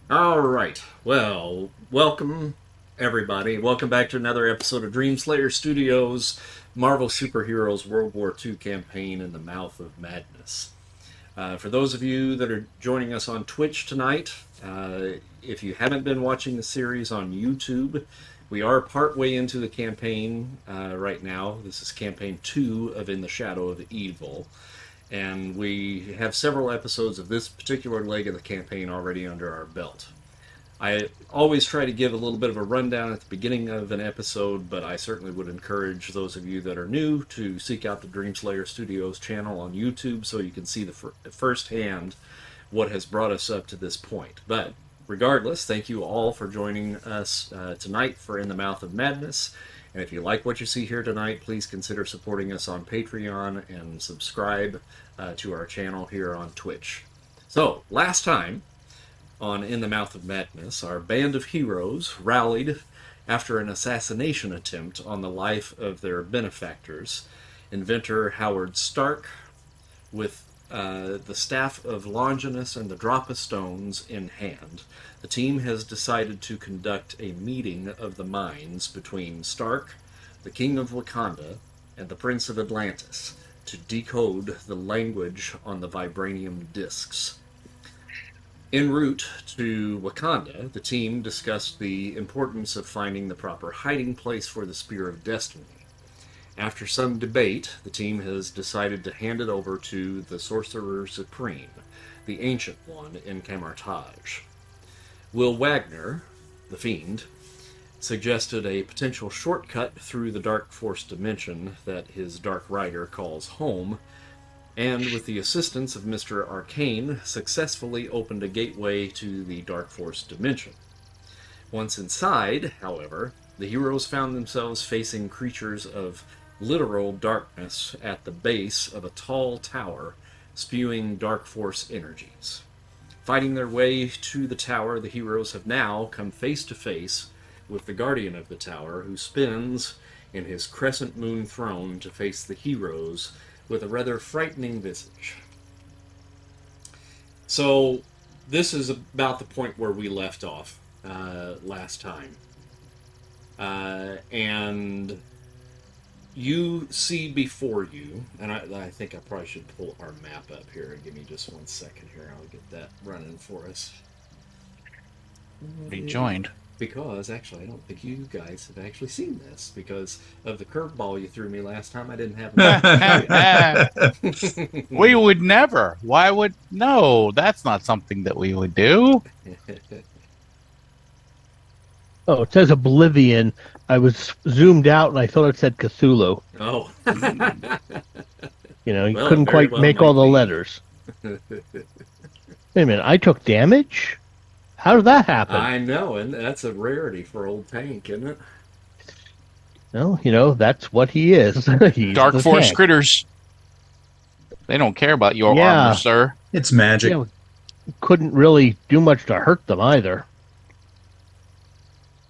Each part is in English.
All right. Well, welcome everybody. Welcome back to another episode of Dreamslayer Studios' Marvel Superheroes World War II campaign in the Mouth of Madness. For those of you that are joining us on Twitch tonight, if you haven't been watching the series on YouTube, we are partway into the campaign right now. This is campaign 2 of In the Shadow of Evil. And we have several episodes of this particular leg of the campaign already under our belt. I always try to give a little bit of a rundown at the beginning of an episode, but I certainly would encourage those of you that are new to seek out the Dreamslayer Studios channel on YouTube so you can see the firsthand what has brought us up to this point. But regardless, thank you all for joining us tonight for In the Mouth of Madness. And if you like what you see here tonight, please consider supporting us on Patreon and subscribe to our channel here on Twitch. So, last time on In the Mouth of Madness, our band of heroes rallied after an assassination attempt on the life of their benefactors, inventor Howard Stark, with the staff of Longinus and the Drop of Stones in hand. The team has decided to conduct a meeting of the minds between Stark, the King of Wakanda, and the Prince of Atlantis to decode the language on the vibranium discs. En route to Wakanda, the team discussed the importance of finding the proper hiding place for the Spear of Destiny. After some debate, the team has decided to hand it over to the Sorcerer Supreme, the Ancient One in Camartage. Will Wagner, the Fiend, suggested a potential shortcut through the Darkforce Dimension that his Dark Rider calls home, and with the assistance of Mr. Arcane, successfully opened a gateway to the Darkforce Dimension. Once inside, however, the heroes found themselves facing creatures of literal darkness at the base of a tall tower spewing dark force energies. Fighting their way to the tower, the heroes have now come face to face with the guardian of the tower, who spins in his crescent moon throne to face the heroes with a rather frightening visage. So, this is about the point where we left off last time. And you see before you, and I think I probably should pull our map up here. Give me just 1 second here. I'll get that running for us. Rejoined. Because actually, I don't think you guys have actually seen this because of the curveball you threw me last time. I didn't have it. We would never. Why would? No, that's not something that we would do. Oh, it says Oblivion. I was zoomed out and I thought it said Cthulhu. Oh. You couldn't quite make all the letters. Wait a minute, I took damage? How did that happen? I know, and that's a rarity for old Tank, isn't it? Well, that's what he is. He's Dark the Force tank. critters. They don't care about your armor, sir. It's magic. Yeah, couldn't really do much to hurt them either.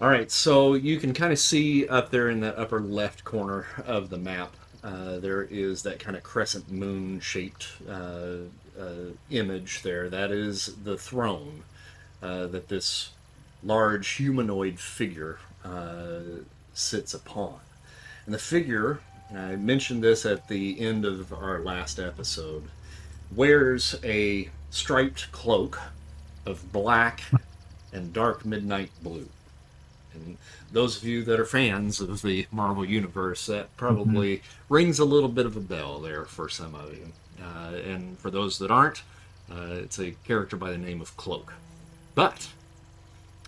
All right, so you can kind of see up there in the upper left corner of the map, there is that kind of crescent moon-shaped image there. That is the throne that this large humanoid figure sits upon. And the figure, I mentioned this at the end of our last episode, wears a striped cloak of black and dark midnight blue. And those of you that are fans of the Marvel Universe, that probably rings a little bit of a bell there for some of you. And for those that aren't, it's a character by the name of Cloak. But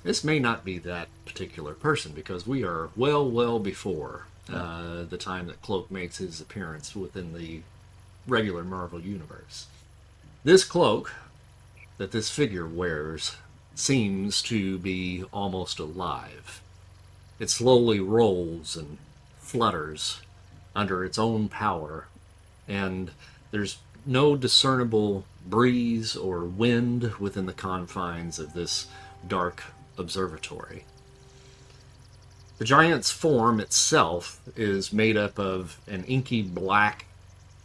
this may not be that particular person because we are well before the time that Cloak makes his appearance within the regular Marvel Universe. This cloak that this figure wears seems to be almost alive. It slowly rolls and flutters under its own power, and there's no discernible breeze or wind within the confines of this dark observatory. The giant's form itself is made up of an inky black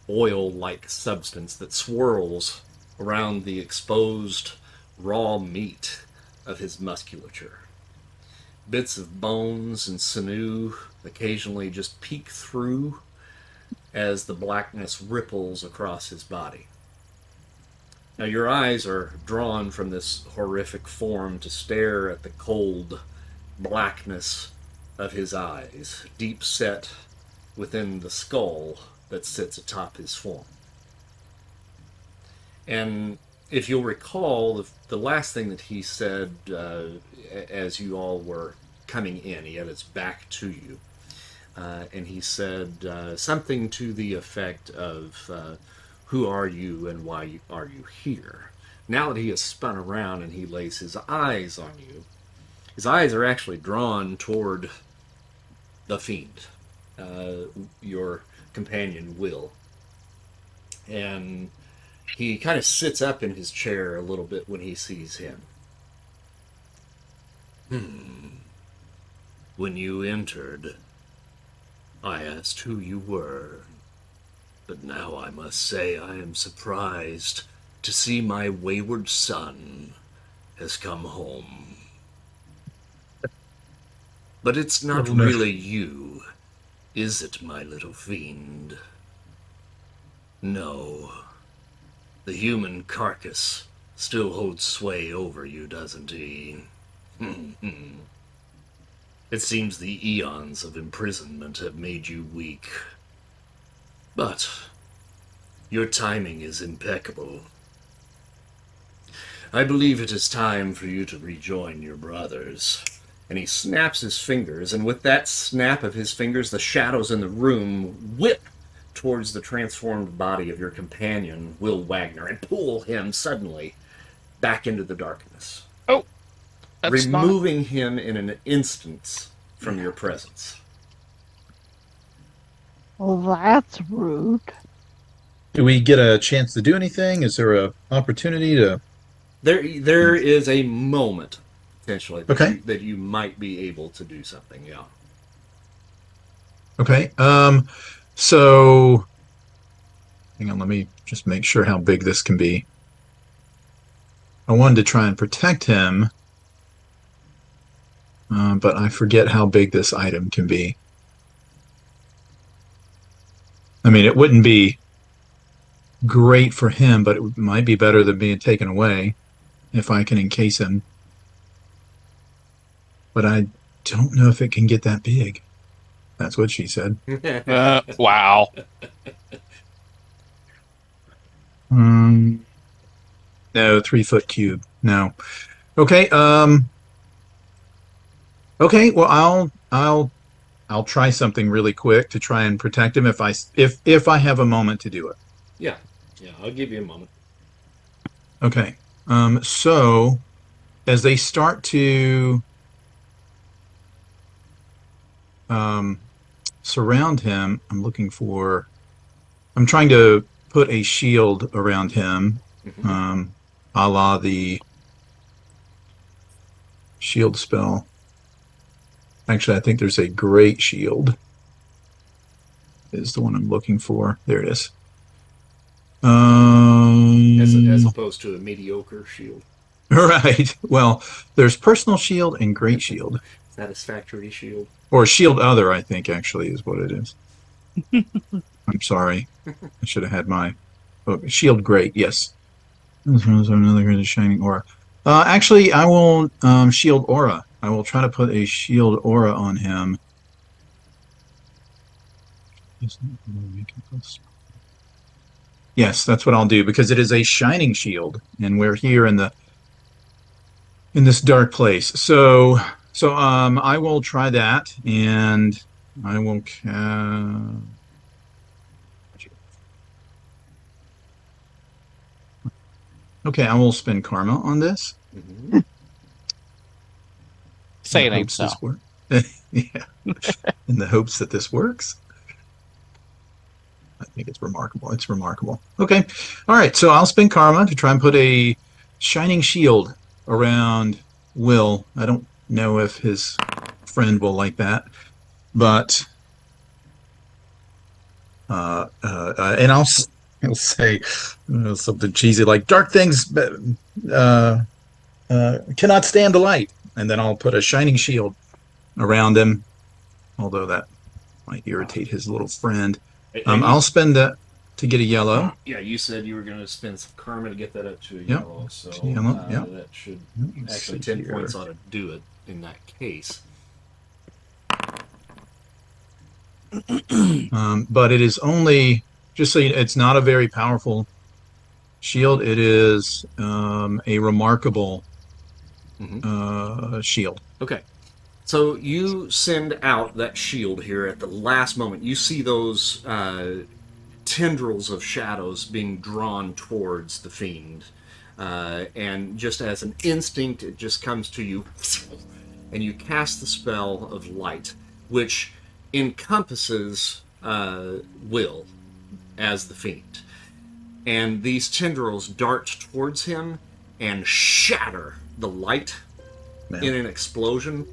oil-like substance that swirls around the exposed raw meat of his musculature. Bits of bones and sinew occasionally just peek through as the blackness ripples across his body. Now your eyes are drawn from this horrific form to stare at the cold blackness of his eyes, deep set within the skull that sits atop his form. And if you'll recall, the last thing that he said as you all were coming in, he had his back to you, and he said something to the effect of, who are you and why are you here? Now that he has spun around and he lays his eyes on you, his eyes are actually drawn toward the fiend, your companion Will. And he kind of sits up in his chair a little bit when he sees him. When you entered, I asked who you were. But now I must say I am surprised to see my wayward son has come home. But it's not really you, is it, my little fiend? No. The human carcass still holds sway over you, doesn't he? It seems the eons of imprisonment have made you weak. But your timing is impeccable. I believe it is time for you to rejoin your brothers. And he snaps his fingers, and with that snap of his fingers, the shadows in the room whip towards the transformed body of your companion, Will Wagner, and pull him suddenly back into the darkness. Oh, that's removing him in an instant from your presence. Well, that's rude. Do we get a chance to do anything? Is there a opportunity to... There is a moment, potentially, Okay. that you might be able to do something, yeah. Okay. So... Hang on, let me just make sure how big this can be. I wanted to try and protect him, but I forget how big this item can be. I mean, it wouldn't be great for him, but it might be better than being taken away if I can encase him. But I don't know if it can get that big. That's what she said. Wow. No, 3 foot cube. No. Okay. Okay. Well, I'll try something really quick to try and protect him if I have a moment to do it. Yeah, I'll give you a moment. Okay. So as they start to surround him, I'm trying to put a shield around him, a la the shield spell. Actually, I think there's a great shield is the one I'm looking for. There it is. As opposed to a mediocre shield. Right. Well, there's personal shield and great shield. Satisfactory shield. Or shield other, I think, actually, is what it is. I'm sorry. I should have had my... Oh, shield great, yes. Another great shining aura. Actually, I won't shield aura. I will try to put a shield aura on him. Yes, that's what I'll do, because it is a shining shield, and we're here in this dark place. So I will try that, and I will okay, I will spend karma on this. Say it ain't so. Yeah. In the hopes that this works. I think it's remarkable. It's remarkable. Okay. All right. So I'll spend karma to try and put a shining shield around Will. I don't know if his friend will like that, but and I'll say something cheesy like dark things cannot stand the light. And then I'll put a shining shield around him, although that might irritate his little friend. I'll spend that to get a yellow. Yeah, you said you were going to spend some karma to get that up to a Yep. yellow, so that should Let's actually see 10 here. points ought to do it in that case. But it is only, just so you know, it's not a very powerful shield. It is a remarkable shield. Okay. So you send out that shield here at the last moment. You see those tendrils of shadows being drawn towards the fiend. And just as an instinct, it just comes to you, and you cast the spell of light, which encompasses Will as the fiend. And these tendrils dart towards him and shatter the light in an explosion.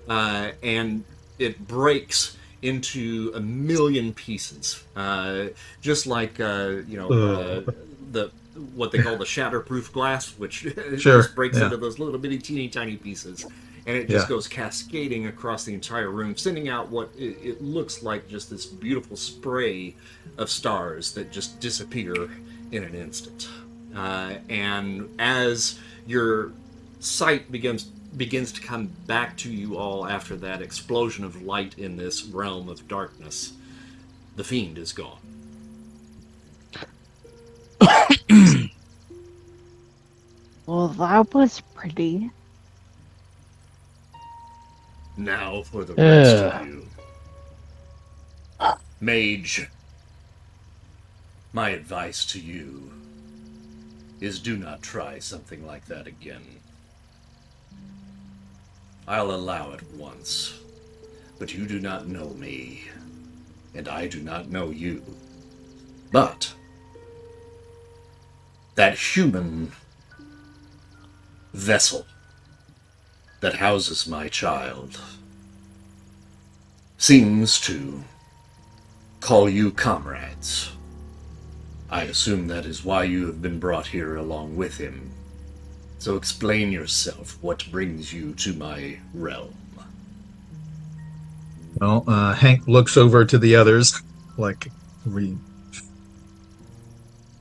And it breaks into a million pieces. Just like, the what they call the shatterproof glass, which just breaks into those little bitty teeny tiny pieces. And it just goes cascading across the entire room, sending out what it looks like just this beautiful spray of stars that just disappear in an instant. And as your sight begins to come back to you all after that explosion of light in this realm of darkness, the fiend is gone. Well, that was pretty. Now for the rest of you. Mage, my advice to you is do not try something like that again. I'll allow it once, but you do not know me, and I do not know you. But that human vessel that houses my child seems to call you comrades. I assume that is why you have been brought here along with him. So explain yourself. What brings you to my realm? Well, Hank looks over to the others, like, I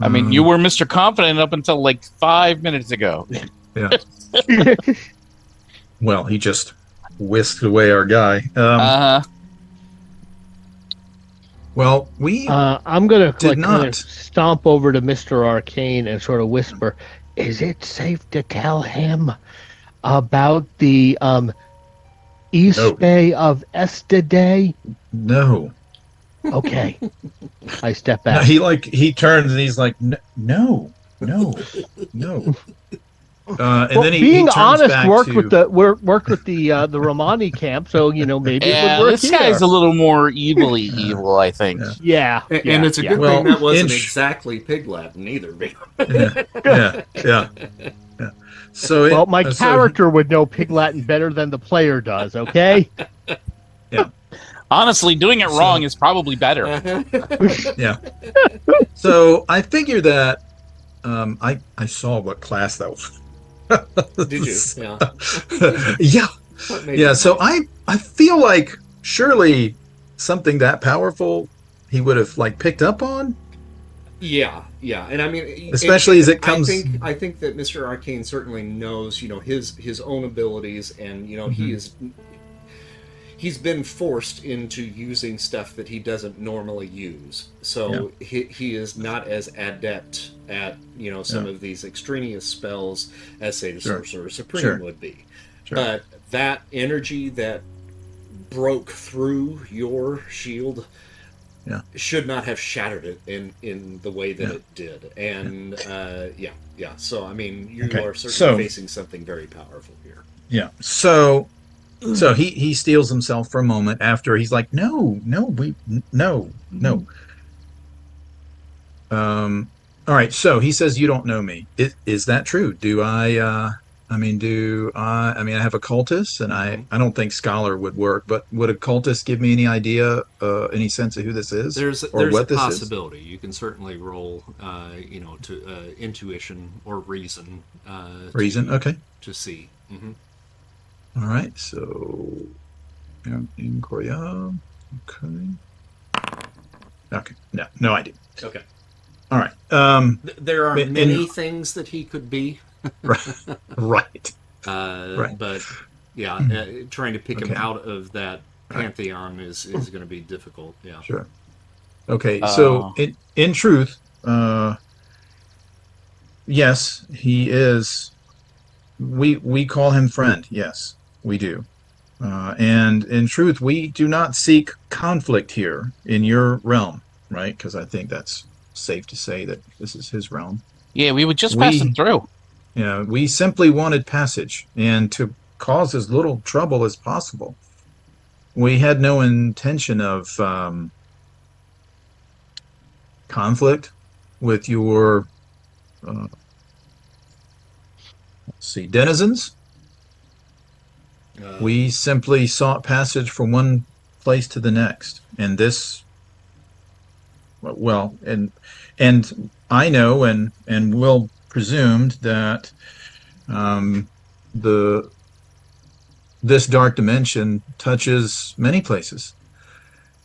mean, you were Mr. Confident up until like 5 minutes ago. Yeah. Well, he just whisked away our guy. Well, we I'm gonna did kind of not. stomp over to Mr. Arcane and sort of whisper, "Is it safe to tell him about the East No. Bay of Esteday?" No. Okay. I step No, back. he turns and he's like, no. And Well, then he being turns honest, back worked to, with the Romani camp, so maybe it Yeah, would work this here. guy's a little more evilly evil, I think. Yeah, And it's a good Well, thing that wasn't Inch- exactly Pig Latin either. yeah. So Well, my character would know Pig Latin better than the player does. Okay. Honestly, doing it wrong is probably better. So I figure that I saw what class that was. Did you? Yeah. What made Yeah. you- So I feel like surely something that powerful he would have like picked up on. Yeah, and I mean, Especially as it comes- I think that Mr. Arcane certainly knows, his own abilities, and he's been forced into using stuff that he doesn't normally use. So he is not as adept at some of these extraneous spells as, say, the Sorcerer Supreme would be. Sure. But that energy that broke through your shield should not have shattered it in the way that it did. And so I mean, you are certainly facing something very powerful here. Yeah. So he steals himself for a moment after he's like, no. All right. So he says, you don't know me. Is that true? Do I I mean, I mean, I have a cultist, and I don't think scholar would work, but would a cultist give me any idea, any sense of who this is or There's a what this is? possibility. You can certainly roll, to intuition or reason Reason? Okay. to see. All right. So, in Korea. Okay. Okay. No, no idea. Okay. All right. There are in- many things that he could be, right. Right. but yeah, trying to pick him Okay. out of that pantheon is going to be difficult. Yeah. Sure. Okay. So, in truth, yes, he is. We call him friend. Yes, we do. And in truth, we do not seek conflict here in your realm, right? Because I think that's safe to say that this is his realm. Yeah, we would just pass him through. We simply wanted passage and to cause as little trouble as possible. We had no intention of conflict with your, denizens. We simply sought passage from one place to the next, and this, well, and I know and will presumed that this dark dimension touches many places,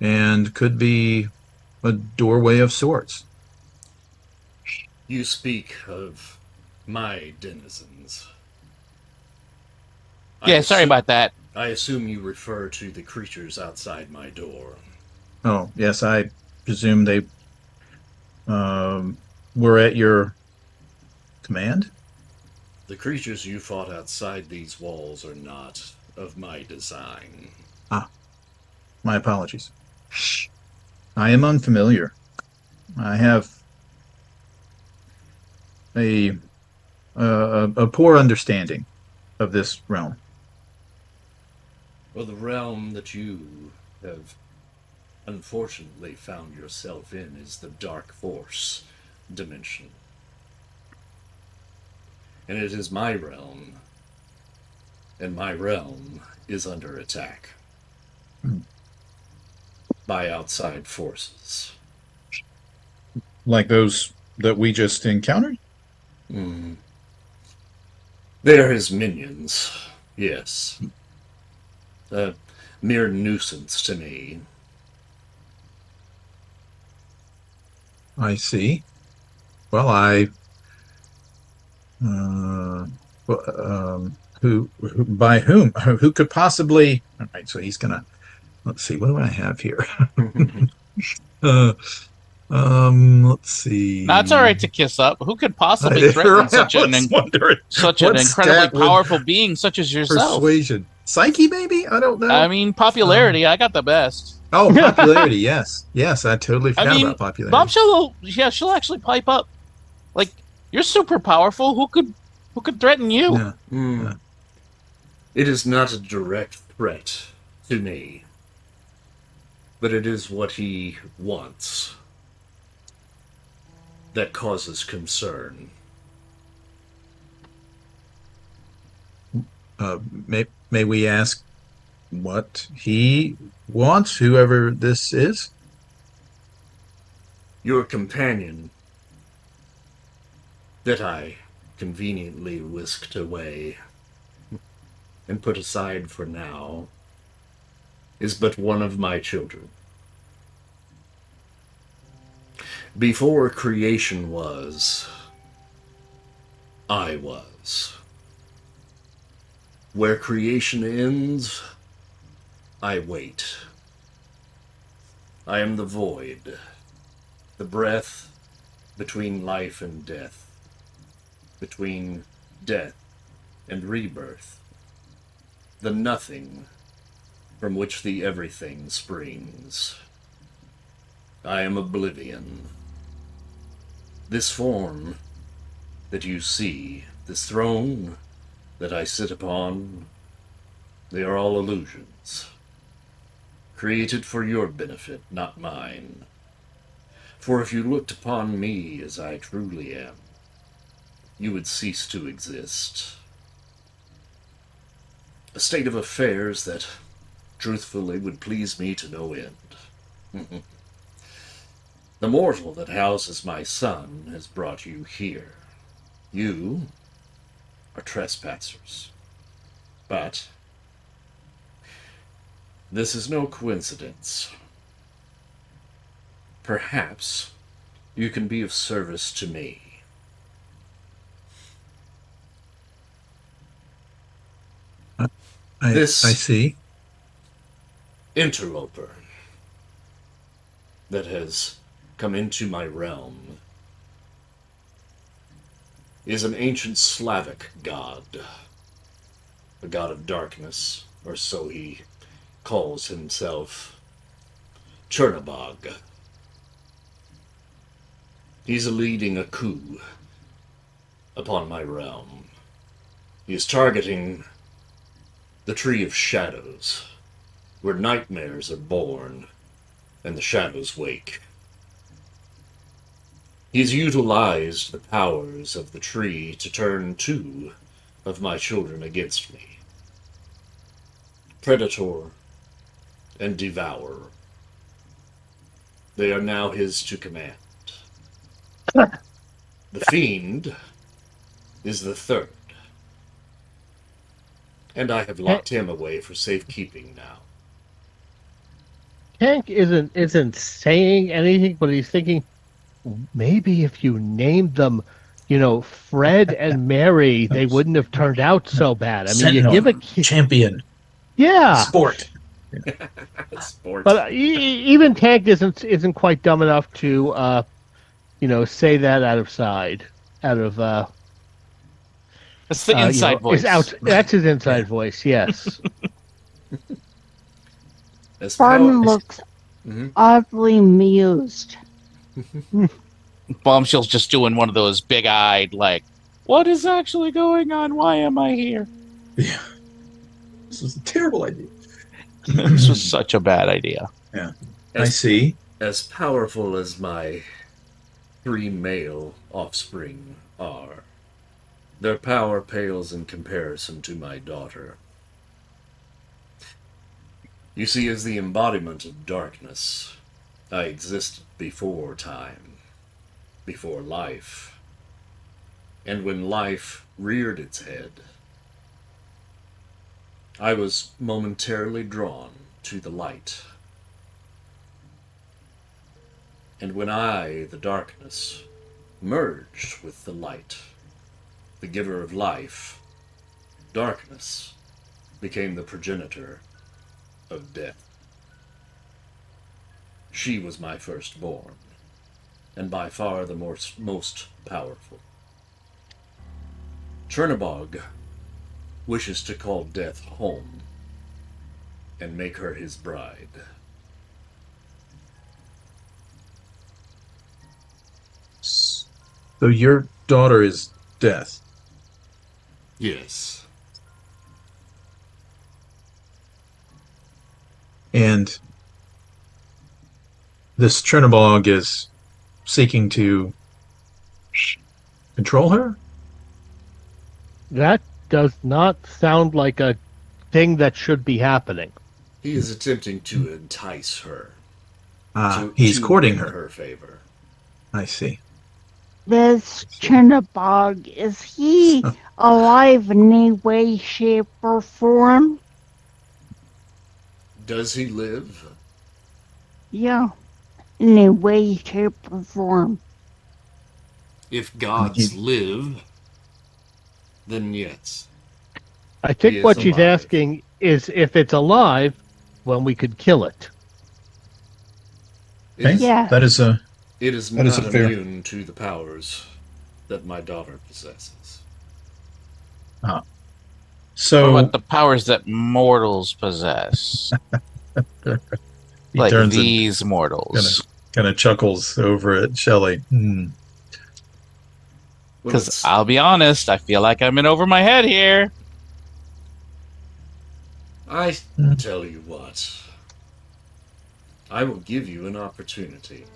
and could be a doorway of sorts. You speak of my denizens. Yeah, sorry about that. I assume you refer to the creatures outside my door. Oh, yes, I presume they were at your command? The creatures you fought outside these walls are not of my design. My apologies. I am unfamiliar. I have a poor understanding of this realm. Well, the realm that you have unfortunately found yourself in is the Darkforce Dimension. And it is my realm, and my realm is under attack by outside forces. Like those that we just encountered? They are his minions, yes. A mere nuisance to me. I see. Well, who by whom? Who could possibly? All right, so he's gonna. Let's see. What do I have here? Let's see. Now, it's all right to kiss up. Who could possibly threaten such an incredibly powerful being such as yourself? Persuasion. Psyche, maybe? I don't know. I mean, popularity. I got the best. Oh, popularity. Yes. Yes, I totally forgot about popularity. Bombshell, she'll actually pipe up. Like, you're super powerful. Who could threaten you? Yeah. Yeah. It is not a direct threat to me, but it is what he wants that causes concern. May we ask what he wants, whoever this is? Your companion that I conveniently whisked away and put aside for now is but one of my children. Before creation was, I was. Where creation ends, I wait. I am the void, the breath between life and death, between death and rebirth, the nothing from which the everything springs. I am Oblivion. This form that you see, this throne that I sit upon, they are all illusions, created for your benefit, not mine. For if you looked upon me as I truly am, you would cease to exist. a state of affairs that, truthfully, would please me to no end. The mortal that houses my son has brought you here. You are trespassers. But this is no coincidence. Perhaps you can be of service to me. I see. Interloper that has come into my realm is an ancient Slavic god, a god of darkness, or so he calls himself, Chernobog. He's leading a coup upon my realm. He is targeting the Tree of Shadows, where nightmares are born and the shadows wake. He's utilized the powers of the tree to turn 2 of my children against me. Predator and Devourer. They are now his to command. The Fiend is the 3rd. And I have locked him away for safekeeping now. Hank isn't saying anything, but he's thinking, maybe if you named them, Fred and Mary, they wouldn't have turned out so bad. I mean, Sentinel, you give a champion, sport. Sport. But even Tank isn't quite dumb enough to, say that out of. That's the inside voice. That's his inside voice. Yes. Barton looks oddly amused. Bombshell's just doing one of those big-eyed, like, what is actually going on? Why am I here? Yeah. This was a terrible idea. This was such a bad idea. Yeah. I see. As powerful as my 3 male offspring are, their power pales in comparison to my daughter. You see, as the embodiment of darkness, I existed before time, before life. And when life reared its head, I was momentarily drawn to the light. And when I, the darkness, merged with the light, the giver of life, darkness became the progenitor of death. She was my firstborn, and by far the most powerful. Chernobog wishes to call death home and make her his bride. So your daughter is death. Yes. And this Chernobog is seeking to control her? That does not sound like a thing that should be happening. He is attempting to entice her. He's courting win her. Her favor. I see. This Chernobog, is he alive in any way, shape, or form? Does he live? Yeah, in any way, shape, or form. If gods live, then yes. I think He what is she's alive. asking is if it's alive, when we could kill it. It is, Yeah. That is a it is That not is a fair- immune to the powers that my daughter possesses. so What about the powers that mortals possess? he Like turns these mortals. kind of chuckles over at Shelley. Well, Because it's- I'll be honest, I feel like I'm in over my head here. I tell you what, I will give you an opportunity.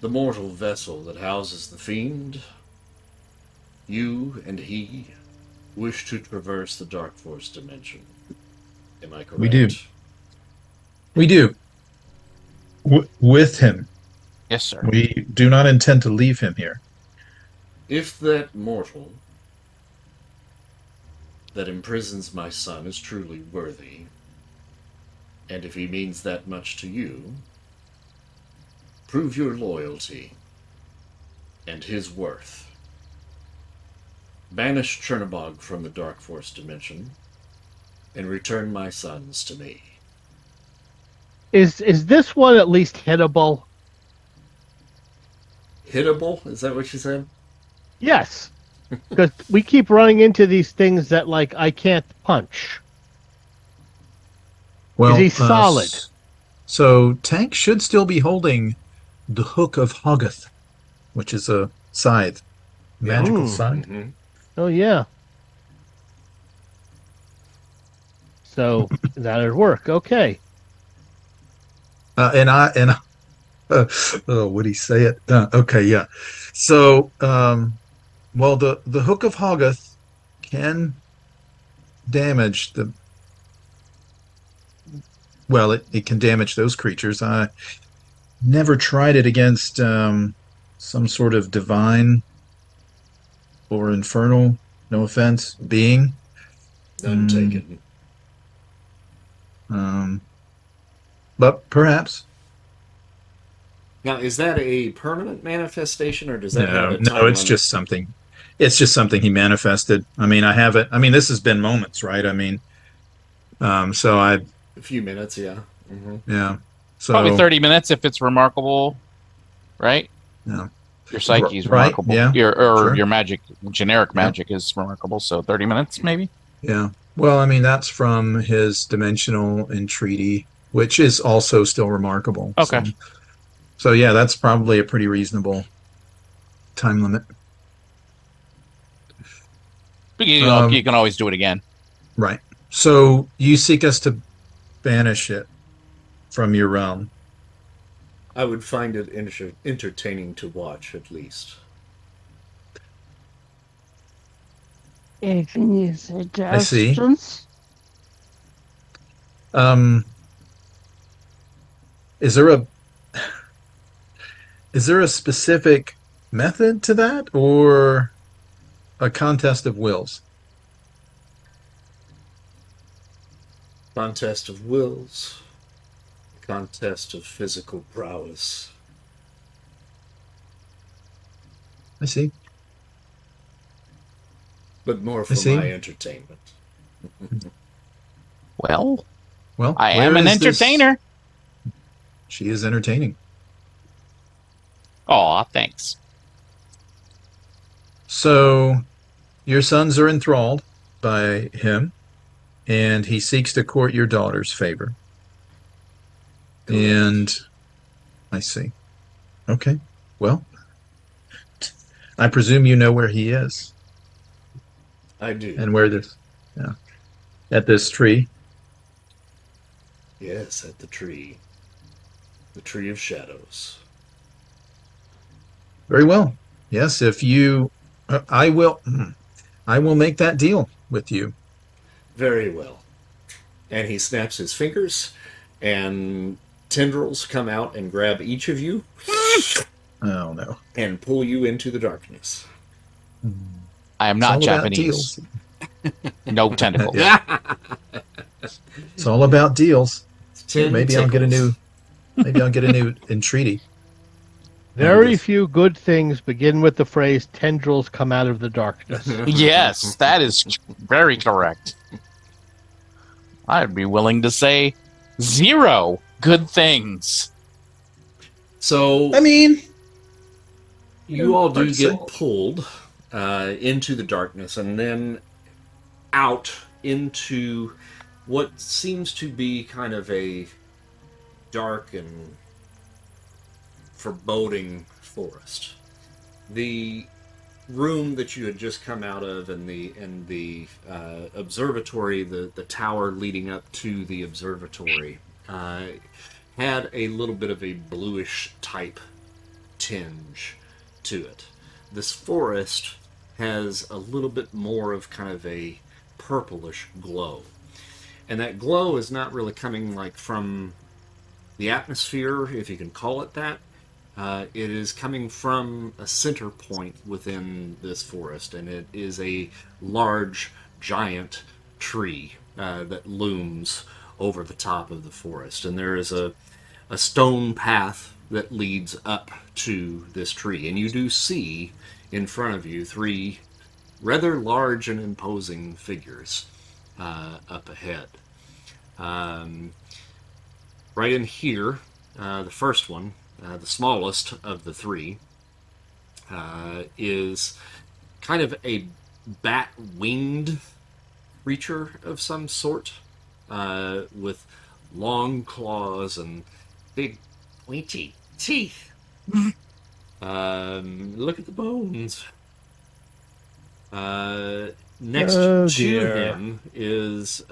The mortal vessel that houses the fiend, you and he wish to traverse the Darkforce Dimension. Am I correct? We do. We do. With him. Yes, sir. We do not intend to leave him here. If that mortal that imprisons my son is truly worthy, and if he means that much to you, prove your loyalty and his worth. Banish Chernobog from the Darkforce Dimension, and return my sons to me. Is this one at least hittable? Hittable? Is that what you said? Yes. Because we keep running into these things that, like, I can't punch. Well, is he solid? So Tank should still be holding the Hook of Hoggoth, which is a scythe. Magical scythe. Mm-hmm. Oh, yeah. So that'd work. Okay. Would he say it? Okay, yeah. So, well, the Hook of Hoggoth can damage the. Well, it can damage those creatures. I never tried it against some sort of divine or infernal, no offense, being. None taken. But perhaps. Now, is that a permanent manifestation, or does that have a time No, it's limit? just something. It's just something he manifested. I mean, I have it. I mean, this has been moments, right? I mean, so A few minutes, yeah. Mm-hmm. yeah. So Probably 30 minutes if it's remarkable, right? Yeah. Your psyche is Right, remarkable. yeah, sure. Your magic, generic Yeah. magic is remarkable. So 30 minutes, maybe? Yeah. Well, I mean, that's from his dimensional entreaty, which is also still remarkable. Okay. So yeah, that's probably a pretty reasonable time limit. But you can always do it again. Right. So you seek us to banish it from your realm. I would find it entertaining to watch, at least. Any I see. suggestions? Is there a specific method to that, or a contest of wills? Contest of wills. Contest of physical prowess. I see. But more I for see. my entertainment. Well, Well, I where am an is this- entertainer. She is entertaining. Aw, thanks. So, your sons are enthralled by him, and he seeks to court your daughter's favor. Correct. And I see. Okay. Well, I presume you know where he is I do. and where this, yeah, at this tree. Yes, at the tree. The Tree of Shadows. Very well. Yes, if you, I will make that deal with you. Very well. And he snaps his fingers, and tendrils come out and grab each of you Oh no. and pull you into the darkness. I am It's not all about Japanese. deals. No tentacles. It's all about deals. 10 Maybe I'll get a tickles. new entreaty. Very few good things begin with the phrase "tendrils come out of the darkness." Yes, that is very correct. I'd be willing to say 0 good things. So I mean, you all do hard to get say. pulled into the darkness and then out into what seems to be kind of a dark and foreboding forest. The room that you had just come out of and the observatory, the tower leading up to the observatory, had a little bit of a bluish type tinge to it. This forest has a little bit more of kind of a purplish glow. And that glow is not really coming like from the atmosphere, if you can call it that. It is coming from a center point within this forest, and it is a large, giant tree that looms over the top of the forest. And there is a stone path that leads up to this tree. And you do see in front of you 3 rather large and imposing figures up ahead. Right in here, the first one, the smallest of the 3, is kind of a bat-winged creature of some sort, with long claws and big pointy teeth. Look at the bones. Next to him is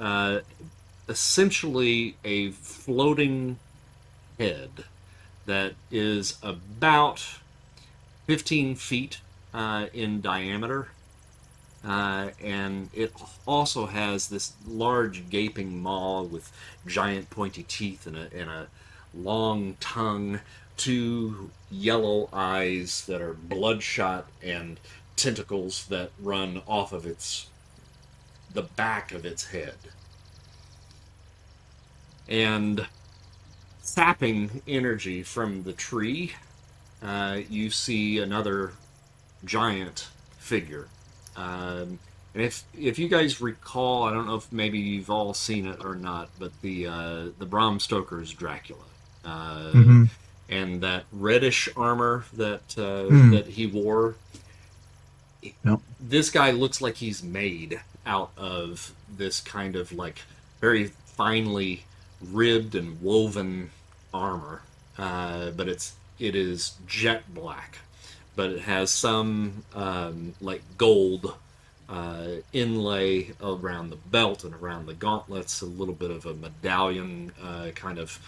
essentially a floating head that is about 15 feet in diameter. And it also has this large gaping maw with giant pointy teeth and a long tongue, 2 yellow eyes that are bloodshot, and tentacles that run off of the back of its head. And sapping energy from the tree, you see another giant figure. And if you guys recall, I don't know if maybe you've all seen it or not, but the Bram Stoker's Dracula, and that reddish armor that he wore. Nope. This guy looks like he's made out of this kind of like very finely ribbed and woven armor, but it is jet black, but it has some like gold inlay around the belt and around the gauntlets, a little bit of a medallion kind of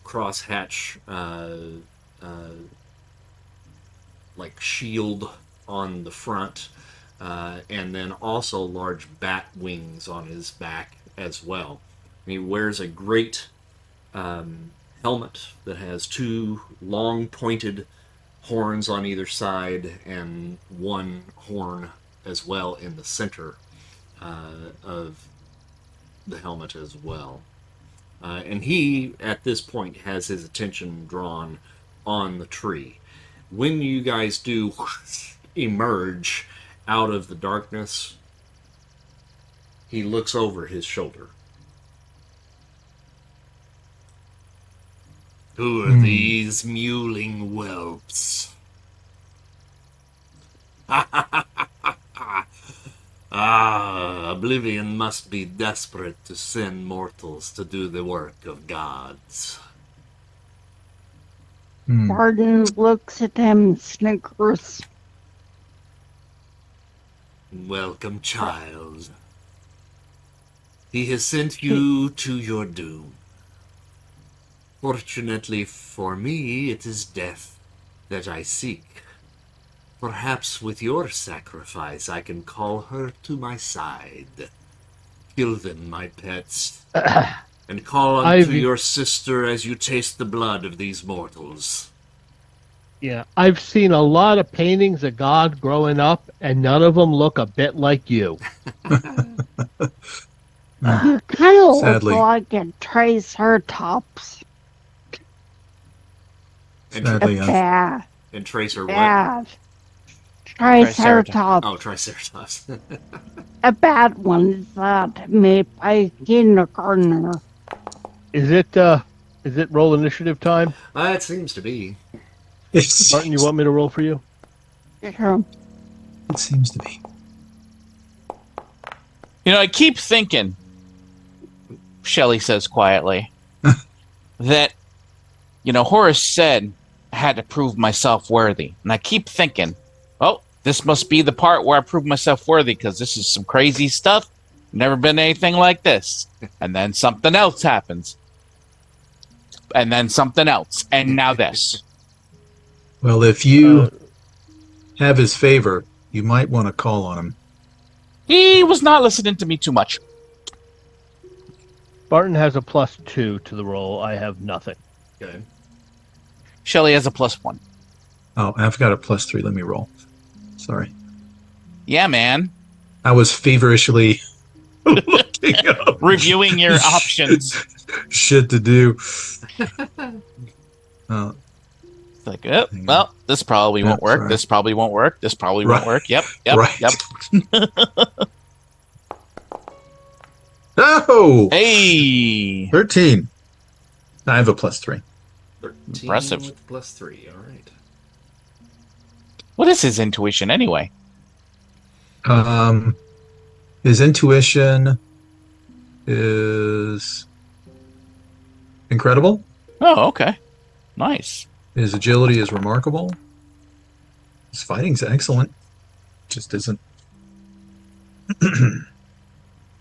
crosshatch like shield on the front, and then also large bat wings on his back as well. He wears a great helmet that has 2 long pointed horns on either side and 1 horn as well in the center of the helmet as well. And he, at this point, has his attention drawn on the tree. When you guys do emerge out of the darkness, he looks over his shoulder. Who are these mewling whelps? Oblivion must be desperate to send mortals to do the work of gods. Barden looks at him and snickers. Welcome, child. He has sent you to your doom. Fortunately for me, it is death that I seek. Perhaps with your sacrifice, I can call her to my side. Kill them, my pets, and call unto your sister as you taste the blood of these mortals. Yeah, I've seen a lot of paintings of God growing up, and none of them look a bit like you. You kind of look Sadly. like a Triceratops. Sadly, Bad. And Tracer what? Bad. Triceratops. Oh, Triceratops. A bad one that made by kindergartner. Is it roll initiative time? It seems to be. Martin, you want me to roll for you? Sure. It seems to be. You know, I keep thinking, Shelley says quietly, that, you know, Horace said I had to prove myself worthy. And I keep thinking, oh, this must be the part where I prove myself worthy, because this is some crazy stuff. Never been anything like this. And then something else happens. And then something else. And now this. Well, if you have his favor, You might want to call on him. He was not listening to me too much. Barton has a +2 to the roll. I have nothing. Okay. Shelley has a +1. Oh, I've got a +3. Let me roll. Sorry. Yeah, man. I was feverishly looking up Reviewing your options. shit to do. Like, well, this probably won't work. Sorry. This probably won't work. This probably won't work. Yep. Right. Oh! Hey! 13. I have a +3. 13 Impressive. with +3. All right. What is his intuition anyway? His intuition is incredible. Oh, okay. Nice. His agility is remarkable. His fighting's excellent. Just isn't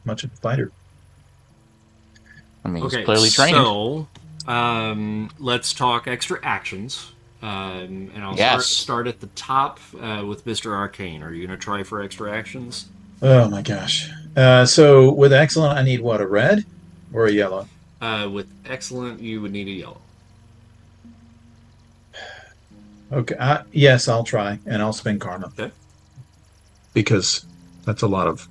much of a fighter. I mean, Okay, he's clearly trained. so let's talk extra actions. And I'll start at the top with Mr. Arcane. Are you going to try for extra actions? Oh my gosh. So with excellent, I need what, a red or a yellow? With excellent, you would need a yellow. Okay. Yes, I'll try, and I'll spend karma. Okay. Because that's a lot of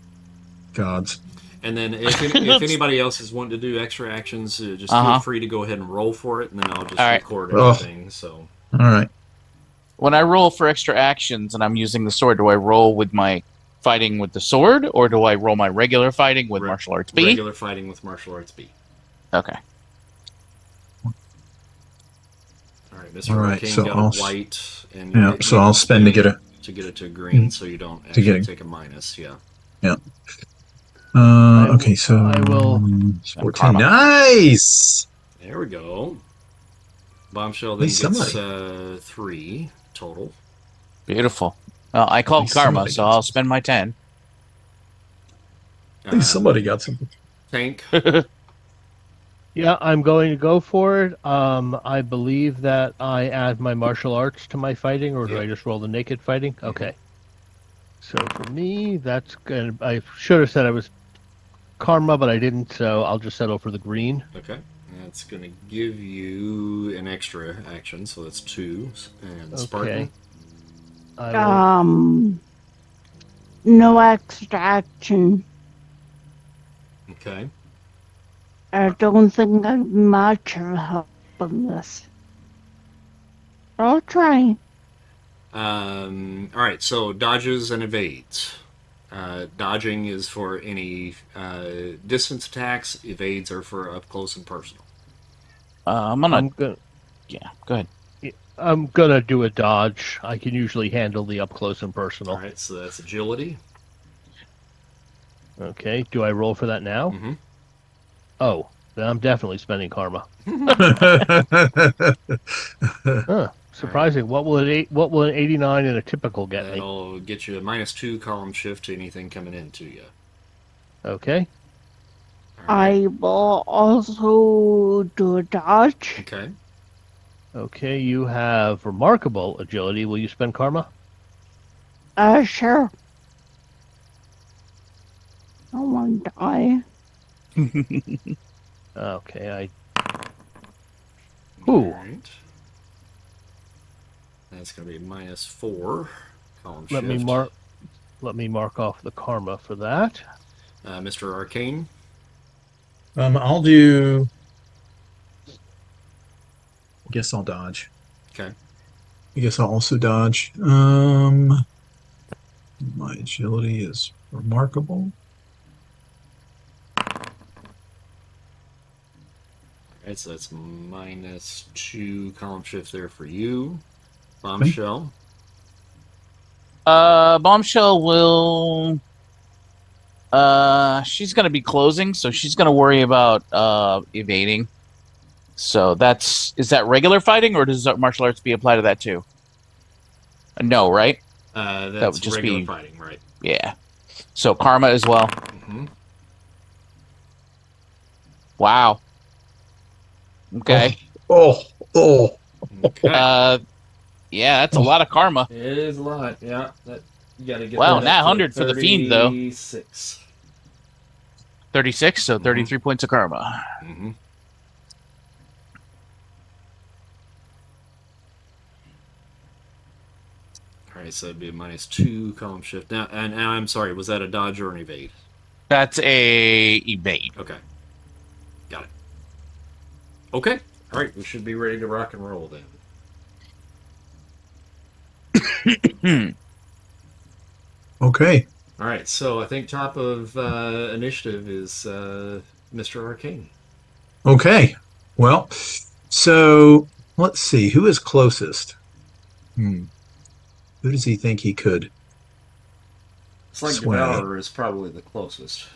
gods. And then if anybody else is wanting to do extra actions, just feel free to go ahead and roll for it, and then I'll just record everything. So. All right. When I roll for extra actions and I'm using the sword, do I roll with my fighting with the sword, or do I roll my regular fighting with martial arts B? Regular fighting with martial arts B. Okay. All right, Mr. Arcane so got a white, and so I'll spend to get it to a green, so you don't actually take a minus. Yeah. Yeah. Okay, so I will. 14. Nice. There we go. Bombshell then gets 3 total. Beautiful. Well, I called karma, so I'll spend my 10. At least somebody got something. Tank. Yeah, I'm going to go for it. I believe that I add my martial arts to my fighting, or do I just roll the naked fighting? Okay. So for me, that's good. I should have said I was karma, but I didn't, so I'll just settle for the green. Okay. That's going to give you an extra action, so that's 2. And Spartan. No extra action. Okay. I don't think I'm much of help on this. I'll try. All right, so dodges and evades. Dodging is for any distance attacks. Evades are for up close and personal. Yeah, go ahead. I'm gonna do a dodge. I can usually handle the up close and personal. All right, so that's agility. Okay, do I roll for that now? Mm-hmm. Oh, then I'm definitely spending karma. Surprising. What will an 89 and a typical get me? That'll get you a -2 column shift to anything coming into you. Okay. I will also do a dodge. Okay. Okay, you have remarkable agility. Will you spend karma? Sure. I don't want to die. Okay, All right. That's going to be -4 column shift. Let me mark off the karma for that. Mr. Arcane. I'll do. I guess I'll dodge. Okay. I guess I'll also dodge. My agility is remarkable. Alright, so that's -2 column shift there for you. Bombshell. Bombshell will. She's gonna be closing, so she's gonna worry about evading. So is that regular fighting, or does martial arts be applied to that too? No, right? That would just regular be fighting, right? Yeah. So karma as well. Mm-hmm. Wow. Okay. Oh. Okay. Yeah, that's a lot of karma. It is a lot. Yeah. You gotta get Wow, that not up to 100 for the fiend, though. 36. 36, so 33 points of karma. Mm-hmm. All right, so it'd be a -2 column shift. Now, and I'm sorry, was that a dodge or an evade? That's a evade. Okay. Got it. Okay. All right, we should be ready to rock and roll then. Okay. All right, so I think top of initiative is Mr. Arcane. Okay. Well, so let's see. Who is closest? Who does he think he could? It's like Sway. Devourer is probably the closest.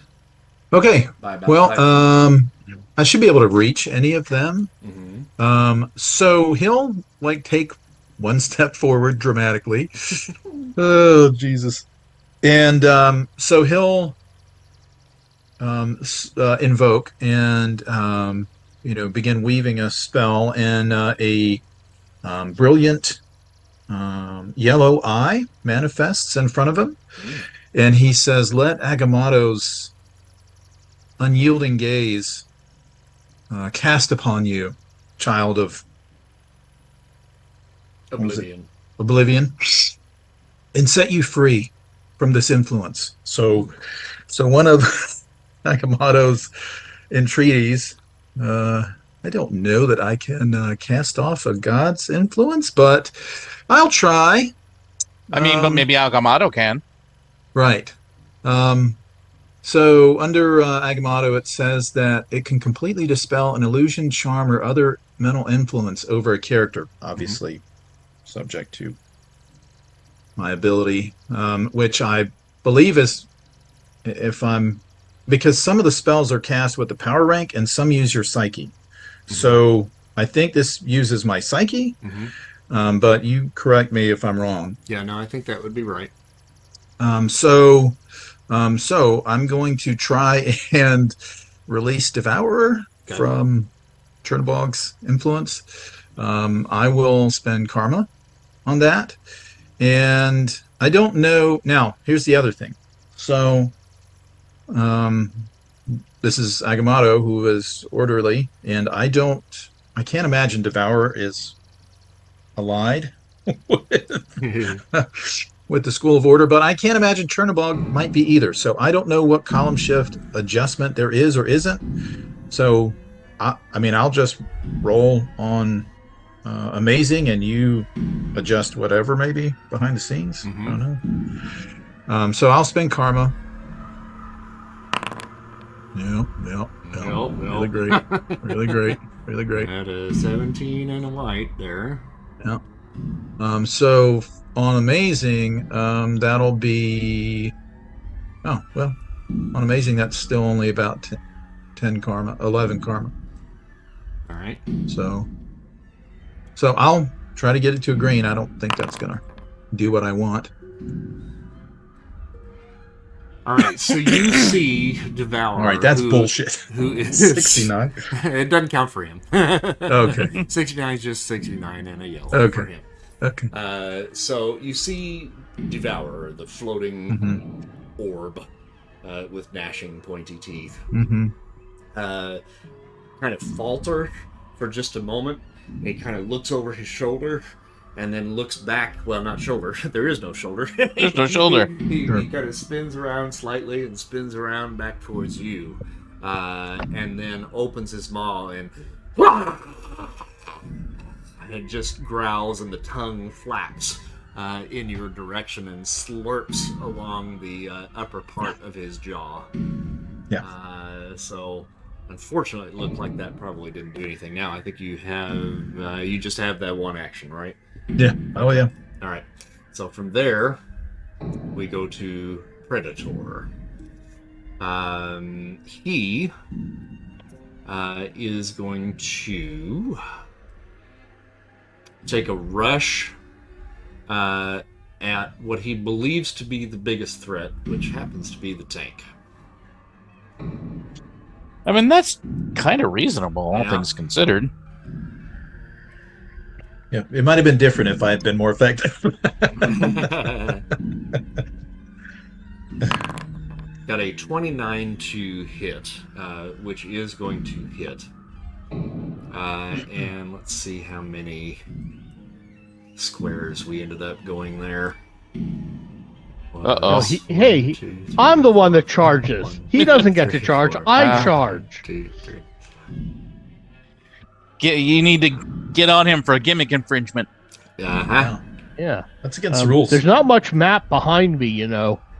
Okay. By about Well, 5 feet. I should be able to reach any of them. Mm-hmm. So he'll like take one step forward dramatically. Oh, Jesus. And so he'll invoke and begin weaving a spell, and a brilliant yellow eye manifests in front of him, and he says, "Let Agamotto's unyielding gaze cast upon you, child of Oblivion, and set you free from this influence." So one of Agamotto's entreaties, I don't know that I can cast off a god's influence, but I'll try. I mean, but maybe Agamotto can. Right. So under Agamotto, it says that it can completely dispel an illusion, charm, or other mental influence over a character, obviously subject to my ability, which I believe is, because some of the spells are cast with the power rank and some use your psyche. So I think this uses my psyche, but you correct me if I'm wrong. Yeah, no, I think that would be right. So I'm going to try and release Devourer from Chernobog's influence. I will spend karma on that. And I don't know. Now, here's the other thing. So this is Agamotto, who is orderly, and I can't imagine Devourer is allied with the School of Order, but I can't imagine Chernobog might be either. So I don't know what column shift adjustment there is or isn't. So I'll just roll on amazing, and you adjust whatever maybe behind the scenes. I don't know. So I'll spend karma. Yep. Really great. Really great. At a 17 and a white there. Yep. So on amazing, that'll be, on amazing, that's still only about 10 karma, 11 karma. All right. So I'll try to get it to a green. I don't think that's gonna do what I want. All right, so you see Devourer. All right, that's bullshit. Who is 69? It doesn't count for him. Okay. 69 is just 69 and a yellow for him. Okay. So you see Devourer, the floating orb with gnashing, pointy teeth, kind of falter for just a moment. And he kind of looks over his shoulder, and then looks back. Well, not shoulder. There is no shoulder. There's no shoulder. He kind of spins around slightly and spins around back towards you, and then opens his maw and it just growls, and the tongue flaps in your direction and slurps along the upper part of his jaw. Yeah. So unfortunately, it looked like that probably didn't do anything. Now I think you have you just have that one action, right? Yeah. Oh yeah. All right. So from there, we go to Predator. He is going to take a rush at what he believes to be the biggest threat, which happens to be the tank. I mean, that's kind of reasonable, all things considered. Yeah, it might have been different if I had been more effective. Got a 29 to hit, which is going to hit. And let's see how many squares we ended up going there. Uh-oh. Hey, I'm the one that charges. He doesn't get to charge. I charge. 2, 3. You need to get on him for a gimmick infringement. Uh-huh. Yeah. That's against rules. There's not much map behind me,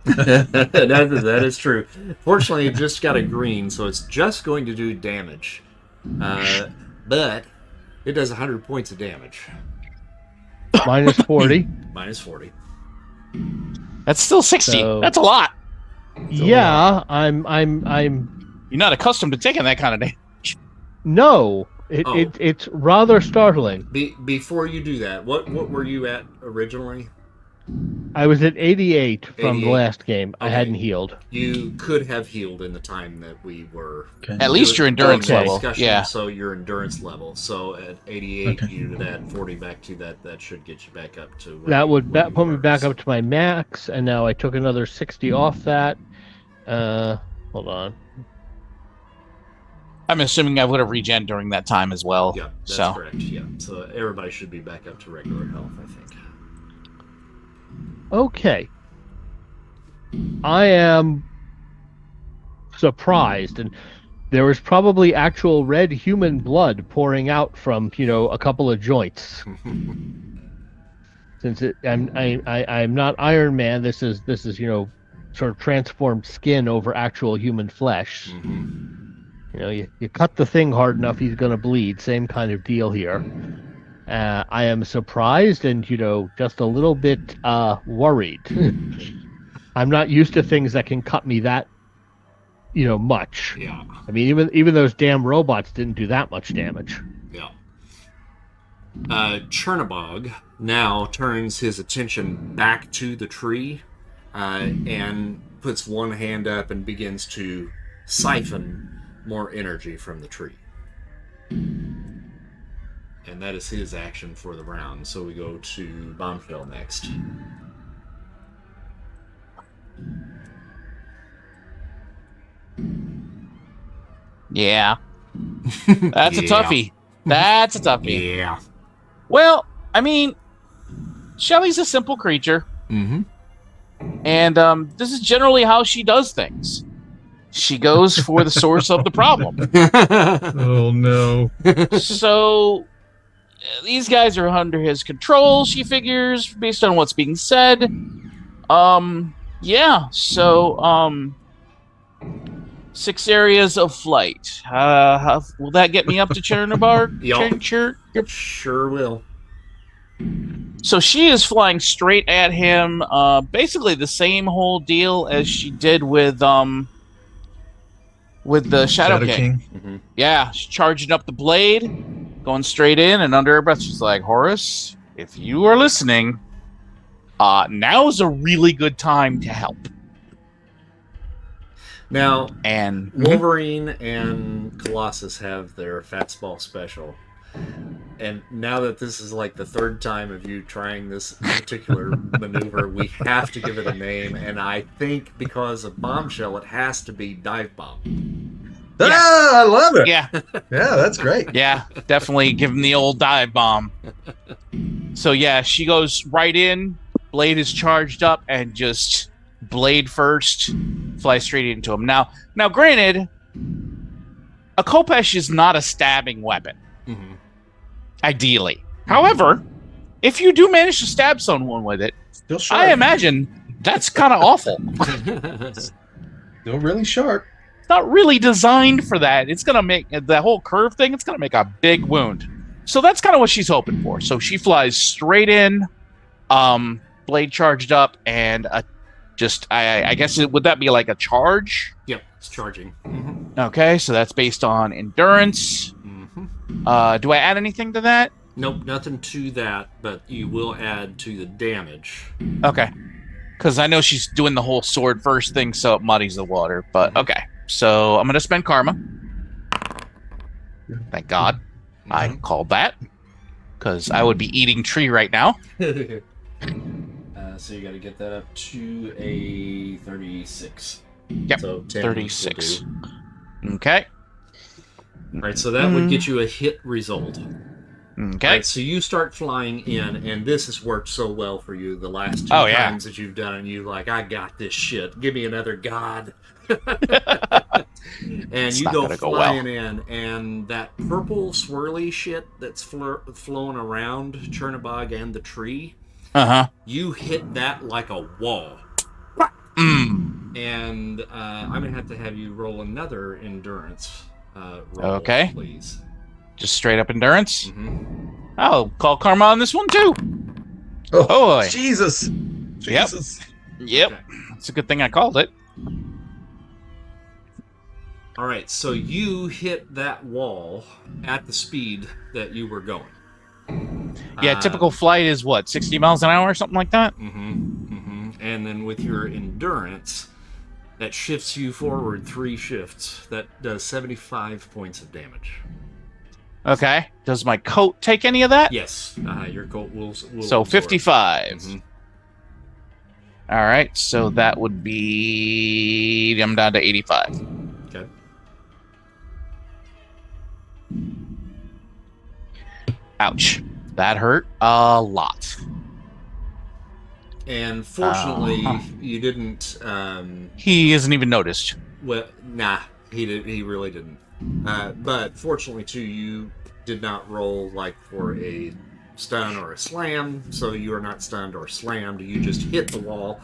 that is true. Fortunately, it just got a green, so it's just going to do damage. But it does 100 points of damage. Minus 40. Minus 40. That's still 60. So- That's a lot. Yeah, I'm. You're not accustomed to taking that kind of damage. No, Oh. it's rather startling. Before you do that, what were you at originally? I was at 88 from the 88. last game. I Okay. hadn't healed. You could have healed in the time that we were. Okay. At least your endurance Okay. level. Discussion, Yeah. So your endurance level. So at 88, Okay. you'd add 40 back to that. That should get you back up to. That put me back up to my max, and now I took another 60 off that. Hold on. I'm assuming I would have regen during that time as well. Yeah, that's so correct. Yeah, so everybody should be back up to regular health, I think. Okay. I am surprised, and there was probably actual red human blood pouring out from a couple of joints. Since I'm not Iron Man, this is sort of transformed skin over actual human flesh. You cut the thing hard enough, he's gonna bleed. Same kind of deal here. I am surprised and just a little bit worried. I'm not used to things that can cut me that much. Yeah, I mean, even those damn robots didn't do that much damage. yeah. Chernabog now turns his attention back to the tree and puts one hand up and begins to siphon more energy from the tree. And that is his action for the round. So we go to Bombshell next. yeah. That's a Yeah. toughie. That's a toughie. Yeah. Well, I mean, Shelly's a simple creature, Mm-hmm. and this is generally how she does things. She goes for the source of the problem. Oh no. So these guys are under his control, she figures, based on what's being said. Yeah, so 6 areas of flight. Will that get me up to Chernobyl? Yup. Sure will. So she is flying straight at him, basically the same whole deal as she did with the Shadow King. Mm-hmm. Yeah, she's charging up the blade, going straight in, and under her breath, she's like, Horus, if you are listening, now's a really good time to help. Now, And Wolverine and Colossus have their Fatsball special. And now that this is like the third time of you trying this particular maneuver, we have to give it a name. And I think because of Bombshell, it has to be Dive Bomb. Ah, I love it. yeah, Yeah, that's great. yeah, definitely give him the old dive bomb. So yeah, she goes right in, blade is charged up, and just blade first, fly straight into him. Now granted, a Khopesh is not a stabbing weapon. Mm-hmm. Ideally. However, if you do manage to stab someone with it, Still sharp. I imagine that's kind of awful. Still really sharp. It's not really designed for that. It's going to make the whole curve thing, it's going to make a big wound. So that's kind of what she's hoping for. So she flies straight in, blade charged up, and I guess would that be like a charge? Yep, it's charging. Mm-hmm. Okay, so that's based on endurance. Mm-hmm. Do I add anything to that? Nope, nothing to that, but you will add to the damage. Okay. Because I know she's doing the whole sword first thing, so it muddies the water. But okay. So I'm going to spend karma. Thank God I called that. Because I would be eating tree right now. So you got to get that up to a 36. Yep. So 10 36. will do. Okay. All right, so that would get you a hit result. Okay. All right, so you start flying in, and this has worked so well for you the last two times that you've done it. You like, I got this shit. Give me another god. And It's you not go gonna go flying well. in, and that purple swirly shit that's flowing around Chernobog and the tree, you hit that like a wall. And I'm going to have you roll another endurance roll, please. Just straight up endurance? Mm-hmm. I'll call karma on this one, too. Oh, boy. Jesus. Yep. Okay. It's a good thing I called it. All right, so you hit that wall at the speed that you were going. Yeah, typical flight is what, 60 miles an hour or something like that? And then with your endurance, that shifts you forward 3 shifts. That does 75 points of damage. Okay. Does my coat take any of that? Yes. Your coat will So absorb. 55. All right, so that would be... I'm down to 85. Okay. Ouch. That hurt a lot. And fortunately, you didn't... he hasn't even noticed. Well, nah, he really didn't. But fortunately, too, you did not roll like for a stun or a slam, so you are not stunned or slammed. You just hit the wall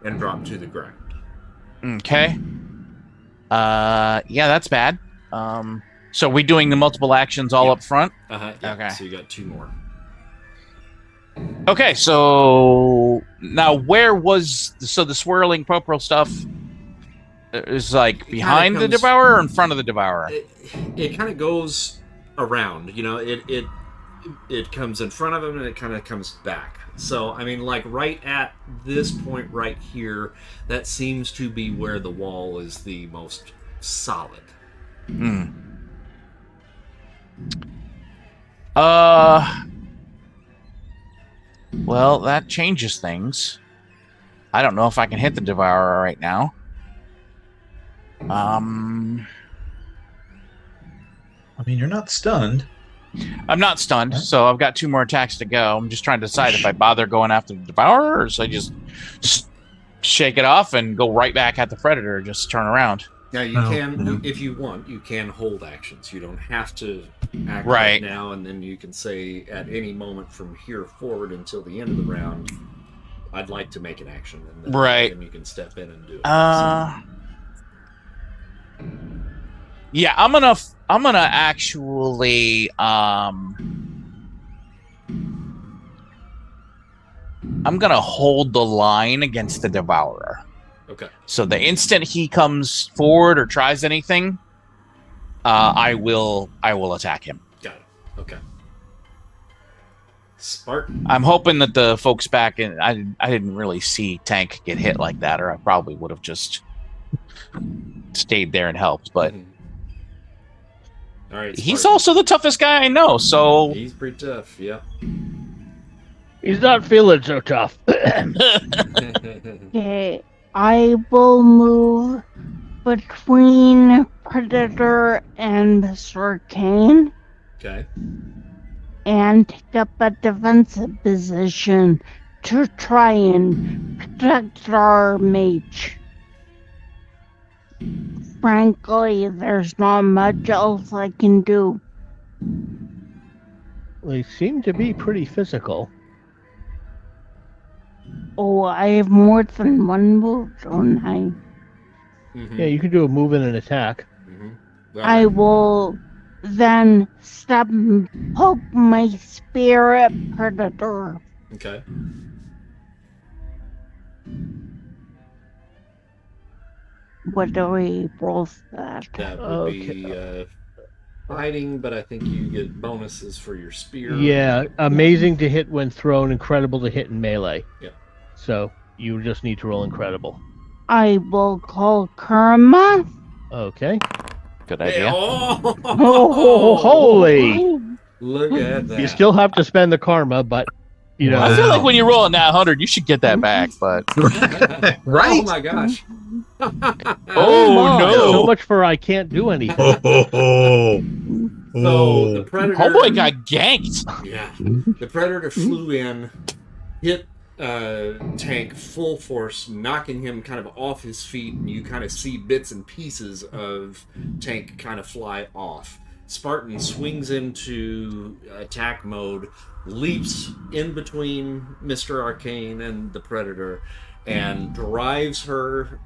and dropped to the ground. Okay. Yeah, that's bad. So we doing the multiple actions all up front? Yeah, okay. So you got 2 more. Okay, so now where was the swirling purple stuff is like behind the devourer or in front of the devourer? It kind of goes around, you know, it comes in front of him and it kind of comes back. So I mean, like right at this point right here, that seems to be where the wall is the most solid. Well, that changes things. I don't know if I can hit the devourer right now. I mean, you're not stunned. I'm not stunned, so I've got 2 more attacks to go. I'm just trying to decide if I bother going after the devourer, or so I just shake it off and go right back at the predator, just turn around. Now you can, if you want, you can hold actions. You don't have to act right now, and then you can say at any moment from here forward until the end of the round, I'd like to make an action, and then you can step in and do it. Yeah, I'm gonna actually I'm gonna hold the line against the devourer. Okay. So the instant he comes forward or tries anything, I will attack him. Got it. Okay. Spartan. I'm hoping that the folks back in I didn't really see Tank get hit like that, or I probably would have just stayed there and helped. But all right, Spartan. He's also the toughest guy I know, so he's pretty tough. Yeah. He's not feeling so tough. Okay, I will move between Predator and Mr. Kane. Okay. And take up a defensive position to try and protect our mage. Frankly, there's not much else I can do. They seem to be pretty physical. Oh, I have more than one move, don't I? Yeah, you can do a move and an attack. I will then step and poke my spear at Predator. Okay. What do we roll that? That would be fighting, but I think you get bonuses for your spear. Yeah, amazing to hit when thrown, incredible to hit in melee. Yeah. So you just need to roll incredible. I will call Karma. Okay. Good idea. Oh, holy! Look at that. You still have to spend the karma, but You know, I feel like Wow. when you roll a nat 100, you should get that back. But Right? Oh my gosh. Oh, my, no. So much for I can't do anything. Oh. So the predator. homeboy got ganked. Yeah. The predator flew in, hit Tank full force, knocking him kind of off his feet, and you kind of see bits and pieces of Tank kind of fly off. Spartan swings into attack mode, leaps in between Mr. Arcane and the Predator, and drives her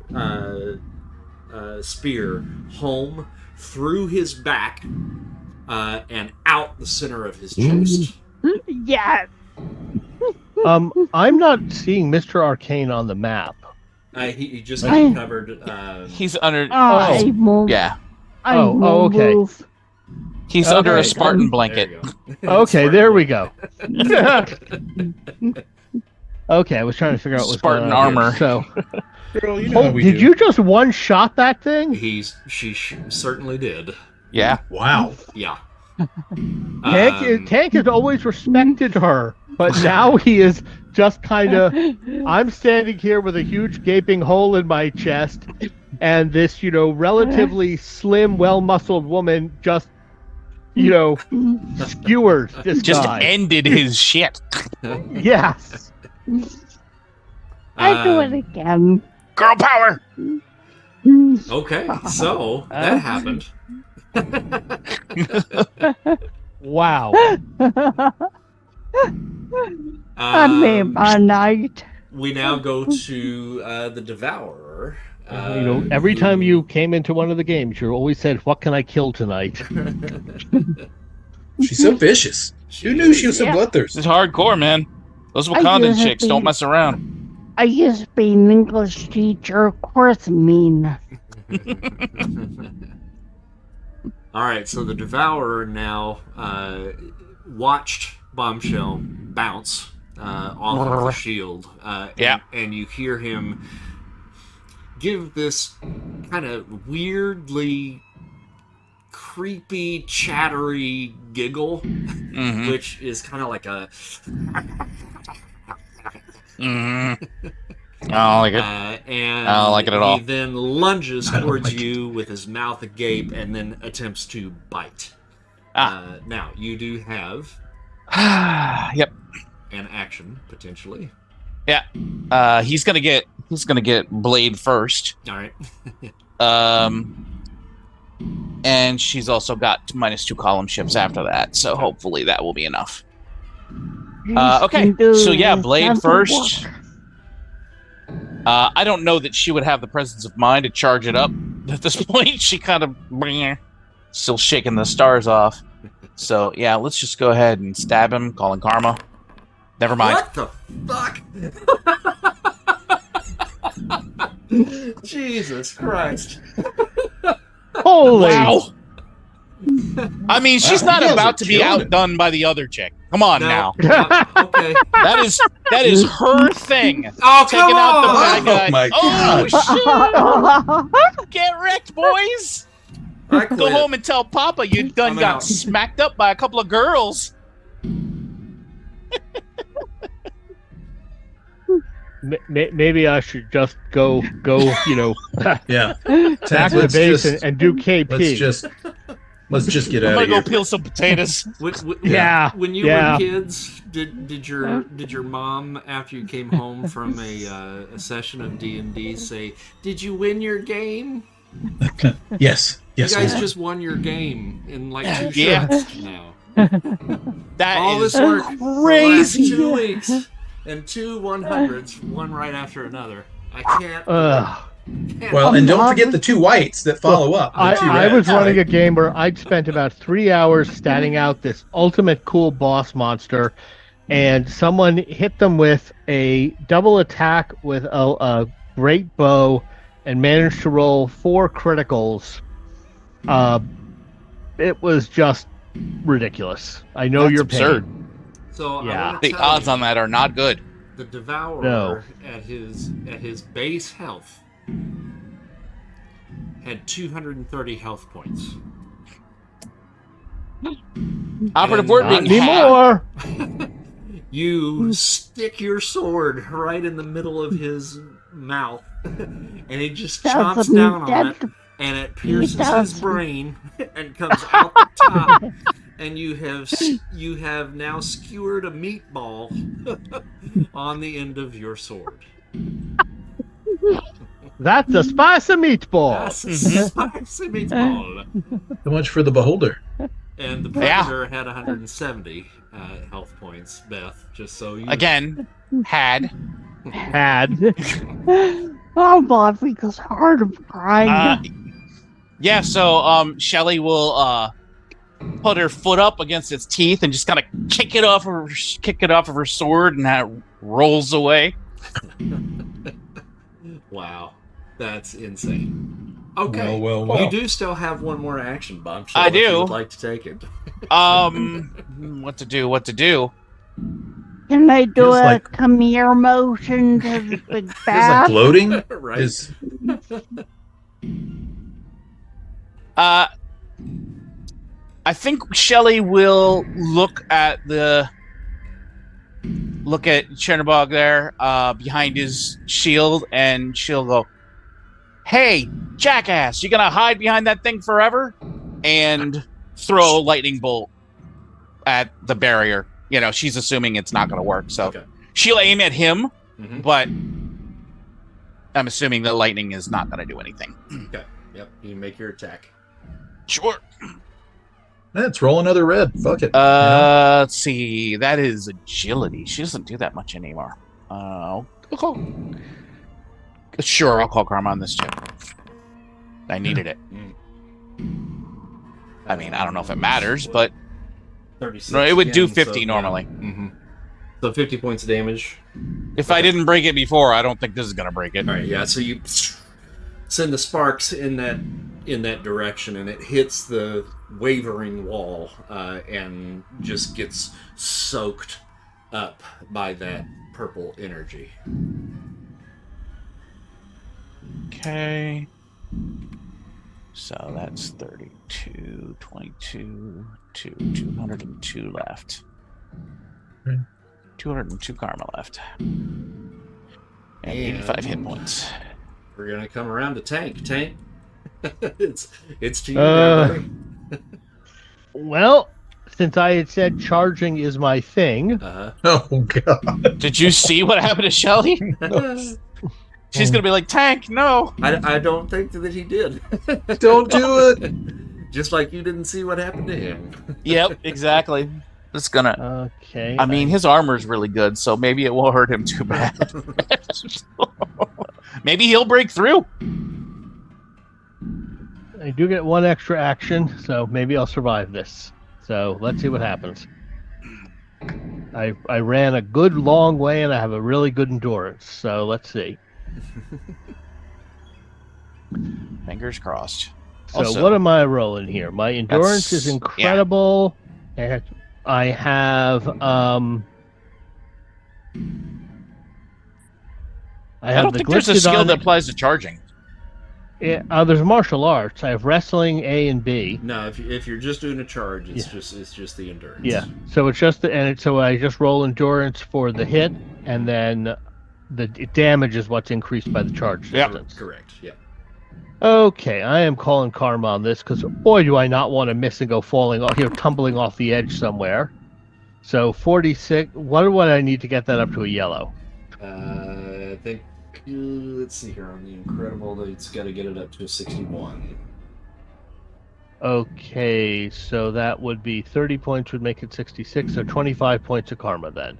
spear home through his back and out the center of his chest. Yes. I'm not seeing Mr. Arcane on the map. He just got covered. He's under. I move. Yeah, I Oh, okay. move. he's under a Okay. Spartan There blanket. you go. Okay, there we go. Okay, I was trying to figure out what's Spartan going on here. armor. So, Girl, you know how we did do. you just one shot that thing? She certainly did. Yeah, Wow. Yeah. Tank has always respected her, but now he is just kind of. I'm standing here with a huge gaping hole in my chest, and this, relatively slim, well-muscled woman just, skewered this just guy. ended his shit. Yes. I do it again. Girl power. Okay, so that happened. Wow. I made my night. We now go to the Devourer. Every time you came into one of the games, you always said, "What can I kill tonight?" She's so vicious. Who knew she was so Yeah. This bloodthirsty? is hardcore, man. Those I Wakandan use it chicks don't being- mess around. I used to be an English teacher. Of course, mean. All right, so the Devourer now watched Bombshell bounce off of the shield. And you hear him give this kind of weirdly creepy, chattery giggle, Mhm. which is kind of like a... Mhm. I don't like it. and I don't like it at all. He then lunges I don't towards like you with his mouth agape and then attempts to bite. Now, you do have Yep. an action, potentially. Yeah. He's gonna get blade first. All right. And she's also got -2 column shifts after that, so hopefully that will be enough. Okay, so yeah, blade first. I don't know that she would have the presence of mind to charge it up at this point. She kind of still shaking the stars off. So yeah, let's just go ahead and stab him, calling karma. Never mind. What the fuck? Jesus Christ. Holy! Wow. I mean, she's Wow, not you guys about are to be killing it. outdone by the other chick. Come on now. Okay. That is her thing. Oh, Taking come out the on! bad guy. Oh my Oh, gosh. shit! Get wrecked, boys. I quit. Go home and tell Papa you done I'm got out. smacked up by a couple of girls. Maybe I should just go, Yeah. back to Let's base just- and do KP. Let's just get I'm out gonna of go here. peel some potatoes. Yeah, When you yeah. were kids, did your mom, after you came home from a session of D&D, say, "Did you win your game?" Yes. You Yes. guys we- just won your game in like 2 Yeah. shots now. That All is this work for the last crazy. 2 weeks and 2 100s, one right after another. I can't. Well, and don't forget the 2 whites that follow up. The 2 I was reds, running a right? game where I'd spent about 3 hours statting out this ultimate cool boss monster, and someone hit them with a double attack with a great bow and managed to roll 4 criticals. It was just ridiculous. I know That's you're absurd. paid. So Yeah. I wanna The tell odds you, on that are not good. the Devourer No. at his base health had 230 health points. Operative And word Not being half. anymore. You stick your sword right in the middle of his mouth, and he just chomps down on it, and it pierces his brain and comes out the top, and you have now skewered a meatball on the end of your sword. That's a spicy meatball. That's a spicy meatball. So much for the beholder. And the predator had 170 health points, Beth, just so you Again, had. Oh, my because hard of crying. Yeah, so Shelly will put her foot up against its teeth and just kind of kick it off of her sword, and that rolls away. Wow, that's insane. Okay, Well. You do still have one more action, Bob. I do. If you would like to take it. What to do? Can I do Feels a like- come here motion to the big It's like bath? gloating. Right. Is I think Shelly will look at Chernobog there, behind his shield, and she'll go, "Hey, jackass, you gonna hide behind that thing forever?" And throw a lightning bolt at the barrier. You know, she's assuming it's not gonna work, so Okay. she'll aim at him, Mhm. but I'm assuming the lightning is not gonna do anything. Okay. Yep. You make your attack. Sure. let's roll another red. Fuck it. Let's see. That is agility. She doesn't do that much anymore. Sure, I'll call Karma on this chip. I needed it. I mean, I don't know if it matters, but 36 no, it would do again, 50 so, normally. Mm-hmm. So 50 points of damage. If I didn't break it before, I don't think this is gonna break it. All right. Yeah. So you send the sparks in that direction, and it hits the wavering wall and just gets soaked up by that purple energy. Okay. So that's 32, 22, 202 left. Okay. 202 karma left. And 85 hit points. We're gonna come around to Tank. Tank, it's to you now, buddy. Well, since I had said charging is my thing, Oh god. Did you see what happened to Shelly? She's gonna be like, Tank, no. I don't think that he did. Don't do it. Just like you didn't see what happened to him. Yep, exactly. It's gonna. okay. I mean, his armor's really good, so maybe it won't hurt him too bad. Maybe he'll break through. I do get one extra action, so maybe I'll survive this. So let's see what happens. I ran a good long way, and I have a really good endurance. So let's see. Fingers crossed. So Also- what am I rolling here? My endurance is That's- incredible, and I have I don't think there's a skill that applies to charging. There's martial arts. I have wrestling A and B. No, if you're just doing a charge, it's just the endurance. Yeah. So it's just so I just roll endurance for the hit, and then the damage is what's increased by the charge Yep. distance. Correct. Yeah. Okay, I am calling karma on this because boy, do I not want to miss and go falling off, tumbling off the edge somewhere. So 46. What do I need to get that up to a yellow? I think. Let's see here on the Incredible. It's got to get it up to a 61. Okay, so that would be 30 points would make it 66, so 25 points of karma then.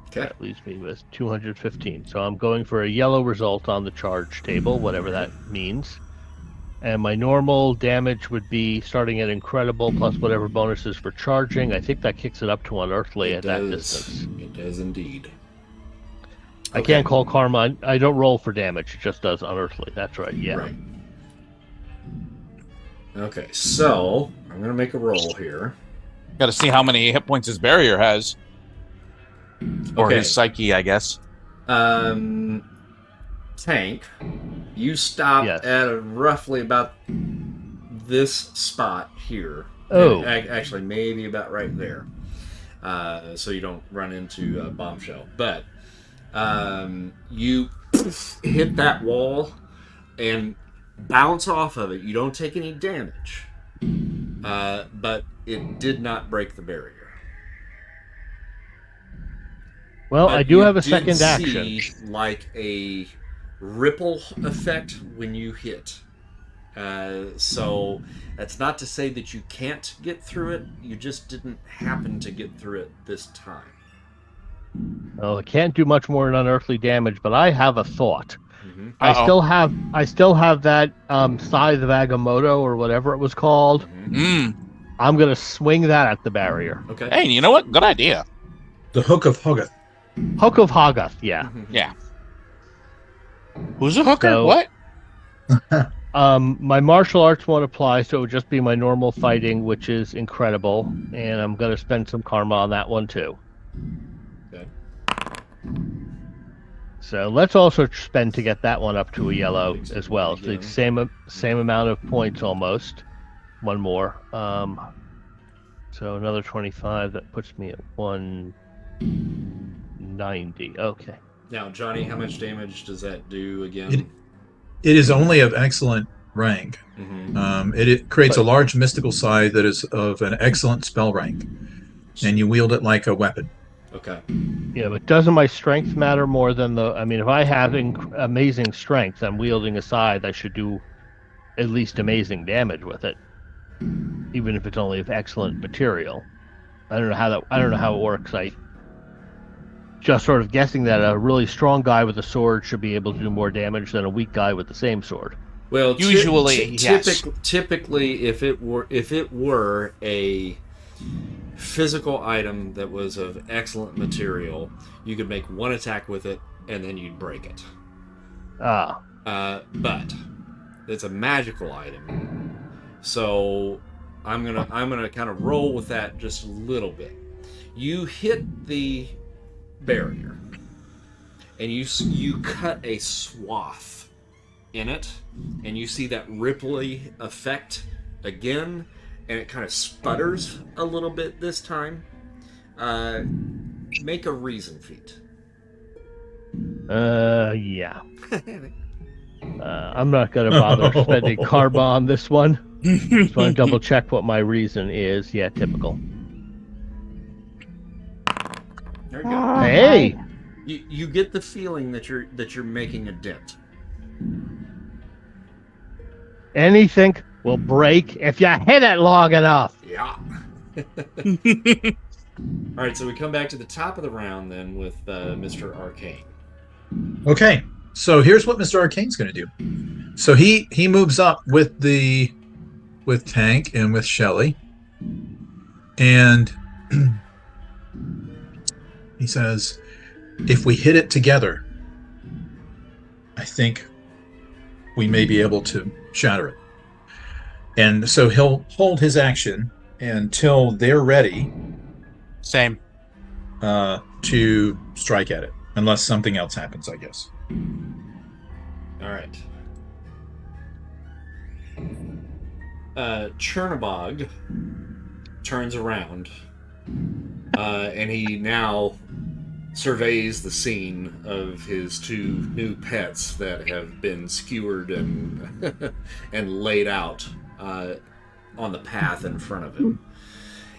Okay. That leaves me with 215. So I'm going for a yellow result on the charge table, whatever that means. And my normal damage would be starting at Incredible plus whatever bonuses for charging. I think that kicks it up to Unearthly at that distance. It does indeed. I can't call karma. I don't roll for damage. It just does Unearthly. That's right. Yeah. Right. Okay, so I'm gonna make a roll here. Got to see how many hit points his barrier has, or Okay. his psyche, I guess. Tank, you stop Yes. at roughly about this spot here. Oh. Actually, maybe about right there. so you don't run into a bombshell. But you hit that wall and bounce off of it. You don't take any damage, but it did not break the barrier. Well, But I do you have a did second action. see, like a ripple effect when you hit. So that's not to say that you can't get through it. You just didn't happen to get through it this time. Well, it can't do much more than unearthly damage, but I have a thought. Mm-hmm. I Uh-oh. still have that Scythe of Agamotto or whatever it was called. Mm-hmm. I'm gonna swing that at the barrier. Okay. Hey, you know what? Good idea. The Hook of Hoggeth. Hook of Hoggoth, yeah. Mm-hmm. Yeah. Who's a hooker? So- What? My martial arts won't apply, so it would just be my normal fighting, which is incredible, and I'm gonna spend some karma on that one too. Okay. So let's also spend to get that one up to a yellow as well. It's the Again. same amount of points almost. One more. So another 25. That puts me at 190. Okay. Now, Johnny, how much damage does that do again? It is only of excellent rank. Mm-hmm. It creates a large mystical scythe that is of an excellent spell rank, and you wield it like a weapon. Okay. Yeah, but doesn't my strength matter more than the? I mean, if I have amazing strength, I'm wielding a scythe. I should do at least amazing damage with it, even if it's only of excellent material. I don't know how it works. I just sort of guessing that a really strong guy with a sword should be able to do more damage than a weak guy with the same sword. Well, Usually, yes. Typically, if it were a physical item that was of excellent material, you could make one attack with it and then you'd break it. But it's a magical item, so I'm gonna kind of roll with that just a little bit. You hit the barrier, and you cut a swath in it, and you see that ripply effect again, and it kind of sputters a little bit this time. Make a reason feat. Yeah. I'm not gonna bother spending karma on this one. Just want to double check what my reason is. Yeah, typical. There you go. Hey, You get the feeling that you're making a dent. anything will break if you hit it long enough. Yeah. All right, so we come back to the top of the round then with Mr. Arcane. Okay, so here's what Mr. Arcane's going to do. So he moves up with Tank and with Shelly, and he says, "If we hit it together, I think we may be able to shatter it." And so he'll hold his action until they're ready Same. to strike at it, unless something else happens, I guess. All right. Chernabog turns around, and he now surveys the scene of his two new pets that have been skewered and and laid out on the path in front of him.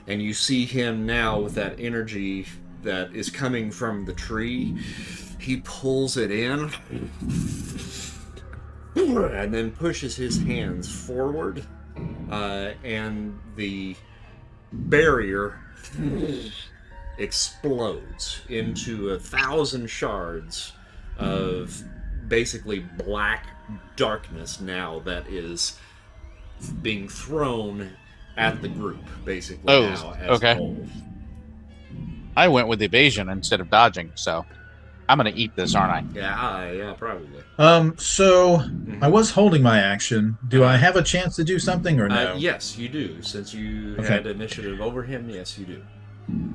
And you see him now with that energy that is coming from the tree. He pulls it in and then pushes his hands forward, and the barrier explodes into 1,000 shards of basically black darkness now that is being thrown at the group, basically, Oh, now as okay. a whole. I went with evasion instead of dodging, so I'm gonna eat this, aren't I? Yeah, probably. So I was holding my action. Do I have a chance to do something or no? Yes, you do. Since you Okay. had initiative over him, yes, you do.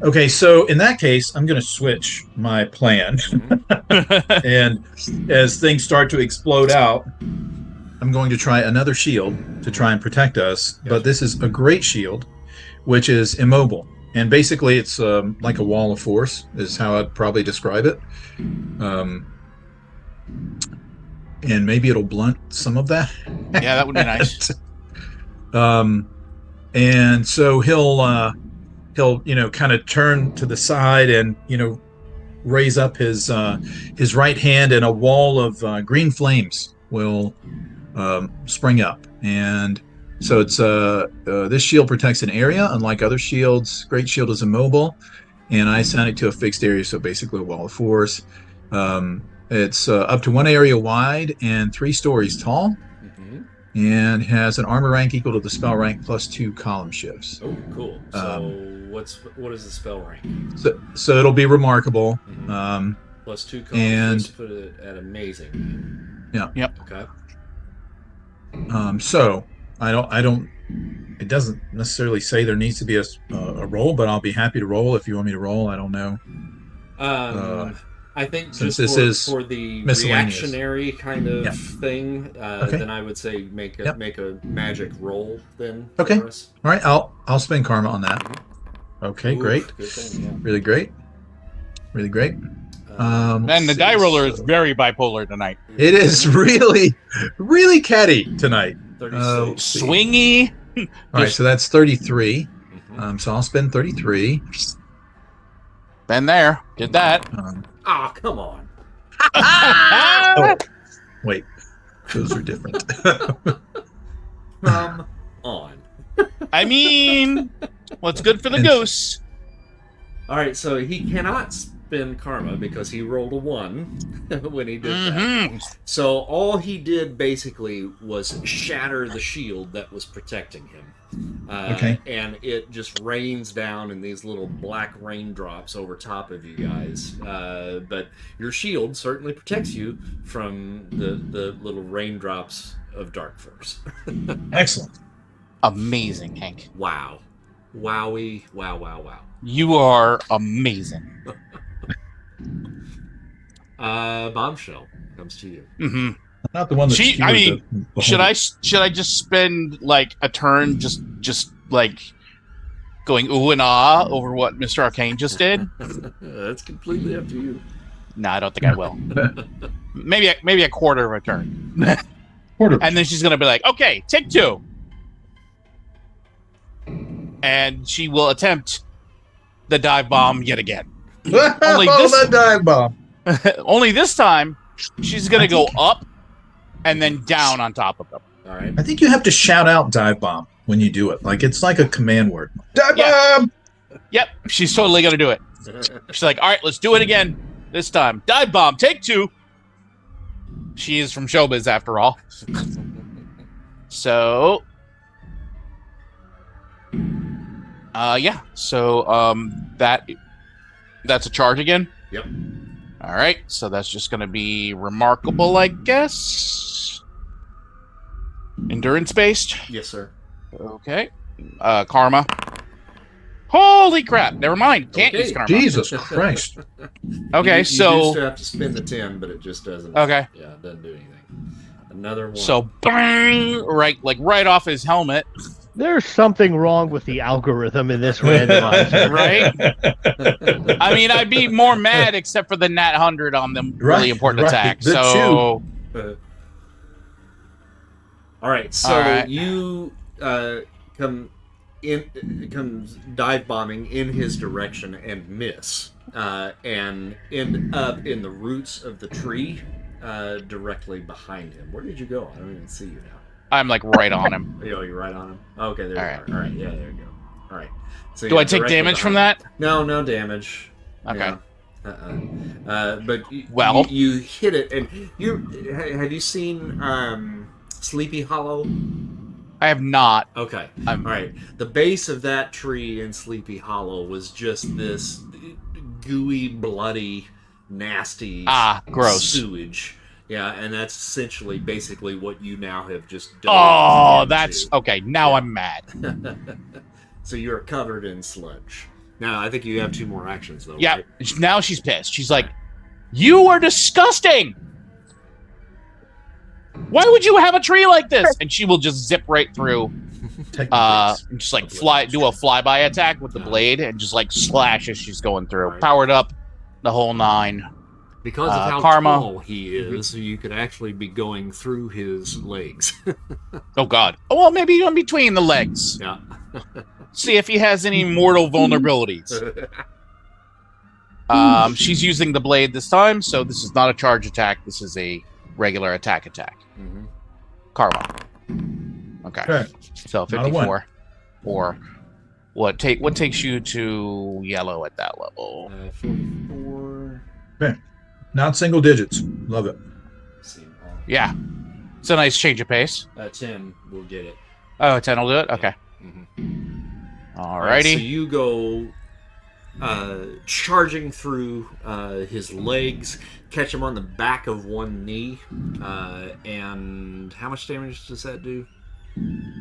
Okay, so in that case, I'm going to switch my plan. And as things start to explode out, I'm going to try another shield to try and protect us. But this is a great shield, which is immobile. And basically, it's like a wall of force, is how I'd probably describe it. And maybe it'll blunt some of that. Yeah, that would be nice. And so he'll kind of turn to the side and raise up his right hand, and a wall of green flames will spring up. And so it's this shield protects an area, unlike other shields. Great Shield is immobile, and I assign it to a fixed area, so basically a wall of force. It's up to 1 area wide and 3 stories tall, and has an armor rank equal to the spell rank plus 2 column shifts. Oh, cool. So what is the spell rank? So it'll be remarkable. Plus 2 column and shifts, put it at amazing. Yeah. Yep. Okay. So I don't. It doesn't necessarily say there needs to be a roll, but I'll be happy to roll if you want me to roll. I don't know. I think Since just this is for the miscellaneous. reactionary kind of thing, Okay. then I would say make a magic roll then. Okay. For us. All right, I'll spend karma on that. Okay, Ooh, great. Good thing, yeah. Really great. Really great. And the die roller is very bipolar tonight. It is really, really catty tonight. 36. Let's see. Swingy. All right, so that's 33. So I'll spend 33. Been there. Did that. Ah, come on. Oh, wait, those are different. Come on. I mean, what's good for the goose? All right, so he cannot spend karma because he rolled a 1 when he did that. So all he did basically was shatter the shield that was protecting him. Okay. And it just rains down in these little black raindrops over top of you guys. But your shield certainly protects you from the little raindrops of Dark Force. Excellent. Amazing, Hank. Wow. Wowie. Wow, wow, wow. You are amazing. Bombshell comes to you. Mm-hmm. Not the one that She- skewered I mean, the Should I just spend like a turn just like going ooh and ah over what Mr. Arcane just did? That's completely up to you. No, I don't think I will. Maybe a quarter of a turn. quarter. And then she's gonna be like, okay, take 2. And she will attempt the dive bomb yet again. Only this- the dive bomb. Only this time, she's gonna go up and then down on top of them. All right. I think you have to shout out dive bomb when you do it. Like it's like a command word. Dive Yeah. bomb. Yep, she's totally gonna do it. She's like, all right, let's do it again. This time, dive bomb, take 2. She is from Showbiz after all. So, yeah. So, that's a charge again. Yep. All right. So that's just gonna be remarkable, I guess. Endurance based. Yes, sir. Okay. Karma. Holy crap! Never mind. Can't Okay. use karma. Jesus Christ. Okay, You so do still have to spend the 10, but it just doesn't. Okay. Yeah, it doesn't do anything. Another 1. so bang, right off his helmet, There's something wrong with the algorithm in this randomizer. right? I mean, I'd be more mad except for the nat 100 on the really Right, important right. attack. The So All right. So All right. you comes dive bombing in his direction and miss, and end up in the roots of the tree, directly behind him. Where did you go? I don't even see you now. I'm like right on him. Oh, you're right on him. Okay, there All you right. are. All right, yeah, there you go. All right. So Do yeah, I take directly damage from behind- that? No, no damage. Okay. Yeah. But Well- you hit it, and have you seen Sleepy Hollow? I have not. Okay. I'm- All right. The base of that tree in Sleepy Hollow was just this gooey, bloody, nasty Gross. sewage. Yeah, and that's essentially basically what you now have just done. Oh, that's okay. Now I'm mad. So you're covered in sludge. Now, I think you have 2 more actions, though. Yeah. Right? Now she's pissed. She's like, "You are disgusting. Why would you have a tree like this?" And she will just zip right through Just like do a flyby attack with the blade and just like slash as she's going through. Right. Powered up, the whole 9. Because of how Karma. tall he is, you could actually be going through his legs. Oh God. Oh well, maybe in between the legs. Yeah. See if he has any mortal vulnerabilities. She's using the blade this time, so this is not a charge attack. This is a regular attack. Mhm. Karma. Okay. So 54. Or what takes you to yellow at that level? 44. Okay. Not single digits. Love it. Yeah. It's a nice change of pace. 10 will get it. Oh, 10 will do it? Okay. Mm-hmm. Alrighty. So you go charging through his legs, catch him on the back of one knee, and how much damage does that do?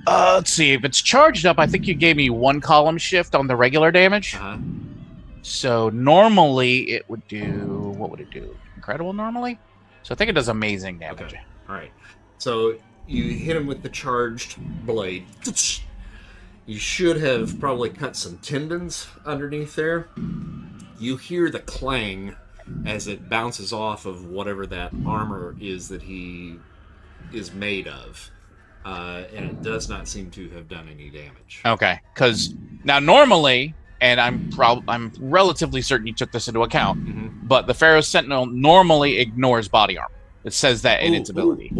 Let's see. If it's charged up, I think you gave me 1 column shift on the regular damage. Uh-huh. So normally it would do... What would it do? Incredible normally? So I think it does amazing damage. Okay. All right. So you hit him with the charged blade. You should have probably cut some tendons underneath there. You hear the clang as it bounces off of whatever that armor is that he is made of. And it does not seem to have done any damage. Okay. Because now normally... And I'm relatively certain you took this into account, but the Pharaoh's Sentinel normally ignores body armor. It says that in its ability.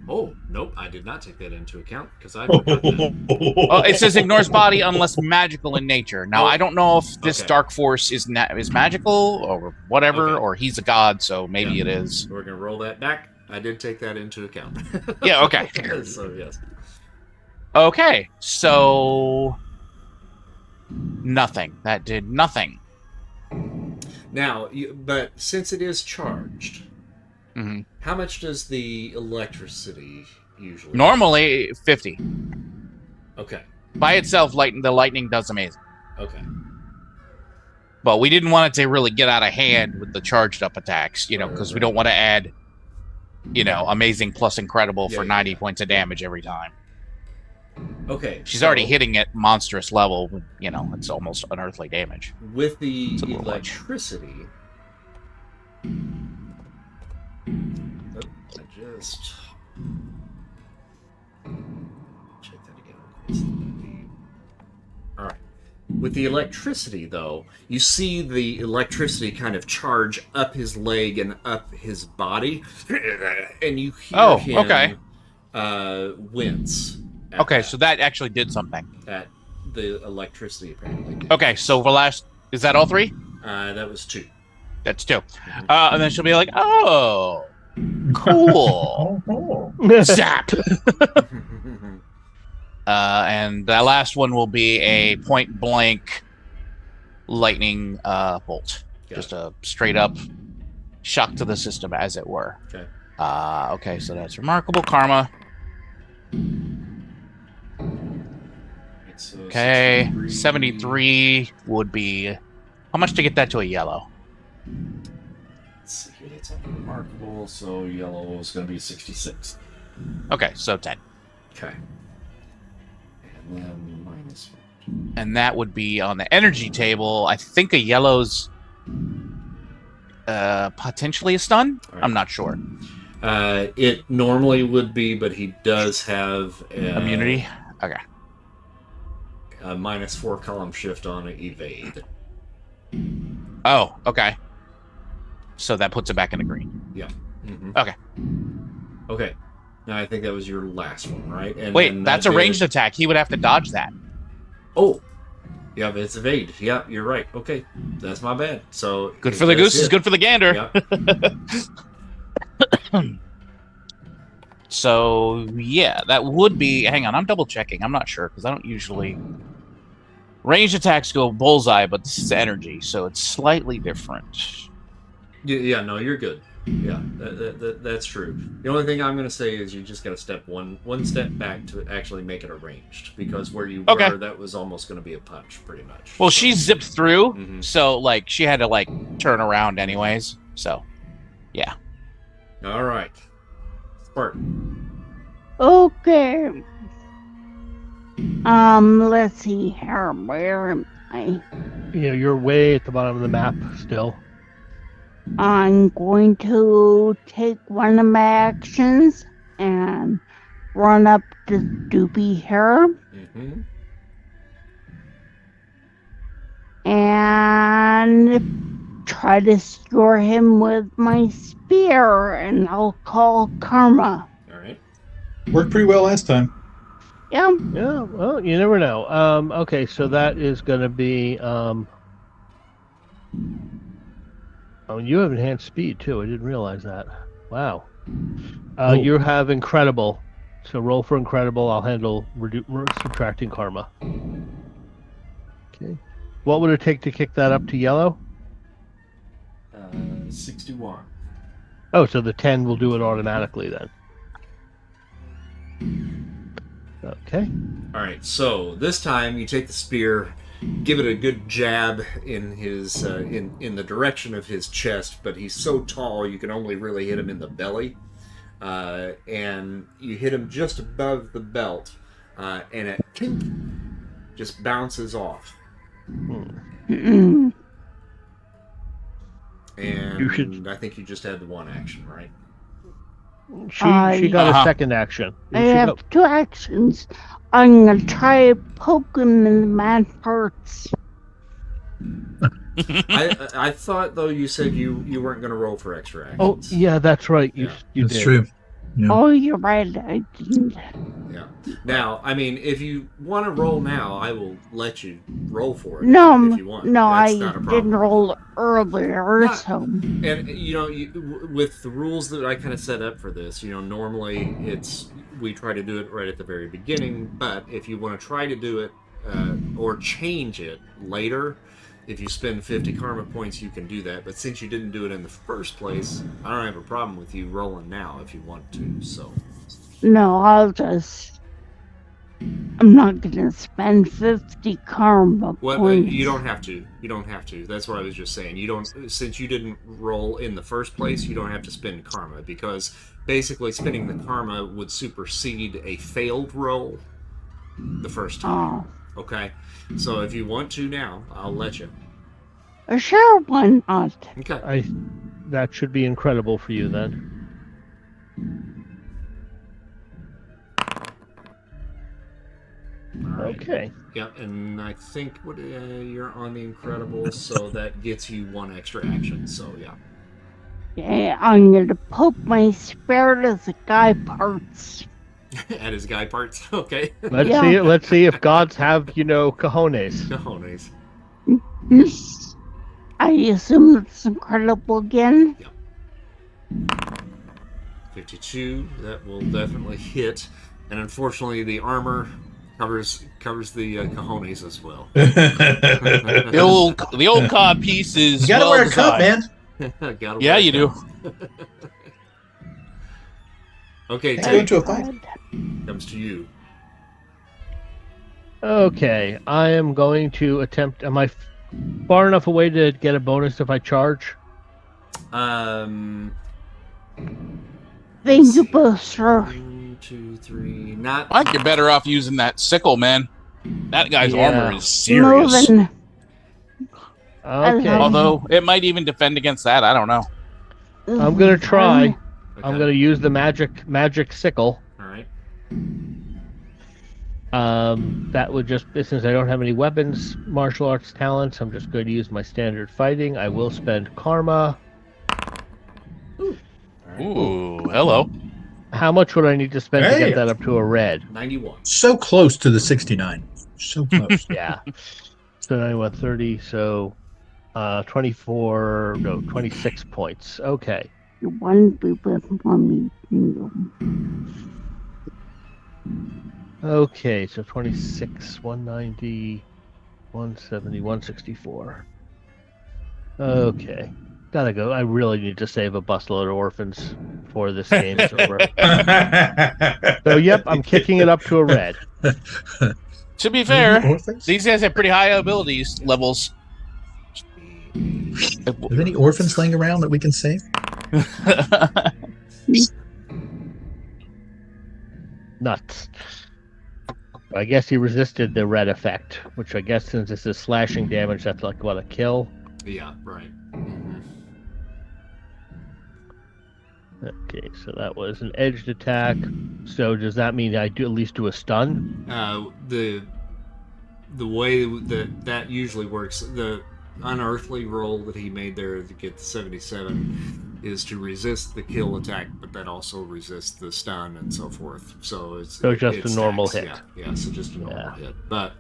Oh, nope, I did not take that into account because I forgot that. Well, it says ignores body unless magical in nature. Now, I don't know if this Dark Force is magical or whatever, or he's a god, so maybe it is. We're going to roll that back. I did take that into account. Yeah, okay. So, yes. Okay, so... Nothing. That did nothing. Now, but since it is charged, how much does the electricity usually? Normally, 50. Okay. By itself, the lightning does amazing. Okay. But we didn't want it to really get out of hand with the charged up attacks, because we don't want to add, amazing plus incredible for 90 points of damage every time. Okay. She's already hitting at monstrous level. It's almost unearthly damage. With the electricity. I just check that again. All right. With the electricity, though, you see the electricity kind of charge up his leg and up his body, and you hear him wince. Okay, so that actually did something. At the electricity, apparently. Okay, so for last... Is that all 3? That was 2. That's 2. And then she'll be like, oh, cool. Zap! And the last one will be a point-blank lightning bolt. Just a straight-up shock to the system, as it were. Okay. Okay, so that's remarkable. Karma. So okay, 73 would be... How much to get that to a yellow? Let's see here, that's not remarkable, so yellow is going to be 66. Okay, so 10. Okay. And then minus 1. And that would be on the energy table. I think a yellow's potentially a stun? Right. I'm not sure. It normally would be, but he does have... immunity? Okay. A minus 4 column shift on evade. Oh, okay. So that puts it back in the green. Yeah. Okay. Okay. Now I think that was your last one, right? And wait, that's a ranged attack. He would have to dodge that. Oh. Yeah, but it's evade. Yeah, you're right. Okay. That's my bad. So good for the goose is good for the gander. Yeah. So, yeah, that would be... Hang on, I'm double-checking. I'm not sure, because I don't usually... Ranged attacks go bullseye, but this is energy, so it's slightly different. Yeah, no, you're good. Yeah, that's true. The only thing I'm going to say is you just got to step one step back to actually make it a ranged, because where you were, that was almost going to be a punch, pretty much. Well, she zipped through, so, she had to, turn around anyways, so, yeah. All right. Spartan. Okay. Let's see here. Where am I? You're way at the bottom of the map still. I'm going to take one of my actions and run up to Doopy here Mm-hmm. and try to score him with my spear, and I'll call Karma. All right. Worked pretty well last time. Yeah. Yeah, well, you never know. Okay, so that is going to be. Oh, you have enhanced speed too. I didn't realize that. Wow. You have incredible. So roll for incredible. I'll handle subtracting karma. Okay. What would it take to kick that up to yellow? 61. Oh, so the 10 will do it automatically then. Okay. All right. So this time you take the spear, give it a good jab in his in the direction of his chest, but he's so tall you can only really hit him in the belly, and you hit him just above the belt, and it just bounces off. Mm-mm. And I think you just had the one action, right? She got a second action. I have two actions. I'm gonna try to poke him in the mad parts. I thought though you said you weren't going to roll for extra actions. Oh yeah, that's right. You That's did. true. Yeah. Oh, you're right. I didn't. Yeah. Now, I mean, if you want to roll now, I will let you roll for it. No, if you want. no, That's I not a problem. didn't roll earlier, Not- so. And with the rules that I kind of set up for this, normally we try to do it right at the very beginning. But if you want to try to do it or change it later, if you spend 50 karma points, you can do that. But since you didn't do it in the first place, I don't have a problem with you rolling now if you want to. So. No, I'm not gonna spend 50 karma points. You don't have to. You don't have to. That's what I was just saying. You don't, since you didn't roll in the first place, you don't have to spend karma, because basically spending the karma would supersede a failed roll the first time. Oh. Okay? So if you want to now, I'll let you. Sure, why not? Okay. That should be incredible for you then. All right. Okay. Yeah, and I think you're on the Incredible, so that gets you one extra action. So yeah. Yeah, I'm gonna poke my spear at the guy parts. At his guy parts. Okay. Let's see if gods have, cojones. Cojones. I assume it's incredible again. 52. That will definitely hit, and unfortunately, the armor covers the cojones as well. The old cod piece is. You gotta well wear a cup, designed. man. Yeah, you do. Okay, Let's go Tig, into a fight. comes to you. Okay, I am going to attempt. Am I far enough away to get a bonus if I charge? Thank you, Buster. 1, 2, 3. Not. I think you're better off using that sickle, man. That guy's Yeah. armor is serious. Moving. Okay, Although it might even defend against that. I don't know. I'm gonna try. Okay. I'm gonna use the magic sickle. All right. That would just, since I don't have any weapons, martial arts talents, I'm just going to use my standard fighting. I will spend karma. Ooh, hello. How much would I need to spend to Hey. get that up to a red? 91. So close to the 69. So close. Yeah. So 91, 30, so 26 points. Okay. You want to be with mommy. Okay, so 26, 190, 170, 164. Okay. Gotta go. I really need to save a busload of orphans before this game is over. So, yep, I'm kicking it up to a red. To be fair, Orphans? these guys have pretty high abilities levels. Are there any orphans laying around that we can save? Nuts. I guess he resisted the red effect, which I guess since this is slashing damage, that's like what, a kill? Yeah, right. Mhm. Okay, so that was an edged attack. So does that mean I do at least do a stun? The way that usually works, the unearthly roll that he made there to get the 77 is to resist the kill attack, but that also resists the stun and so forth. So it's just a normal hit. Yeah, so just a normal hit. But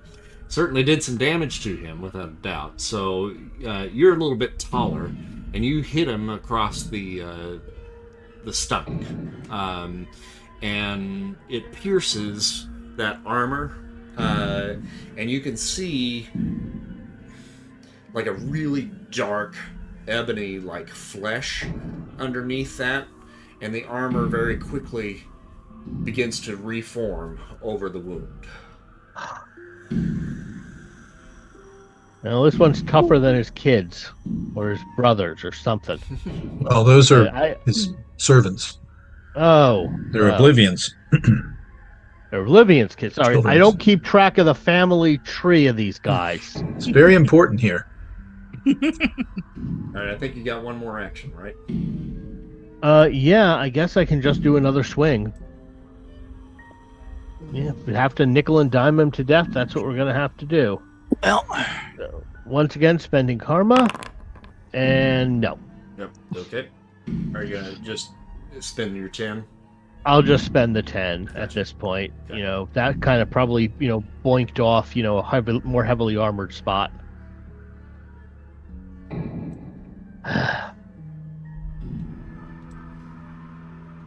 certainly did some damage to him without a doubt. So you're a little bit taller, and you hit him across the stomach, and it pierces that armor. And you can see like a really dark ebony like flesh underneath that, and the armor very quickly begins to reform over the wound. Now this one's tougher than his kids or his brothers or something. Well, those are his servants. Oh, They're Oblivions. They're Oblivion's kids. Sorry, Children's. I don't keep track of the family tree of these guys. It's very important here. All right, I think you got one more action, right? Yeah, I guess I can just do another swing. Yeah, if we have to nickel and dime him to death, that's what we're gonna have to do. Well, So, once again, spending karma, and no. Yep. Okay. Are you gonna just spend your 10? I'll just spend the 10 at this point. Okay. You know, that kind of probably, boinked off, a more heavily armored spot.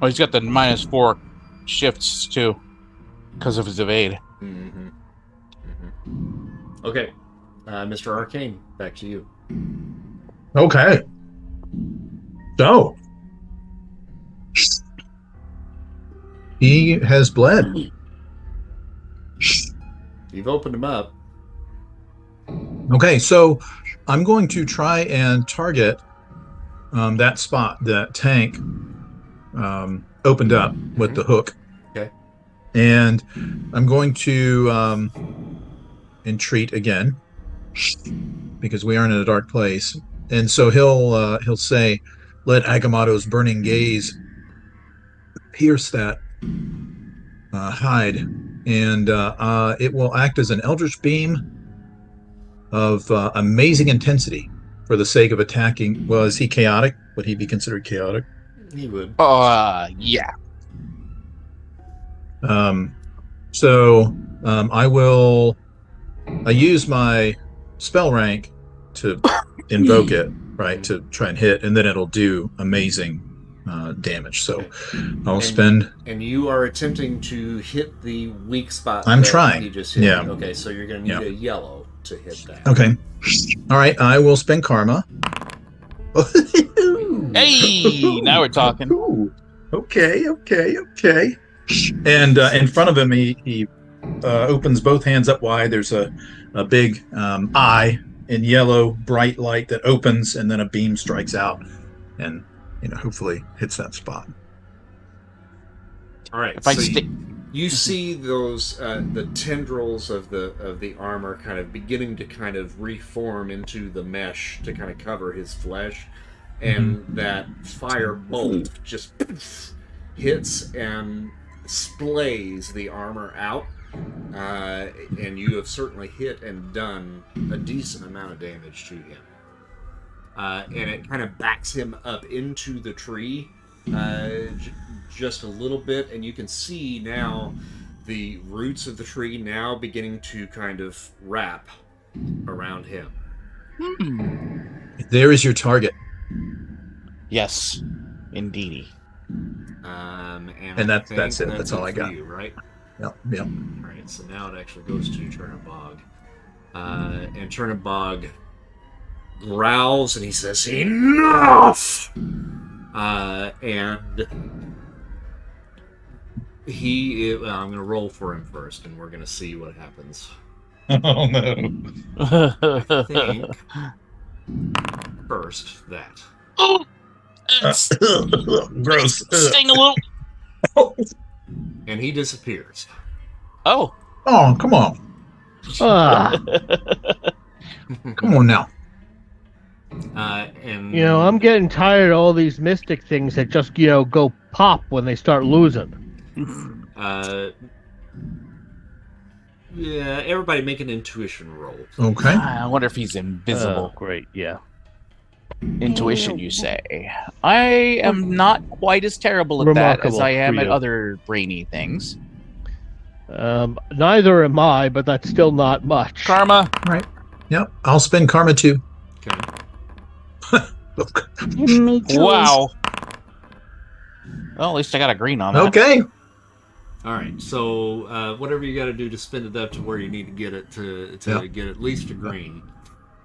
well, he's got the -4 shifts too, because of his evade. Mm-hmm. Okay. Mr. Arcane, back to you. Okay. So he has bled. You've opened him up. Okay, so I'm going to try and target that spot that Tank opened up with the hook. Okay. And I'm going to entreat again because we are in a dark place. And so he'll say, "Let Agamotto's burning gaze pierce that hide, and it will act as an eldritch beam of amazing intensity for the sake of attacking." Well, is he chaotic? Would he be considered chaotic? He would. Yeah. I use my spell rank to invoke it, right, to try and hit, and then it'll do amazing damage. So I'll spend. And you are attempting to hit the weak spot. I'm that trying. He just hit. Yeah. Okay, so you're going to need a yellow to hit that. Okay. All right. I will spend karma. Hey, now we're talking. Ooh. Okay. And in front of him, he opens both hands up wide. There's a big eye in yellow, bright light that opens, and then a beam strikes out, and hopefully hits that spot. All right. If I you see those the tendrils of the armor kind of beginning to kind of reform into the mesh to kind of cover his flesh, and that fire bolt just hits and splays the armor out, and you have certainly hit and done a decent amount of damage to him. And it kind of backs him up into the tree just a little bit, and you can see now the roots of the tree now beginning to kind of wrap around him. There is your target. Yes, indeedy. And that's it. That's all I got. You, right? Yep. All right. So now it actually goes to Chernabog, and Chernabog growls and he says, "Enough!" And I'm going to roll for him first, and we're going to see what happens. Oh no! I think first that. Oh, Gross. sting a little. And he disappears. Oh, Oh, come on. Ah, Come on now. And I'm getting tired of all these mystic things that just, go pop when they start losing. Yeah, everybody make an intuition roll. Okay. I wonder if he's invisible. Oh, great, yeah. Intuition, you say? I am not quite as terrible at that as Remarkable I am for at you. other brainy things. Neither am I, but that's still not much. Karma. Right. Yep. I'll spend karma too. Okay. Look. Me too. Wow. Well, at least I got a green on that. Okay. All right. So whatever you got to do to spin it up to where you need to get it to Yep. get at least a green.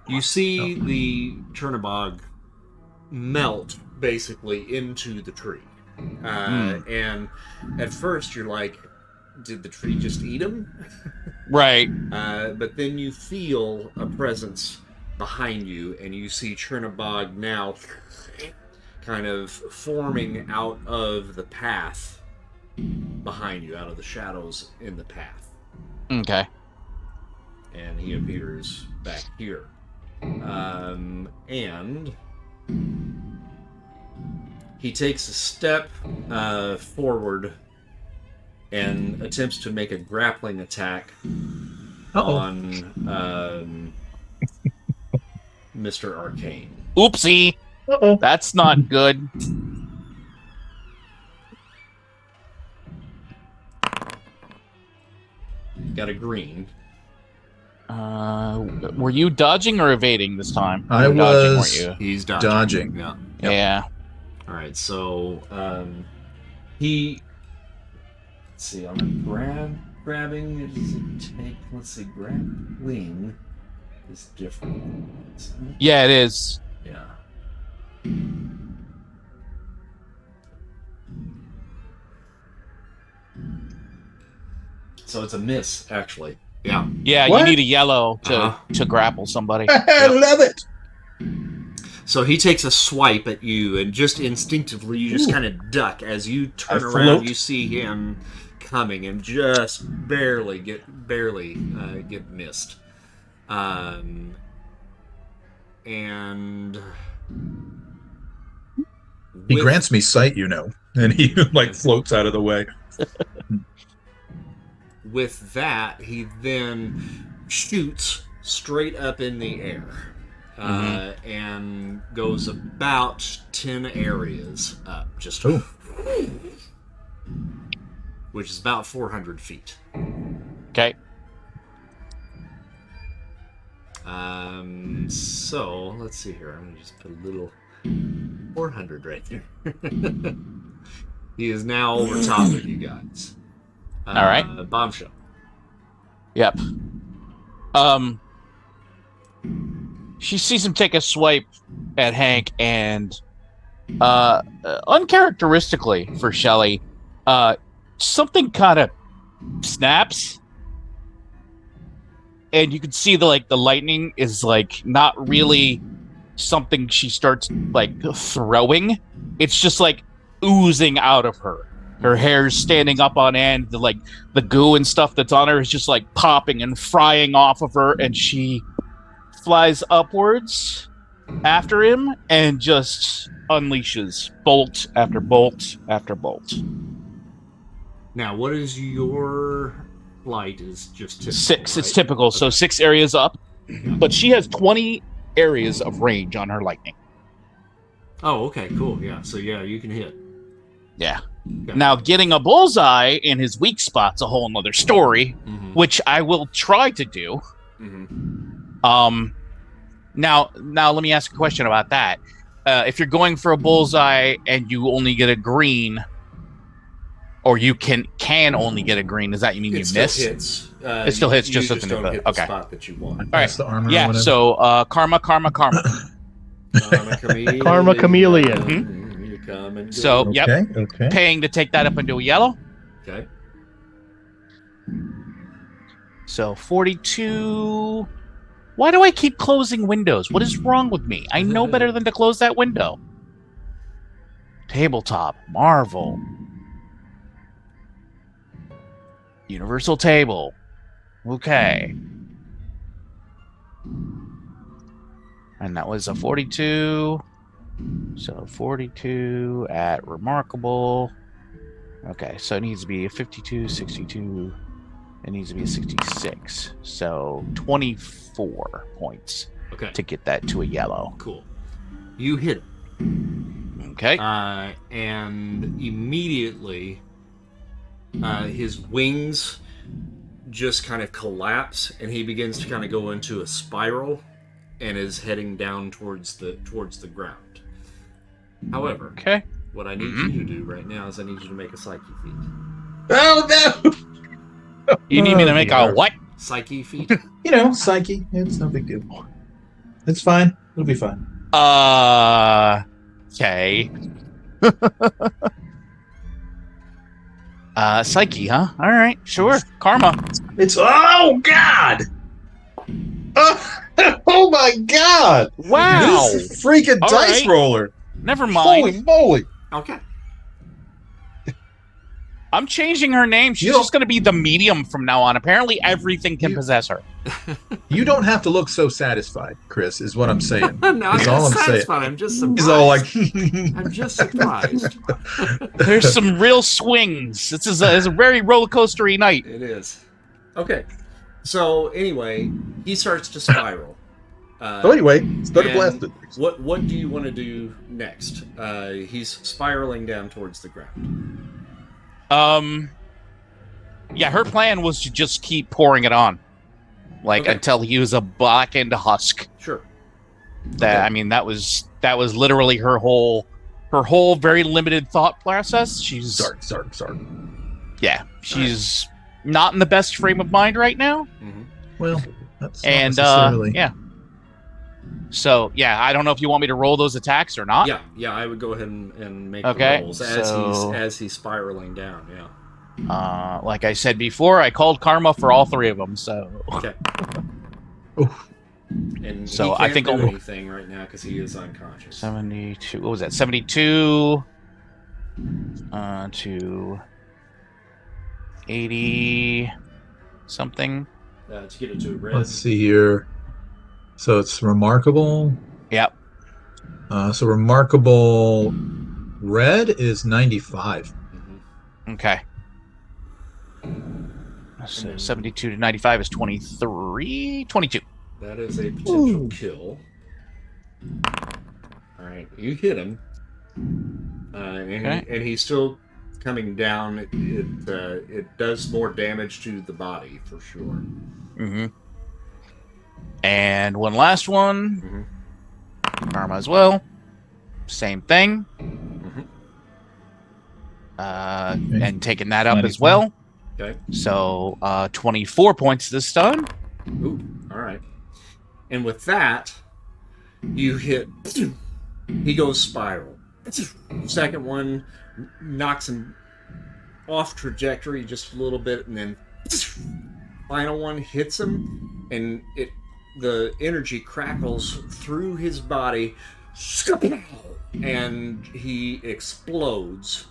You see the Chernobog melt basically into the tree, and at first you're like, "Did the tree just eat him?" Right. But then you feel a presence behind you, and you see Chernobog now kind of forming out of the path behind you, out of the shadows in the path. Okay. And he appears back here. And he takes a step forward and attempts to make a grappling attack on Mr. Arcane. Oopsie. That's not good. Got a green. Were you dodging or evading this time? I You were dodging, was weren't you? He's dodging. dodging. Yeah. Yep. Yeah. All right. So he. Let's see. I'm grabbing. Does it take? Let's see. Grappling is different. Isn't it? Yeah, it is. Yeah. So it's a miss, actually. Yeah. Yeah, What? you need a yellow to, Uh-huh. to grapple somebody. I love it. So he takes a swipe at you, and just instinctively, you just kind of duck as you turn I around. float. You see him coming, and just barely get missed. And He with- grants me sight, and he like floats out of the way. With that, he then shoots straight up in the air and goes about 10 areas up, just Ooh. which is about 400 feet. Okay. So let's see here. I'm gonna just put a little 400 right there. He is now over top of you guys. All right. Bombshell. Yep. She sees him take a swipe at Hank, and uncharacteristically for Shelley, something kind of snaps, and you can see the lightning is not really something she starts throwing. It's just oozing out of her. Her hair's standing up on end. The goo and stuff that's on her is just popping and frying off of her, and she flies upwards after him and just unleashes bolt after bolt after bolt. Now, what is your flight? Is just typical, 6. right? It's typical. So 6 areas up, but she has 20 areas of range on her lightning. Oh, okay, cool. Yeah, so yeah, you can hit. Yeah. Okay. Now, getting a bullseye in his weak spot's a whole nother story, which I will try to do. Now let me ask a question about that. If you're going for a bullseye and you only get a green, or you can only get a green, does that mean you It still miss? hits. It still hits, you just just doesn't don't hit hit the- the okay. spot that you want. That's the armor. or Yeah, whatever. so karma. Karma chameleon. Karma chameleon. You come and go. So, yep. Okay. Paying to take that up into a yellow. Okay. So 42. Why do I keep closing windows? What is wrong with me? I know better than to close that window. Tabletop. Marvel. Universal table. Okay. And that was a 42. So 42 at remarkable. Okay, so it needs to be a 52, 62. It needs to be a 66. So 24 points Okay. to get that to a yellow. Cool. You hit him. Okay. And immediately his wings just kind of collapse, and he begins to kind of go into a spiral and is heading down towards the ground. However, Okay. what I need you to do right now is I need you to make a psyche feat. Oh no! You need me to make a dear. what? Psyche feat? You know, psyche. It's no big deal. It's fine. It'll be fine. Okay. Psyche, huh? All right, sure. Karma. It's oh god! Oh my god! Wow. This is freaking All dice right. roller. Never mind. Holy moly! Okay. I'm changing her name. She's You don't- just going to be the medium from now on. Apparently, everything can You- possess her. You don't have to look so satisfied, Chris. Is what I'm saying. No, I'm That's not all I'm saying. satisfied. I'm just surprised. He's all like, I'm just surprised. There's some real swings. This is a very roller coastery night. It is. Okay. So anyway, he starts to spiral. so anyway, started And blasting. What do you want to do next? He's spiraling down towards the ground. Yeah, her plan was to just keep pouring it on, like Okay. until he was a blackened husk. Sure. That Okay. I mean, that was literally her whole very limited thought process. She's Sark. yeah, she's not in the best frame of mind right now, Mm-hmm. Well, that's not and necessarily. yeah. So yeah, I don't know if you want me to roll those attacks or not. Yeah. I would go ahead and make Okay, the rolls so- as he's spiraling down. Yeah. Like I said before, I called karma for all three of them. So Okay. Oof. And So he I can't think do I'll- anything right now because he is unconscious. 72. What was that? 72 to 80 something. To get it to a red. Let's see here. So it's remarkable. Yep. So remarkable red is 95. Mhm. Okay. So 72 to 95 is 23, 22. That is a potential kill. All right, you hit him, and he's still coming down. It does more damage to the body for sure. Mm-hmm. And one last one. Mhm. Karma as well. Same thing. Mhm. And taking that up as well. Okay. So 24 points this time. Ooh. All right. And with that, you hit. He goes spiral. Second one knocks him off trajectory just a little bit, and then final one hits him, and the energy crackles through his body, and he explodes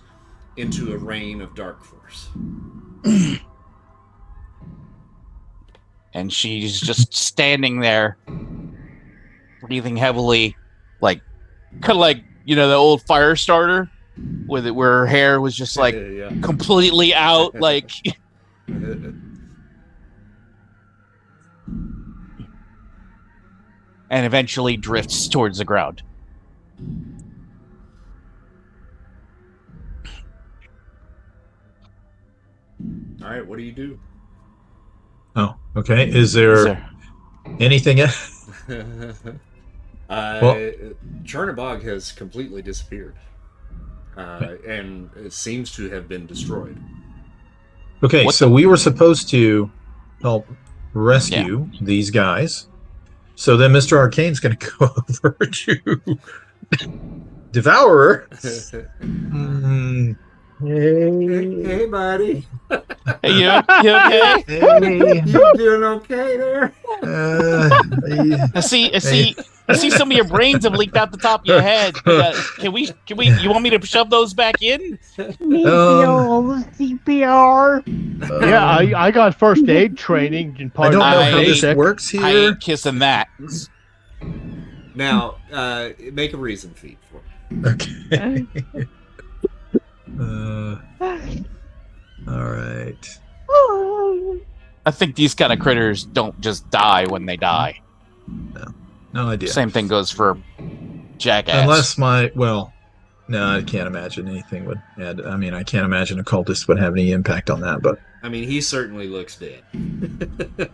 into a rain of dark force. And she's just standing there, breathing heavily, like kind of like the old fire starter, with it where her hair was just like Yeah. completely out, like. And eventually drifts towards the ground. All right, what do you do? Oh, okay. Is there anything else? Chernobog has completely disappeared, and it seems to have been destroyed. Okay, What so we were supposed to help rescue these guys. So then Mr. Arcane's going to go over to Devourer. Hey, buddy. Hey, you okay? Hey. You doing okay there? I see. I see some of your brains have leaked out the top of your head. Can we? You want me to shove those back in? Maybe all the CPR. Yeah, I got first aid training in I part don't of know my how this basic. works I here. ain't kissing that. Now, make a reason feat for me. Okay. All right. I think these kind of critters don't just die when they die. No idea. Same thing goes for jackass. Unless no, I can't imagine anything would add. I mean, I can't imagine a cultist would have any impact on that. But I mean, he certainly looks dead.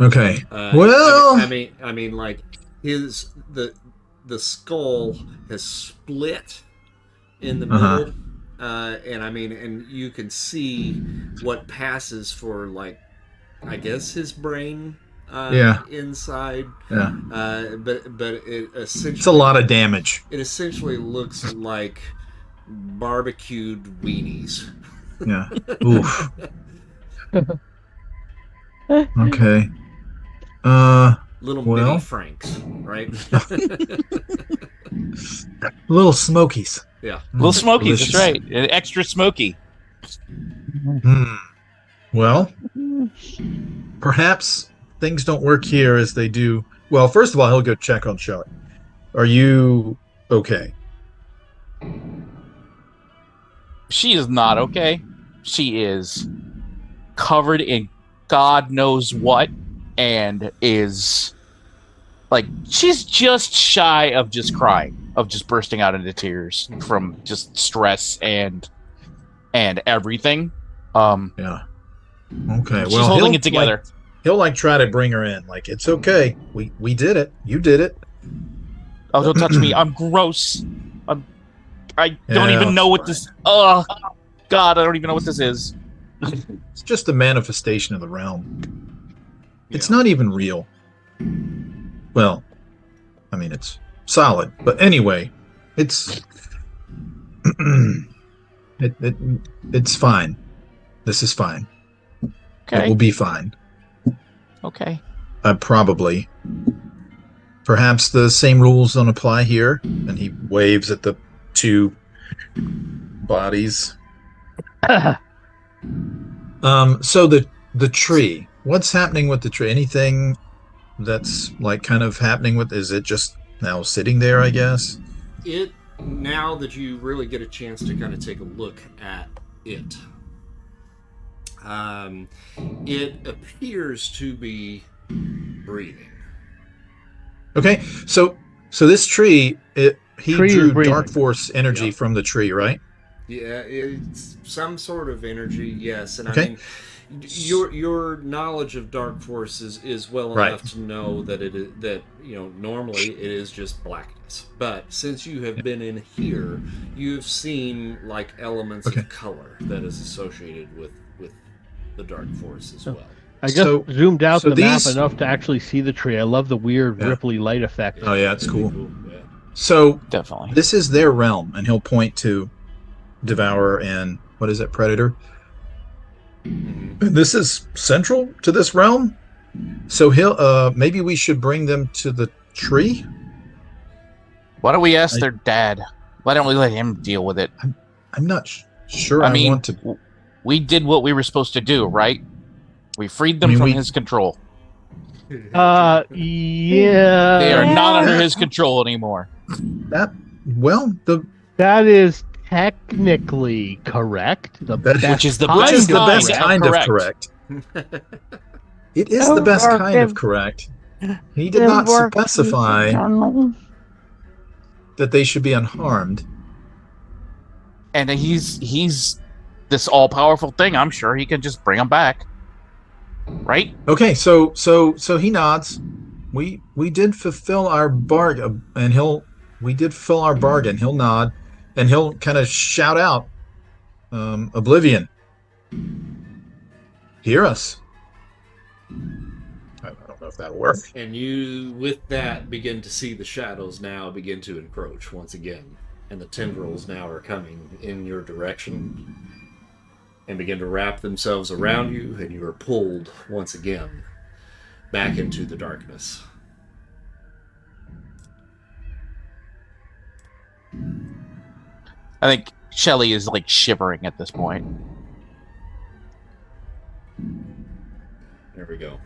okay. I mean, like the skull has split in the middle, and you can see what passes for, like, I guess his brain. Inside. Yeah. But it essentially, it's a lot of damage. It essentially looks like barbecued weenies. Yeah. Oof. Okay. Little mini Franks, right? Little Smokies. Yeah. Little Smokies, delicious. that's right. Extra smoky. Well, perhaps things don't work here as they do. Well, first of all, he'll go check on Shelley. Are you okay? She is not okay. She is covered in God knows what, and is like, she's just shy of just crying, of just bursting out into tears from just stress and everything. Yeah. Okay. She's Well, holding it together. He'll try to bring her in. Like, it's okay. We did it. You did it. Oh, don't touch me. I'm gross. I don't Yeah, even know what this. Oh, God, I don't even know what this is. It's just a manifestation of the realm. It's Yeah. not even real. Well, I mean, it's solid. But anyway, it's it's fine. This is fine. It Okay. will be fine. Okay. Probably. Perhaps the same rules don't apply here. And he waves at the two bodies. So the tree. What's happening with the tree? Anything that's like kind of happening with? Is it just now sitting there? I guess. Now that you really get a chance to kind of take a look at it, it appears to be breathing. Okay. So this tree, he Tree is drew breathing. Darkforce energy Yep. from the tree, right? Yeah, it's some sort of energy, yes. And Okay. I mean, your knowledge of Dark Force is well Right. enough to know that normally it is just blackness. But since you have been in here, you've seen like elements Okay. of color that is associated with the Dark Force as well. I just So- zoomed out so the map these- enough to actually see the tree. I love the weird Yeah. ripply light effect. Oh, yeah, it's Pretty cool. Yeah. So Definitely. this is their realm, and he'll point to Devourer and what is it, Predator? Mhm. This is central to this realm. So he'll maybe we should bring them to the tree. Why don't we ask their dad? Why don't we let him deal with it? I'm not sure. I I mean, want to. we did what we were supposed to do, right? We freed them I mean, from we- his control. Yeah. They are not Yeah. under his control anymore. That is technically correct. The That- best Which is the kind Which is the of best correct. kind of Correct. correct. It is the best Or kind of if- correct. He did not specify Eternal. that they should be unharmed. And he's this all powerful thing. I'm sure he can just bring them back, right? Okay, so he nods. We did fulfill our bargain, and we did fulfill our bargain. He'll nod, and he'll kind of shout out, "Oblivion, hear us." I don't know if that'll work. And you, with that, begin to see the shadows now begin to encroach once again. And the tendrils now are coming in your direction and begin to wrap themselves around you, and you are pulled once again back into the darkness. I think Shelly is like shivering at this point. There we go.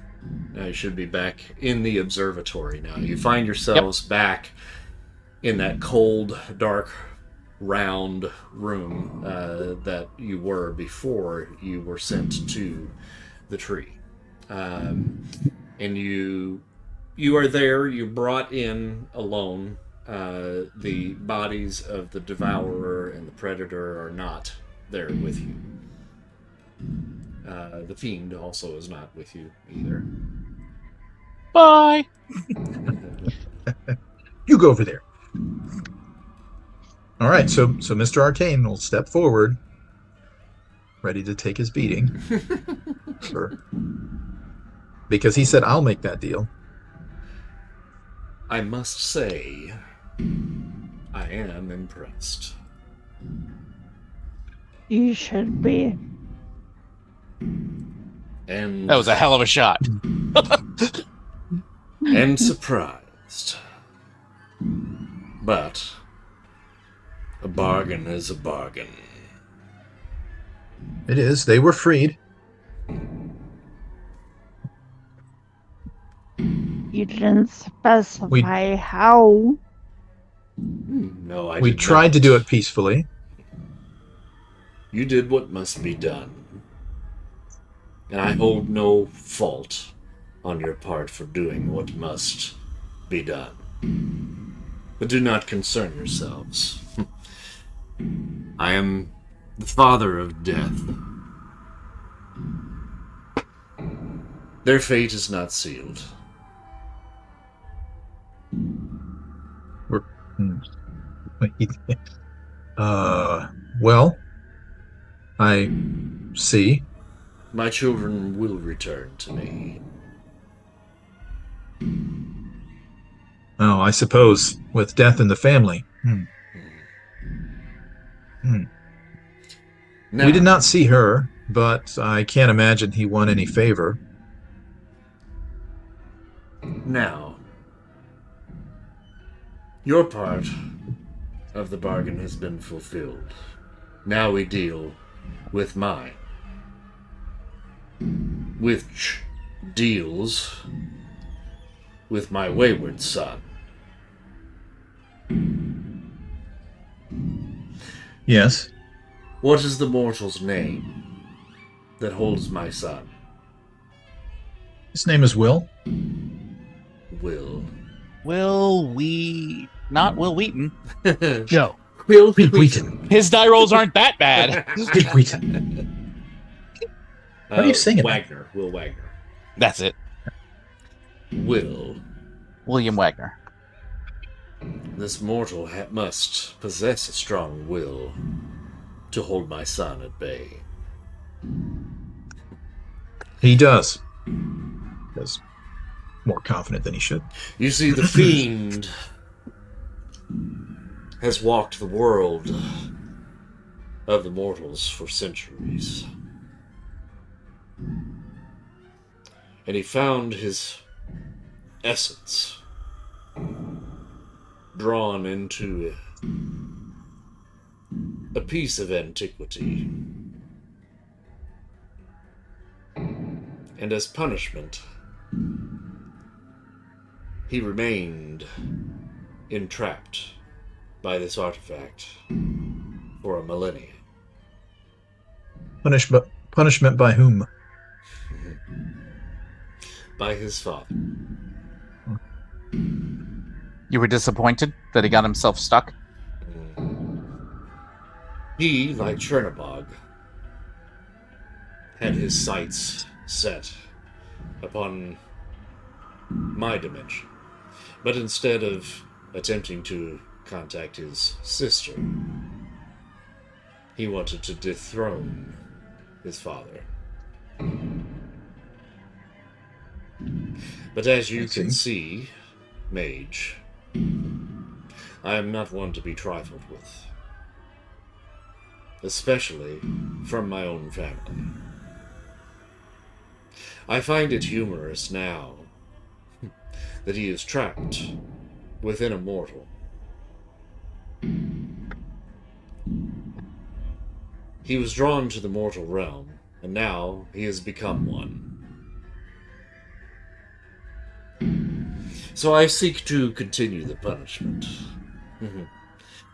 Now you should be back in the observatory now. You find yourselves back in that cold, dark, round room that you were before you were sent to the tree. And you are there. You brought in alone. The bodies of the devourer and the predator are not there with you. The fiend also is not with you either. Bye. You go over there. All right, so Mr. Arcane will step forward, ready to take his beating. Sure. Because he said, I'll make that deal. I must say, I am impressed. You should be. And That was a hell of a shot. and surprised. But a bargain is a bargain. It is. They were freed. You didn't specify how. No, I We did tried not. to do it peacefully. You did what must be done. And I hold no fault on your part for doing what must be done. But do not concern yourselves. I am the father of death. Their fate is not sealed. Well, I see. My children will return to me. Oh, I suppose with death in the family. Now, We did not see her, but I can't imagine he won any favor. Now, your part of the bargain has been fulfilled. Now we deal with mine, which deals with my wayward son. Yes. What is the mortal's name that holds my son? His name is Will. Will. Not Will Wheaton. No. Will Wheaton. His die rolls aren't that bad. Wheaton. What are you singing? Wagner. Will Wagner. That's it. Will. William Wagner. This mortal must possess a strong will to hold my son at bay. He does. He's more confident than he should. You see, the fiend has walked the world of the mortals for centuries. And he found his essence drawn into a piece of antiquity. And as punishment, he remained entrapped by this artifact for a millennia. Punishment by whom? By his father. You were disappointed that he got himself stuck? He, like Chernobog, had his sights set upon my dimension. But instead of attempting to contact his sister, he wanted to dethrone his father. But as you can see, Mage, I am not one to be trifled with, especially from my own family. I find it humorous now that he is trapped within a mortal. He was drawn to the mortal realm, and now he has become one. So I seek to continue the punishment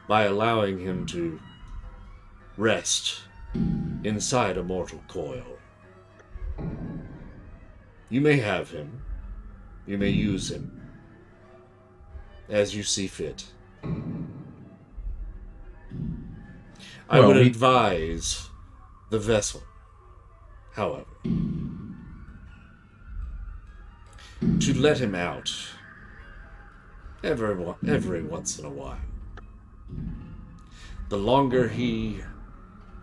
by allowing him to rest inside a mortal coil. You may have him. You may use him as you see fit. I would advise the vessel, however, to let him out every once in a while. The longer he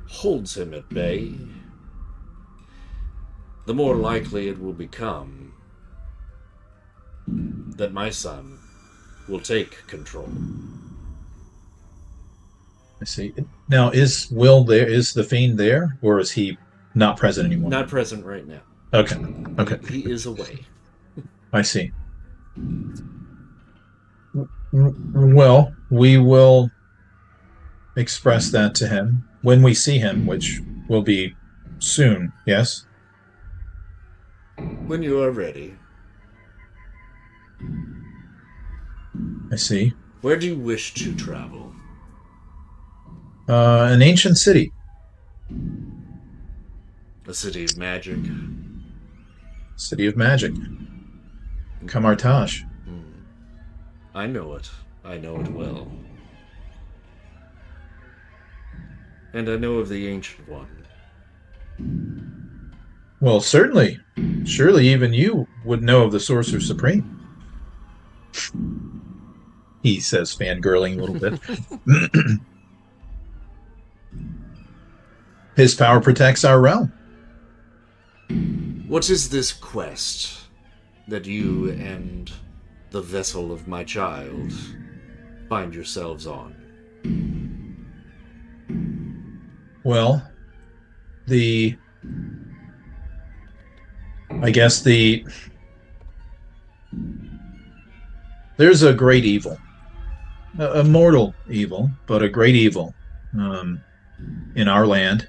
holds him at bay, the more likely it will become that my son will take control. I see. Now, is Will there? Is the Fiend there, or is he not present anymore? Not present right now. Okay. Okay. He is away. I see. Well, we will express that to him when we see him, which will be soon, yes? When you are ready. I see. Where do you wish to travel? An ancient city. A city of magic. City of magic. Kamartaj. I know it. I know it well. And I know of the Ancient One. Well, certainly. Surely even you would know of the Sorcerer Supreme. He says, fangirling a little bit. His power protects our realm. What is this quest that you and the vessel of my child find yourselves on? Well, there's a great evil, a mortal evil, but a great evil in our land.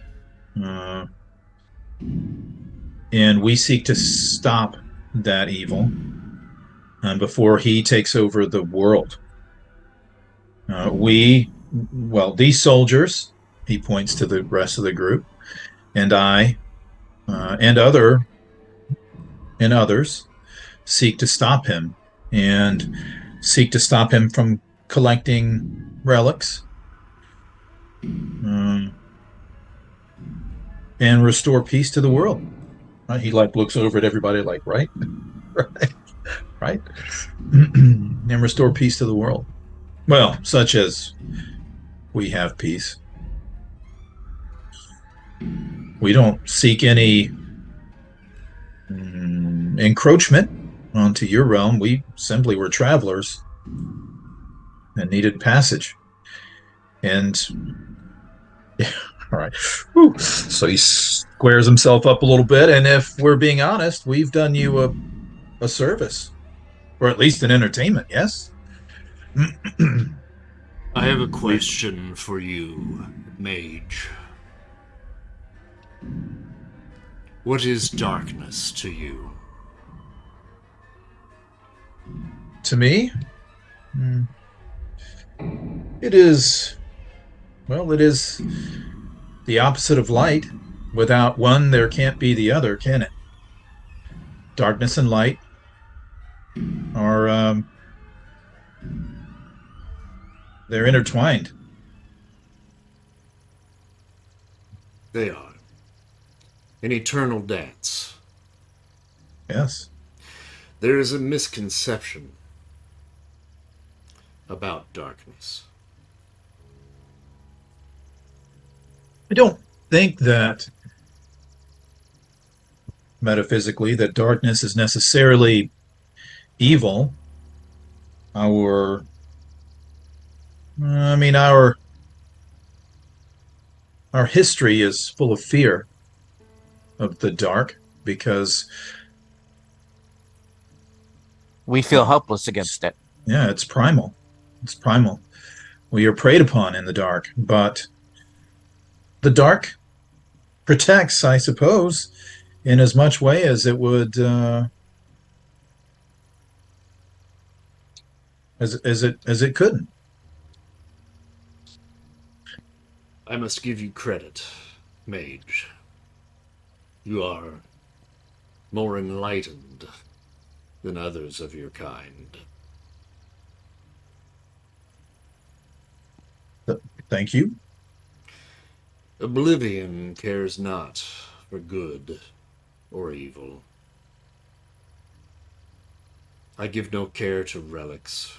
And we seek to stop that evil before he takes over the world. These soldiers, he points to the rest of the group, and I, and others seek to stop him, and seek to stop him from collecting relics, and restore peace to the world. He looks over at everybody right, right, and restore peace to the world. Well, such as we have peace. We don't seek any encroachment onto your realm. We simply were travelers and needed passage. And all right. Whew. So he squares himself up a little bit, and if we're being honest, we've done you a service, or at least an entertainment, yes? I have a question for you, mage. What is darkness to you? To me? It is the opposite of light. Without one, there can't be the other, can it? Darkness and light are, they're intertwined. They are. An eternal dance. Yes. There is a misconception about darkness. I don't think that metaphysically that darkness is necessarily evil. Our history is full of fear of the dark because we feel helpless against it. Yeah, it's primal. It's primal. We are preyed upon in the dark, but the dark protects, I suppose, in as much way as it would as it couldn't. I must give you credit, Mage. You are more enlightened than others of your kind. Thank you. Oblivion cares not for good or evil. I give no care to relics.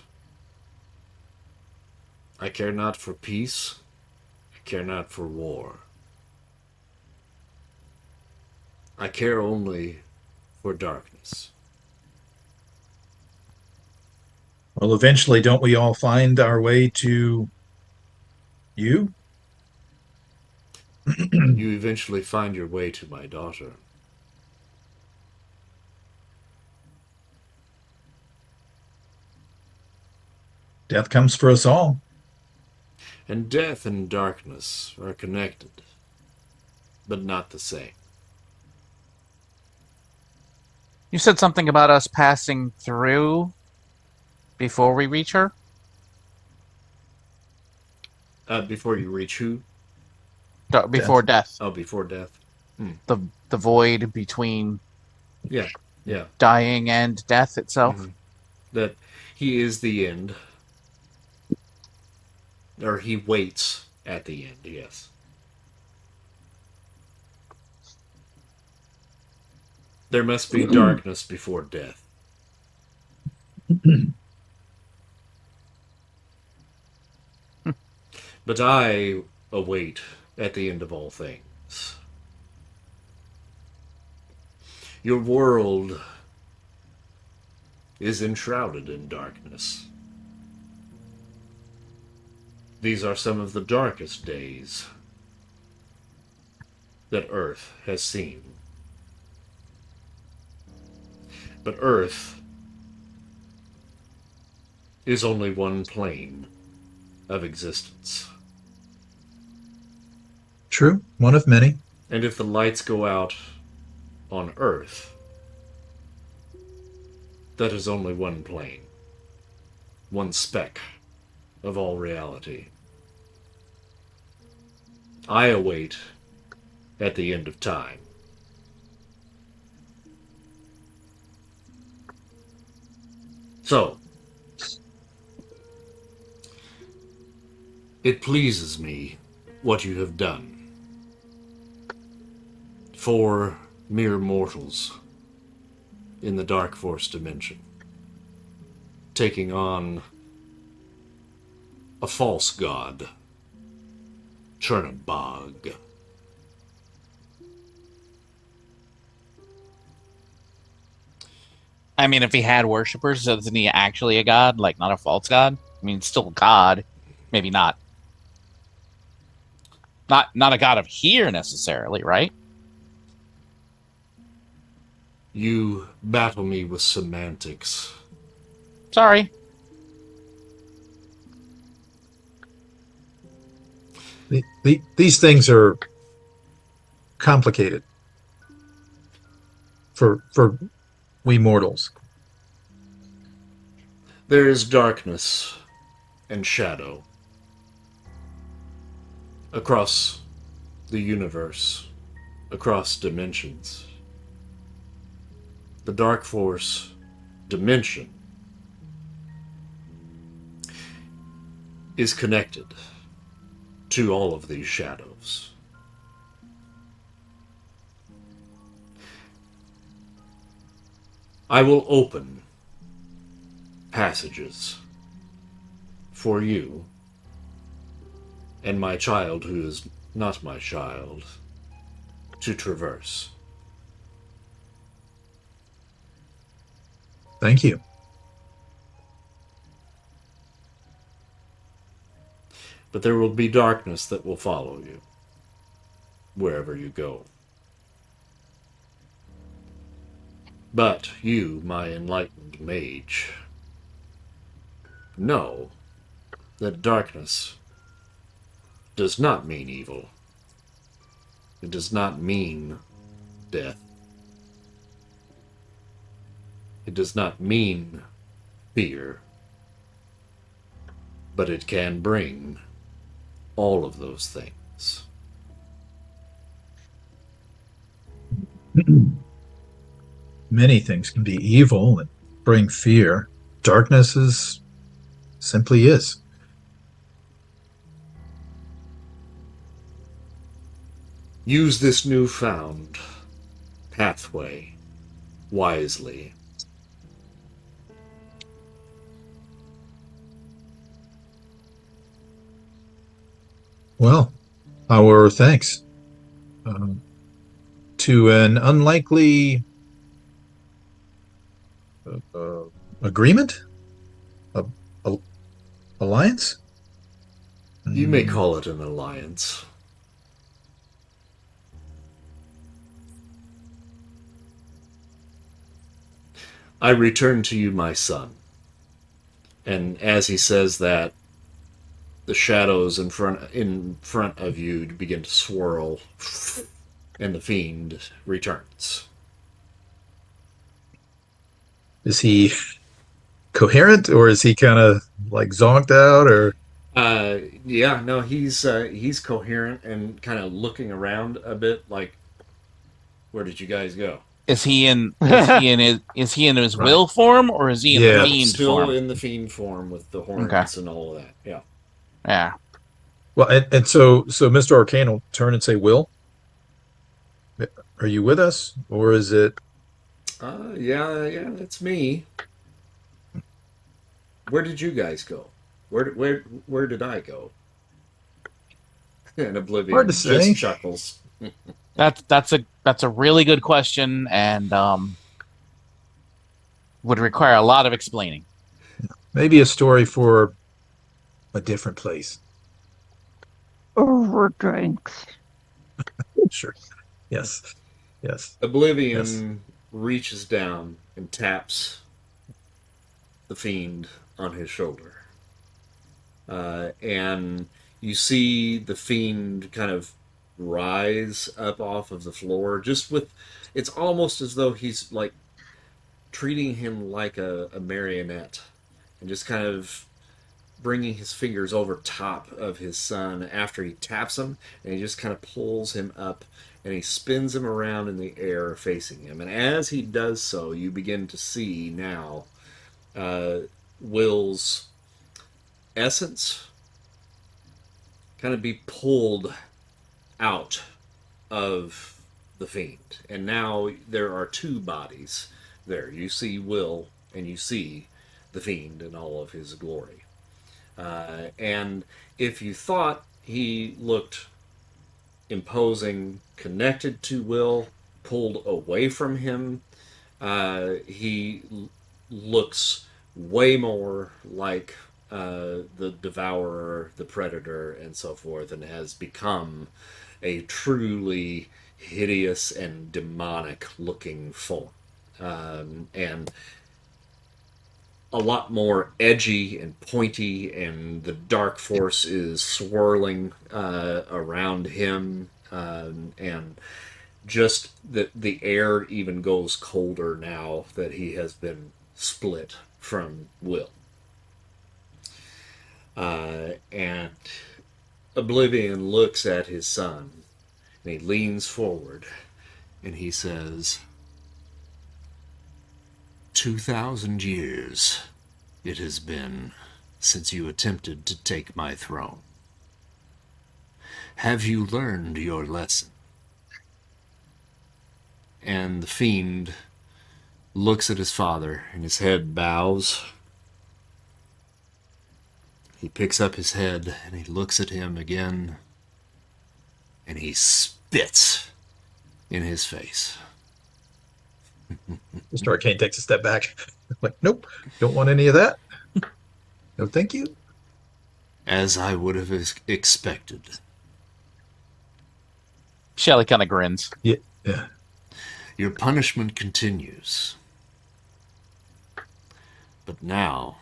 I care not for peace. I care not for war. I care only for darkness. Well, eventually, don't we all find our way to you? You eventually find your way to my daughter. Death comes for us all. And death and darkness are connected, but not the same. You said something about us passing through before we reach her? Before you reach who? Before death. Oh, before death. The void between Yeah. dying and death itself. Mm-hmm. That he is the end. Or he waits at the end, yes. There must be darkness before death. But I await at the end of all things. Your world is enshrouded in darkness. These are some of the darkest days that Earth has seen. But Earth is only one plane of existence. True, one of many. And if the lights go out on Earth, that is only one plane, one speck of all reality. I await at the end of time. So, it pleases me what you have done for mere mortals in the Darkforce Dimension, taking on a false god, Chernabog. I mean, if he had worshippers, isn't he actually a god? Like, not a false god? I mean, still a god. Maybe not. Not a god of here, necessarily, right? You battle me with semantics. Sorry. These things are complicated for we mortals. There is darkness and shadow across the universe, across dimensions. The Darkforce Dimension is connected to all of these shadows. I will open passages for you and my child, who is not my child, to traverse. Thank you. But there will be darkness that will follow you wherever you go. But you, my enlightened mage, know that darkness does not mean evil. It does not mean death. It does not mean fear. But it can bring all of those things. Many things can be evil and bring fear. Darkness is simply is. Use this newfound pathway wisely. Well, our thanks. To an unlikely agreement? Alliance? You may call it an alliance. I return to you, my son. And as he says that, the shadows in front of you begin to swirl, and the fiend returns. Is he coherent, or is he kind of like zonked out, or? Yeah, no, he's coherent and kind of looking around a bit, like, where did you guys go? Is he in his Right. will form, or is he in Yeah. the fiend Still form? in the fiend form with the horns Okay. and all of that. Yeah. Yeah. Well, and so Mr. Arcane will turn and say, "Will, are you with us, or is it?" Yeah, that's me. Where did you guys go? Where did I go? And Oblivion Hard to say. just chuckles. That's a really good question, and would require a lot of explaining. Maybe a story for a different place. Over drinks. Sure. Yes. Yes. Oblivion reaches down and taps the fiend on his shoulder. And you see the fiend kind of rise up off of the floor, it's almost as though he's like treating him like a marionette and just kind of bringing his fingers over top of his son after he taps him, and he just kind of pulls him up and he spins him around in the air facing him. And as he does so, you begin to see now Will's essence kind of be pulled out of the fiend. And now there are two bodies there. You see Will and you see the fiend in all of his glory. And if you thought he looked imposing, connected to Will, pulled away from him, he looks way more like the devourer, the predator, and so forth, and has become a truly hideous and demonic looking form. And a lot more edgy and pointy, and the dark force is swirling around him, and just the air even goes colder now that he has been split from Will. And Oblivion looks at his son, and he leans forward, and he says, 2,000 years it has been since you attempted to take my throne. Have you learned your lesson? And the fiend looks at his father, and his head bows. He picks up his head, and he looks at him again, and he spits in his face. Mr. Arcane takes a step back. Like, nope, don't want any of that. No, thank you. As I would have expected. Shelley kind of grins. Yeah. Your punishment continues. But now,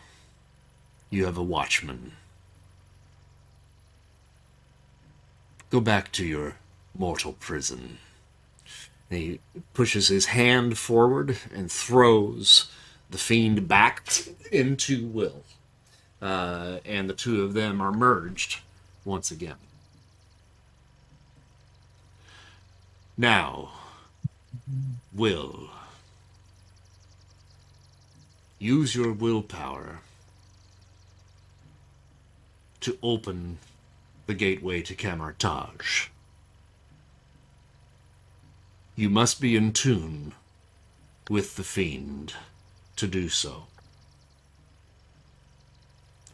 you have a watchman. Go back to your mortal prison. And he pushes his hand forward and throws the fiend back into Will. And the two of them are merged once again. Now, Will, use your willpower to open the gateway to Camartage. You must be in tune with the fiend to do so.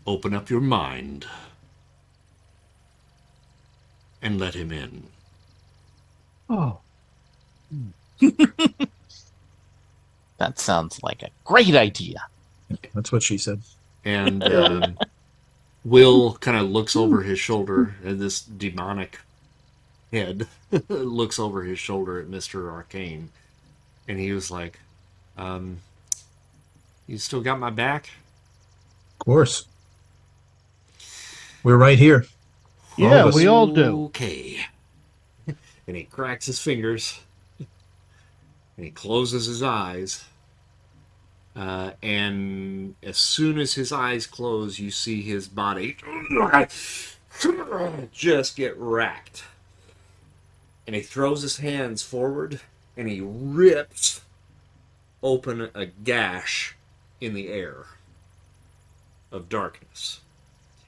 Open up your mind and let him in. Oh. That sounds like a great idea. That's what she said. And Will kind of looks over his shoulder, and this demonic head looks over his shoulder at Mr. Arcane, and he was like, you still got my back? Of course. We're right here. Yeah, of us. we all do. Okay. And he cracks his fingers, and he closes his eyes, and as soon as his eyes close, you see his body just get racked. And he throws his hands forward, and he rips open a gash in the air of darkness.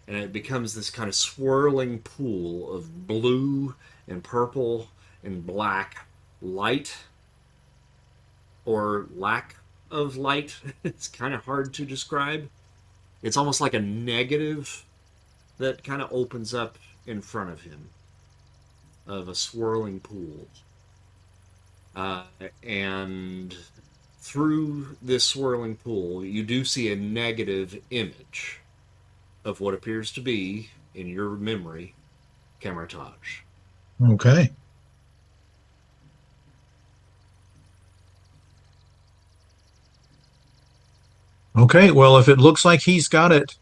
And it becomes this kind of swirling pool of blue and purple and black light, or lack of light. It's kind of hard to describe. It's almost like a negative that kind of opens up in front of him, of a swirling pool. And through this swirling pool, you do see a negative image of what appears to be, in your memory, Camartage. Okay. Okay, well, if it looks like he's got it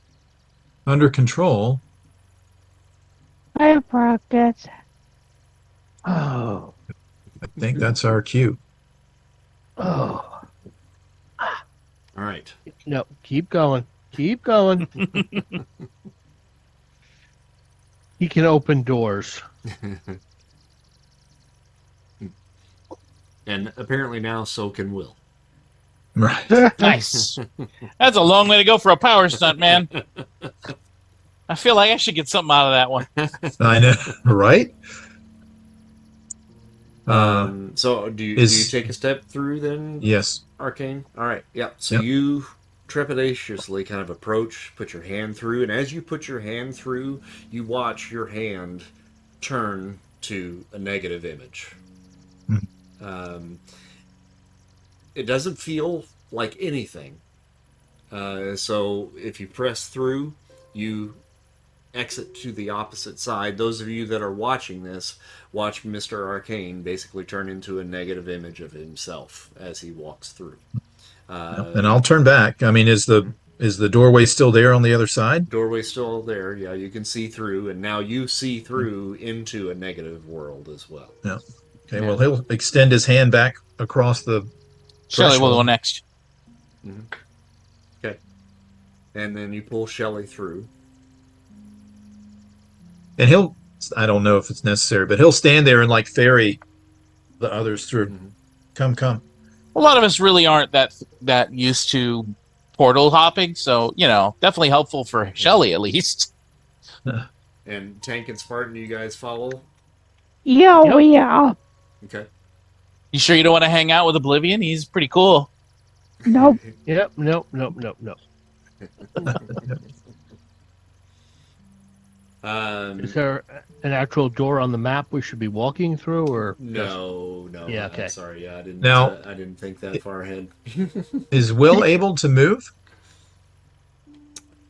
under control, I have rockets. Oh. I think that's our cue. Oh. All right. No, keep going. Keep going. He can open doors. And apparently now so can Will. Right. Nice. That's a long way to go for a power stunt, man. I feel like I should get something out of that one. I know, right? So do you take a step through then, Yes. Arcane? All right. Yeah. So Yep. you trepidatiously kind of approach, put your hand through, and as you put your hand through, you watch your hand turn to a negative image. It doesn't feel like anything. So if you press through, you exit to the opposite side. Those of you that are watching this, watch Mr. Arcane basically turn into a negative image of himself as he walks through. And I'll turn back. I mean, is the doorway still there on the other side? Doorway's still there. Yeah, you can see through, and now you see through into a negative world as well. Yeah. Okay, well, he'll extend his hand back across the Shelley will go threshold. next. Okay. And then you pull Shelley through. And I don't know if it's necessary, but he'll stand there and like ferry the others through. Come. A lot of us really aren't that used to portal hopping, so definitely helpful for Shelley at least. And Tank and Spartan, you guys follow? Yeah, Yep. we are. Okay. You sure you don't want to hang out with Oblivion? He's pretty cool. Nope. Yep. Nope. Is there an actual door on the map we should be walking through, or No. Yeah, okay. Sorry, yeah, I didn't think that far ahead. Is Will able to move?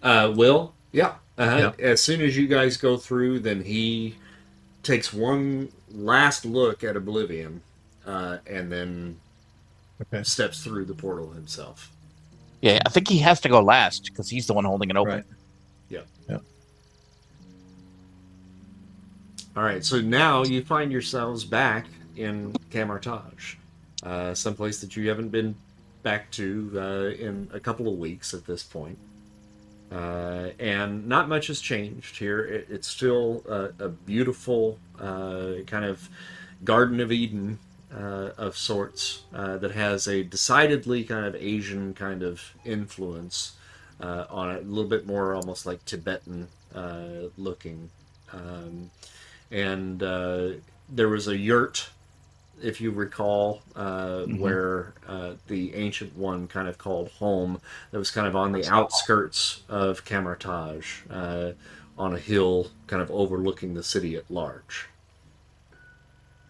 Will? Yeah. Yeah. As soon as you guys go through, then he takes one last look at Oblivion, and then Okay. steps through the portal himself. Yeah, I think he has to go last because he's the one holding it open. Right. Yeah. Yeah. All right, so now you find yourselves back in Camartage, someplace that you haven't been back to in a couple of weeks at this point. And not much has changed here. It's still a beautiful kind of Garden of Eden of sorts that has a decidedly kind of Asian kind of influence on it, a little bit more almost like Tibetan looking. And there was a yurt, if you recall, where the ancient one kind of called home, that was kind of on the outskirts of Camartage, on a hill kind of overlooking the city at large.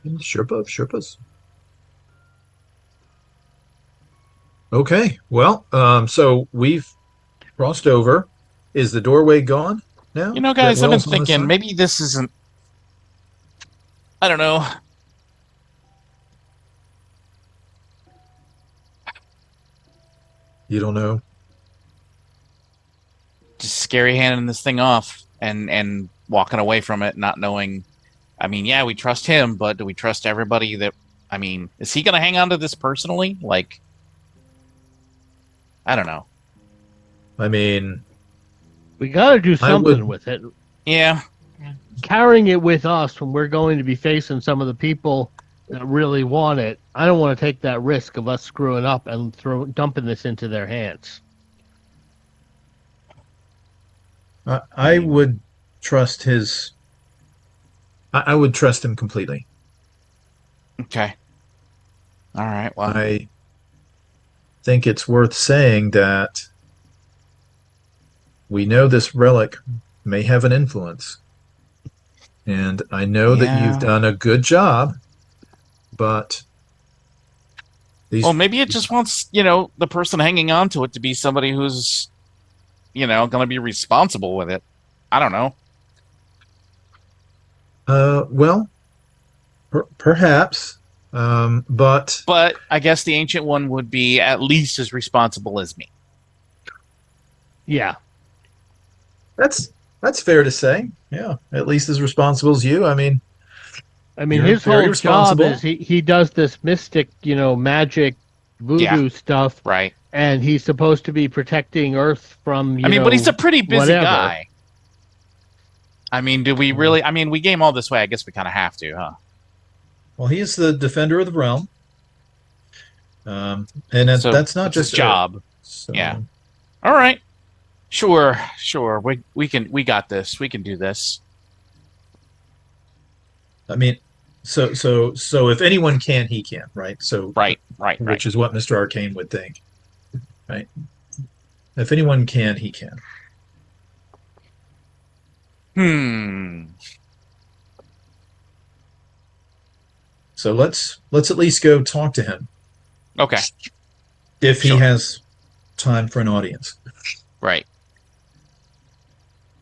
Sherpas. Okay, well, so we've crossed over. Is the doorway gone now? You know, guys, I've been Well's on the thinking side? maybe this isn't. I don't know. You don't know? Just scary handing this thing off and walking away from it, not knowing. I mean, yeah, we trust him, but do we trust everybody that? I mean, is he going to hang on to this personally? Like, I don't know. I mean, We got to do something with it. Yeah. Carrying it with us when we're going to be facing some of the people that really want it. I don't want to take that risk of us screwing up and dumping this into their hands. I would trust his. I would trust him completely. Okay. All right. Well, I think it's worth saying that we know this relic may have an influence. And I know that you've done a good job, but well, maybe it just wants, the person hanging on to it to be somebody who's, going to be responsible with it. I don't know. Well, perhaps, but I guess the ancient one would be at least as responsible as me. Yeah. That's fair to say. Yeah, at least as responsible as you. I mean, his whole job is he does this mystic, magic voodoo stuff. Right. And he's supposed to be protecting Earth from, but he's a pretty busy whatever. guy. I mean, do we really? I mean, we game all this way. I guess we kind of have to, huh? Well, he's the defender of the realm. And that's not just his job. So. Yeah. All right. Sure. We got this. We can do this. I mean, so if anyone can, he can, right? So right. Which is what Mr. Arcane would think, right? If anyone can, he can. So let's at least go talk to him. Okay. If he has time for an audience. Right.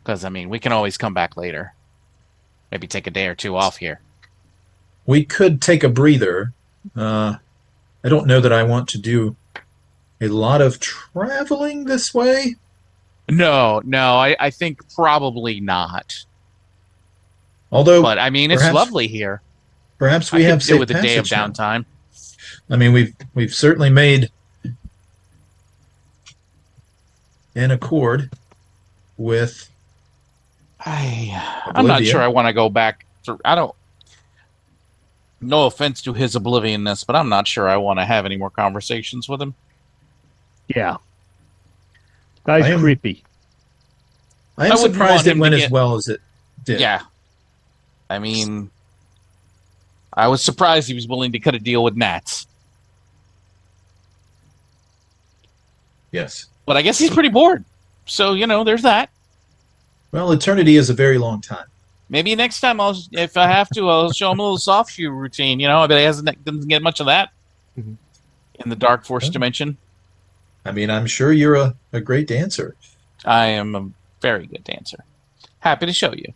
Because, we can always come back later. Maybe take a day or two off here. We could take a breather. I don't know that I want to do a lot of traveling this way. No, I think probably not. Although, but it's lovely here. Perhaps we have safe with a day of downtime. We've certainly made an accord with. I'm not sure I want to go back. No offense to his oblivionness, but I'm not sure I want to have any more conversations with him. Yeah. Guy's creepy. I am surprised it went as well as it did. Yeah. I was surprised he was willing to cut a deal with Nats. Yes. But I guess he's pretty bored. So, there's that. Well, eternity is a very long time. Maybe next time, if I have to, I'll show him a little soft shoe routine. I bet he doesn't get much of that in the Darkforce Dimension. I'm sure you're a great dancer. I am a very good dancer. Happy to show you.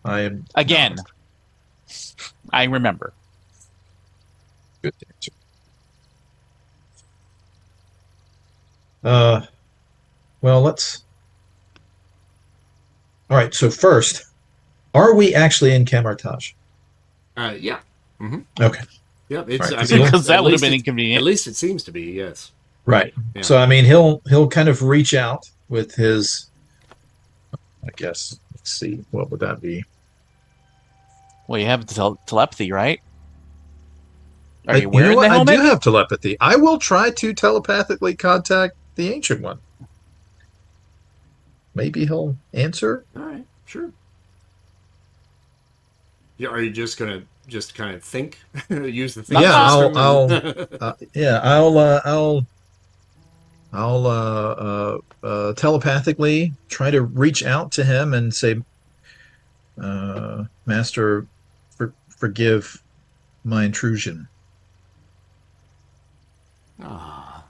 I am again. I remember. Good dancer. Well, let's. All right. So first, Are we actually in Camartage? Yeah. Mm-hmm. Okay. Yep. It's Right, I 'cause mean, Because that at would have least been it- inconvenient. At least it seems to be. Yes. Right. Yeah. So I mean, he'll kind of reach out with his. I guess. Let's see. What would that be? Well, you have telepathy, right? Are you You know wearing what? the I helmet? do have telepathy. I will try to telepathically contact the Ancient One. Maybe he'll answer. All right. Sure. Yeah. Are you just gonna just kind of think, use the think Yeah, system? I'll telepathically try to reach out to him and say, Master, forgive my intrusion. Ah,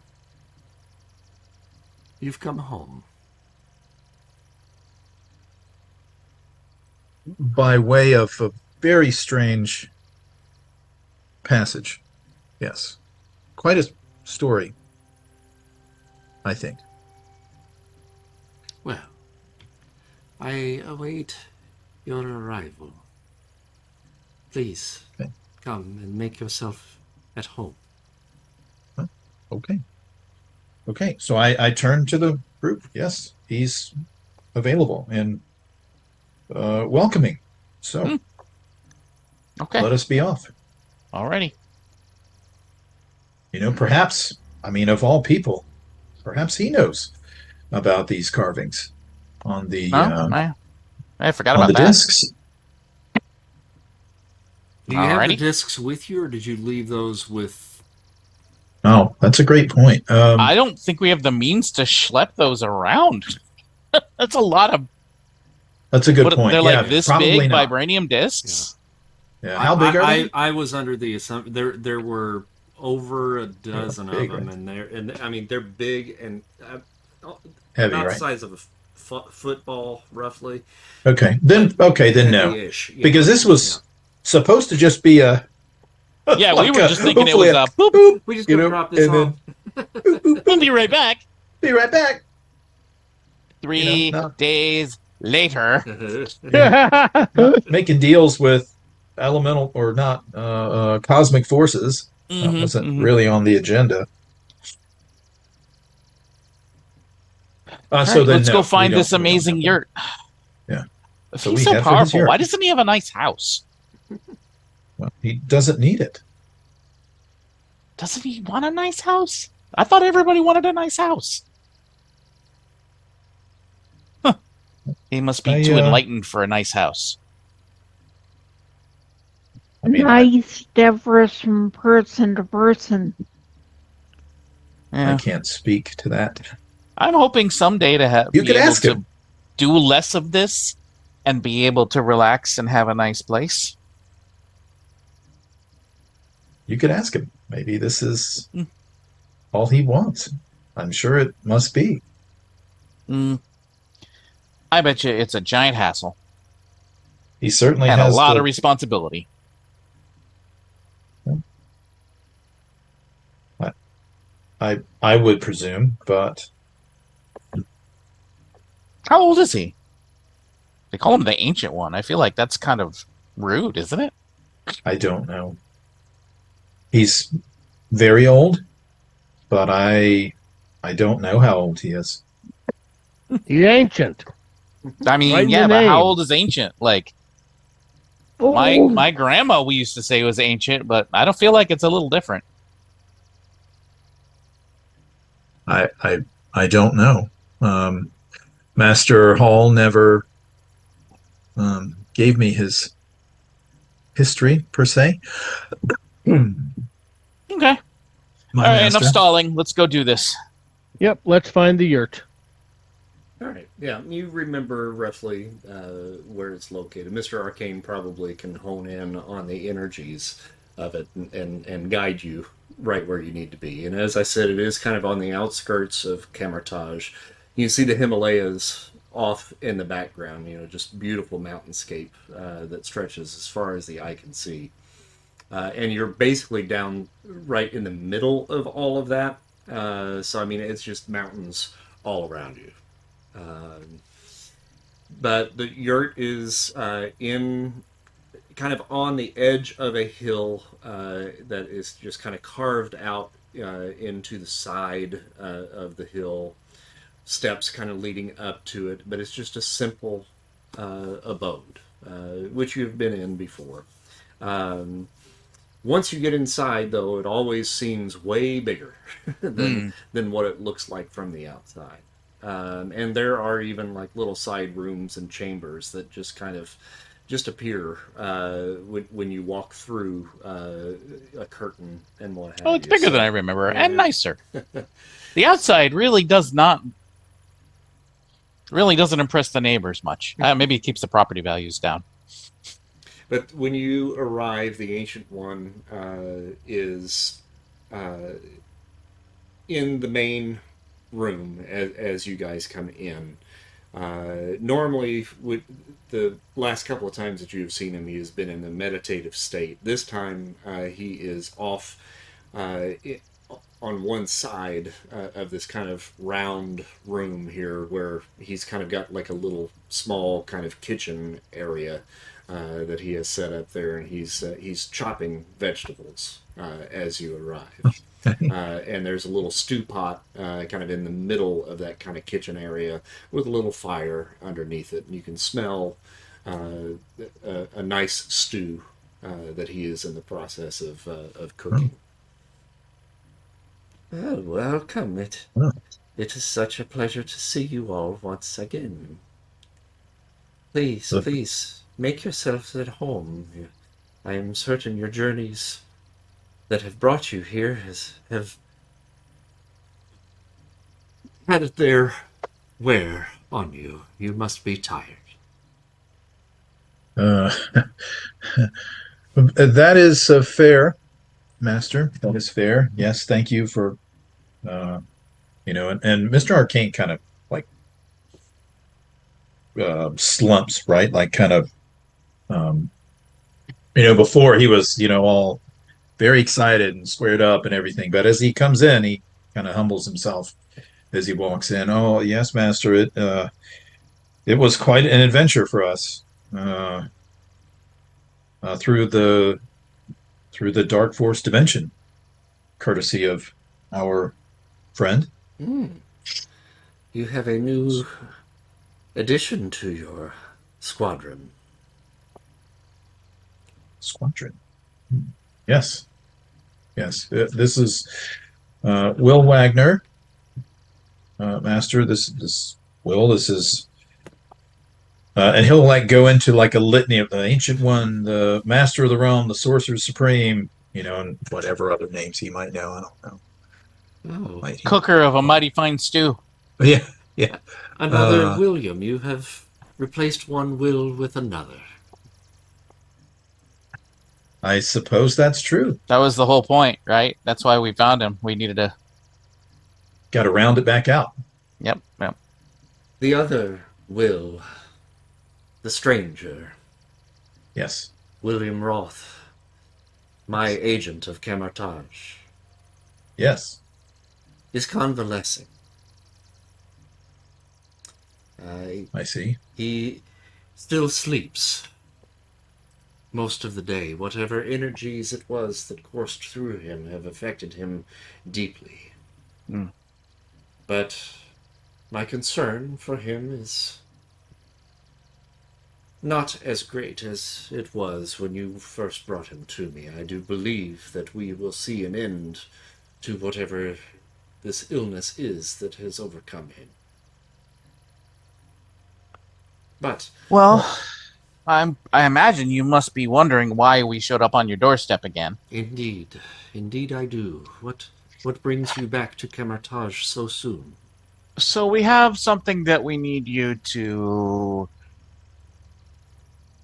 you've come home. By way of a very strange passage. Yes. Quite a story, I think. Well, I await your arrival. Please Okay. come and make yourself at home. Okay. Okay. So I turn to the group. Yes, he's available and welcoming. So Okay. let us be off. Alrighty. Perhaps, I mean, of all people, perhaps he knows about these carvings on the I forgot on about the that. discs. Do you have the Alrighty. discs with you, or did you leave those with? Oh, that's a great point. I don't think we have the means to schlep those around. That's a lot of. That's a good point. They're Yeah, like this probably big not. vibranium discs. Yeah, how big are they? I was under the assumption there were over a dozen big, of them, right? and I mean they're big and Heavy, about right? the size of a football, roughly. Okay, then no, Heavy-ish, yeah. because this was supposed to just be a. Yeah, like we were just thinking it was a boop. boop. We just gonna drop this and off. then We'll be right back. be right back. 3 no. days later. Making deals with elemental or not cosmic forces. That wasn't really on the agenda. All So right, then, let's no, go we find don't- this we don't amazing have yurt. Yeah. If So he's we so head for his powerful, yurt. why doesn't he have a nice house? that. Well, he doesn't need it. Doesn't he want a nice house? I thought everybody wanted a nice house. Huh. He must be too enlightened for a nice house. I mean, Nice differs from person to person. I Yeah. can't speak to that. I'm hoping someday to have You be could able ask to him. do less of this and be able to relax and have a nice place. You could ask him. Maybe this is all he wants. I'm sure it must be. I bet you it's a giant hassle He certainly and a has lot the, of responsibility. I would presume, but How old is he? They call him the Ancient One. I feel like that's kind of rude, isn't it? I don't know. He's very old, but I don't know how old he is. He's ancient. I mean, Right in yeah, the but how name. old is Ancient? Like Old. my grandma, we used to say was ancient, but I don't feel like it's a little different. I don't know. Master Hall never gave me his history per se. Okay. My All right, master. enough stalling. Let's go do this. Yep, let's find the yurt. All right. Yeah, you remember roughly where it's located. Mr. Arcane probably can hone in on the energies of it and guide you right where you need to be. And as I said, it is kind of on the outskirts of Camartage. You can see the Himalayas off in the background, just beautiful mountainscape that stretches as far as the eye can see. And you're basically down right in the middle of all of that. So, I mean, it's just mountains all around you. But the yurt is in kind of on the edge of a hill that is just kind of carved out into the side of the hill, steps kind of leading up to it, but it's just a simple abode, which you've been in before. Once you get inside, though, it always seems way bigger than what it looks like from the outside. And there are even like little side rooms and chambers that just kind of just appear when you walk through a curtain and what have you. Oh, it's bigger than I remember, and nicer. The outside really doesn't impress the neighbors much. Maybe it keeps the property values down. But when you arrive, the Ancient One is in the main room as you guys come in. Normally, with the last couple of times that you have seen him, he has been in a meditative state. This time, he is off on one side of this kind of round room here, where he's kind of got like a little small kind of kitchen area that he has set up there, and he's chopping vegetables as you arrive. And there's a little stew pot kind of in the middle of that kind of kitchen area with a little fire underneath it. And you can smell a nice stew that he is in the process of cooking. Oh, welcome. It is such a pleasure to see you all once again. Please, make yourselves at home. I am certain your journeys that have brought you here have had their wear on you. You must be tired. That is fair, Master. That is fair. Yes, thank you for, and Mr. Arcane kind of like slumps, right? Like kind of, before he was, all very excited and squared up and everything. But as he comes in, he kind of humbles himself as he walks in. Oh, yes, Master. It was quite an adventure for us through the Darkforce Dimension, courtesy of our friend. You have a new addition to your squadron. Squadron. Yes. This is Will Wagner, Master. This Will. This is, and he'll like go into like a litany of the Ancient One, the Master of the Realm, the Sorcerer Supreme, and whatever other names he might know. I don't know. Oh, Cooker of a mighty fine stew. Yeah. Another William. You have replaced one Will with another. I suppose that's true. That was the whole point, right? That's why we found him. We needed to... Got to round it back out. Yep. The other Will, the stranger. Yes. William Roth, my agent of Camartage. Yes. Is convalescing. I see. He still sleeps most of the day. Whatever energies it was that coursed through him have affected him deeply. But my concern for him is not as great as it was when you first brought him to me. I do believe that we will see an end to whatever this illness is that has overcome him. But... Well, I imagine you must be wondering why we showed up on your doorstep again. Indeed I do. What brings you back to Camartage so soon? So we have something that we need you to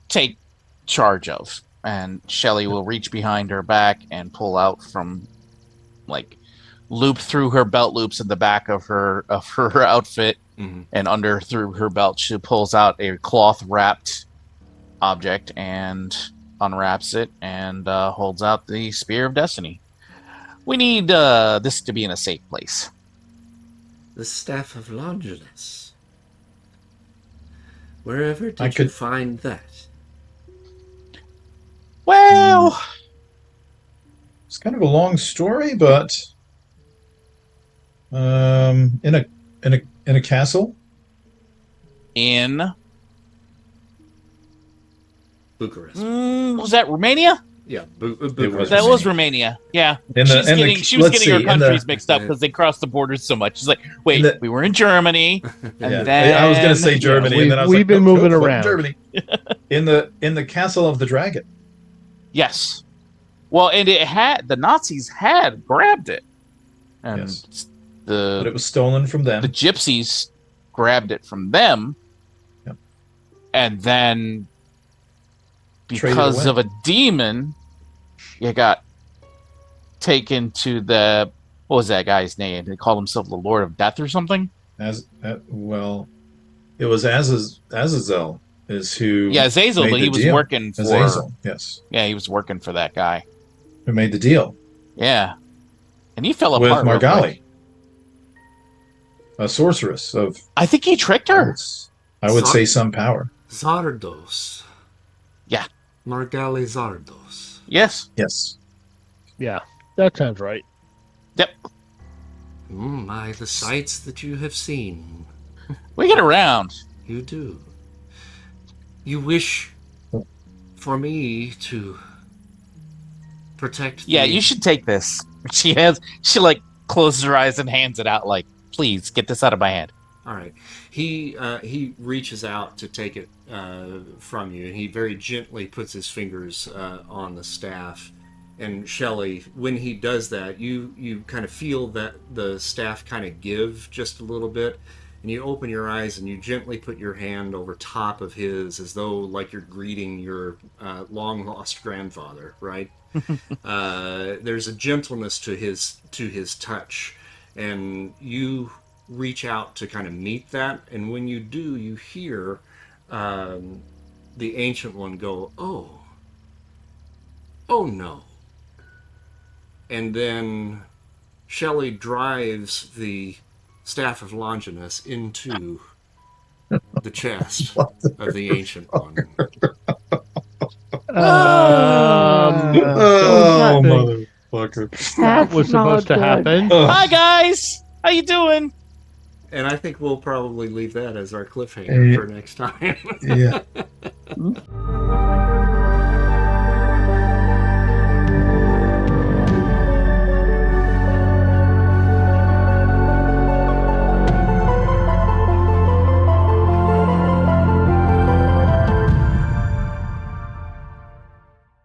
take charge of. And Shelly will reach behind her back and pull out from, like, loop through her belt loops in the back of her outfit, and under through her belt she pulls out a cloth wrapped object and unwraps it and holds out the Spear of Destiny. We need this to be in a safe place. The Staff of Longinus. Wherever did I you could- find that? Well, It's kind of a long story, but in a castle. in Bucharest. was that Romania? Yeah, was Bucharest. That was Romania. Romania. Yeah. In the- in the- She was let's getting her see, in the- countries mixed up because they crossed the borders so much. She's like, wait, the- we were in Germany, and Yeah, then I was going to say Germany, and then I was we've like, been nope, moving nope, around. Germany. In the Castle of the Dragon. Yes. Well, and the Nazis had grabbed it, and Yes. But it the was stolen from them. gypsies grabbed it from them, Yep. and then Traded because away. of a demon, you got taken to the what was that guy's name? They called himself the Lord of Death or something. Well, it was Azazel is who. Yeah, Azazel, made but the he was deal. working for. Azazel, yes, Yeah, he was working for that guy. who made the deal Yeah, and he fell with apart. real Margali, quick. a sorceress of. I think he tricked her. I would say some power. Zardos. Yeah. Margali Zardos. Yes. Yes. Yeah, that sounds right. Yep. My, the sights that you have seen. We get around. You do. You wish for me to protect. Yeah, you should take this. She like closes her eyes and hands it out like, please get this out of my hand. All right. He reaches out to take it from you, and he very gently puts his fingers on the staff. And Shelley, when he does that, you kind of feel that the staff kind of give just a little bit, and you open your eyes and you gently put your hand over top of his, as though like you're greeting your long lost grandfather, right? There's a gentleness to his touch, and you reach out to kind of meet that, and when you do, you hear the Ancient One go, oh no. And then Shelley drives the Staff of Longinus into the chest of the Ancient One. Oh, nothing. motherfucker! That That's was supposed to not good. happen. Hi guys, how you doing? And I think we'll probably leave that as our cliffhanger for next time. Yeah.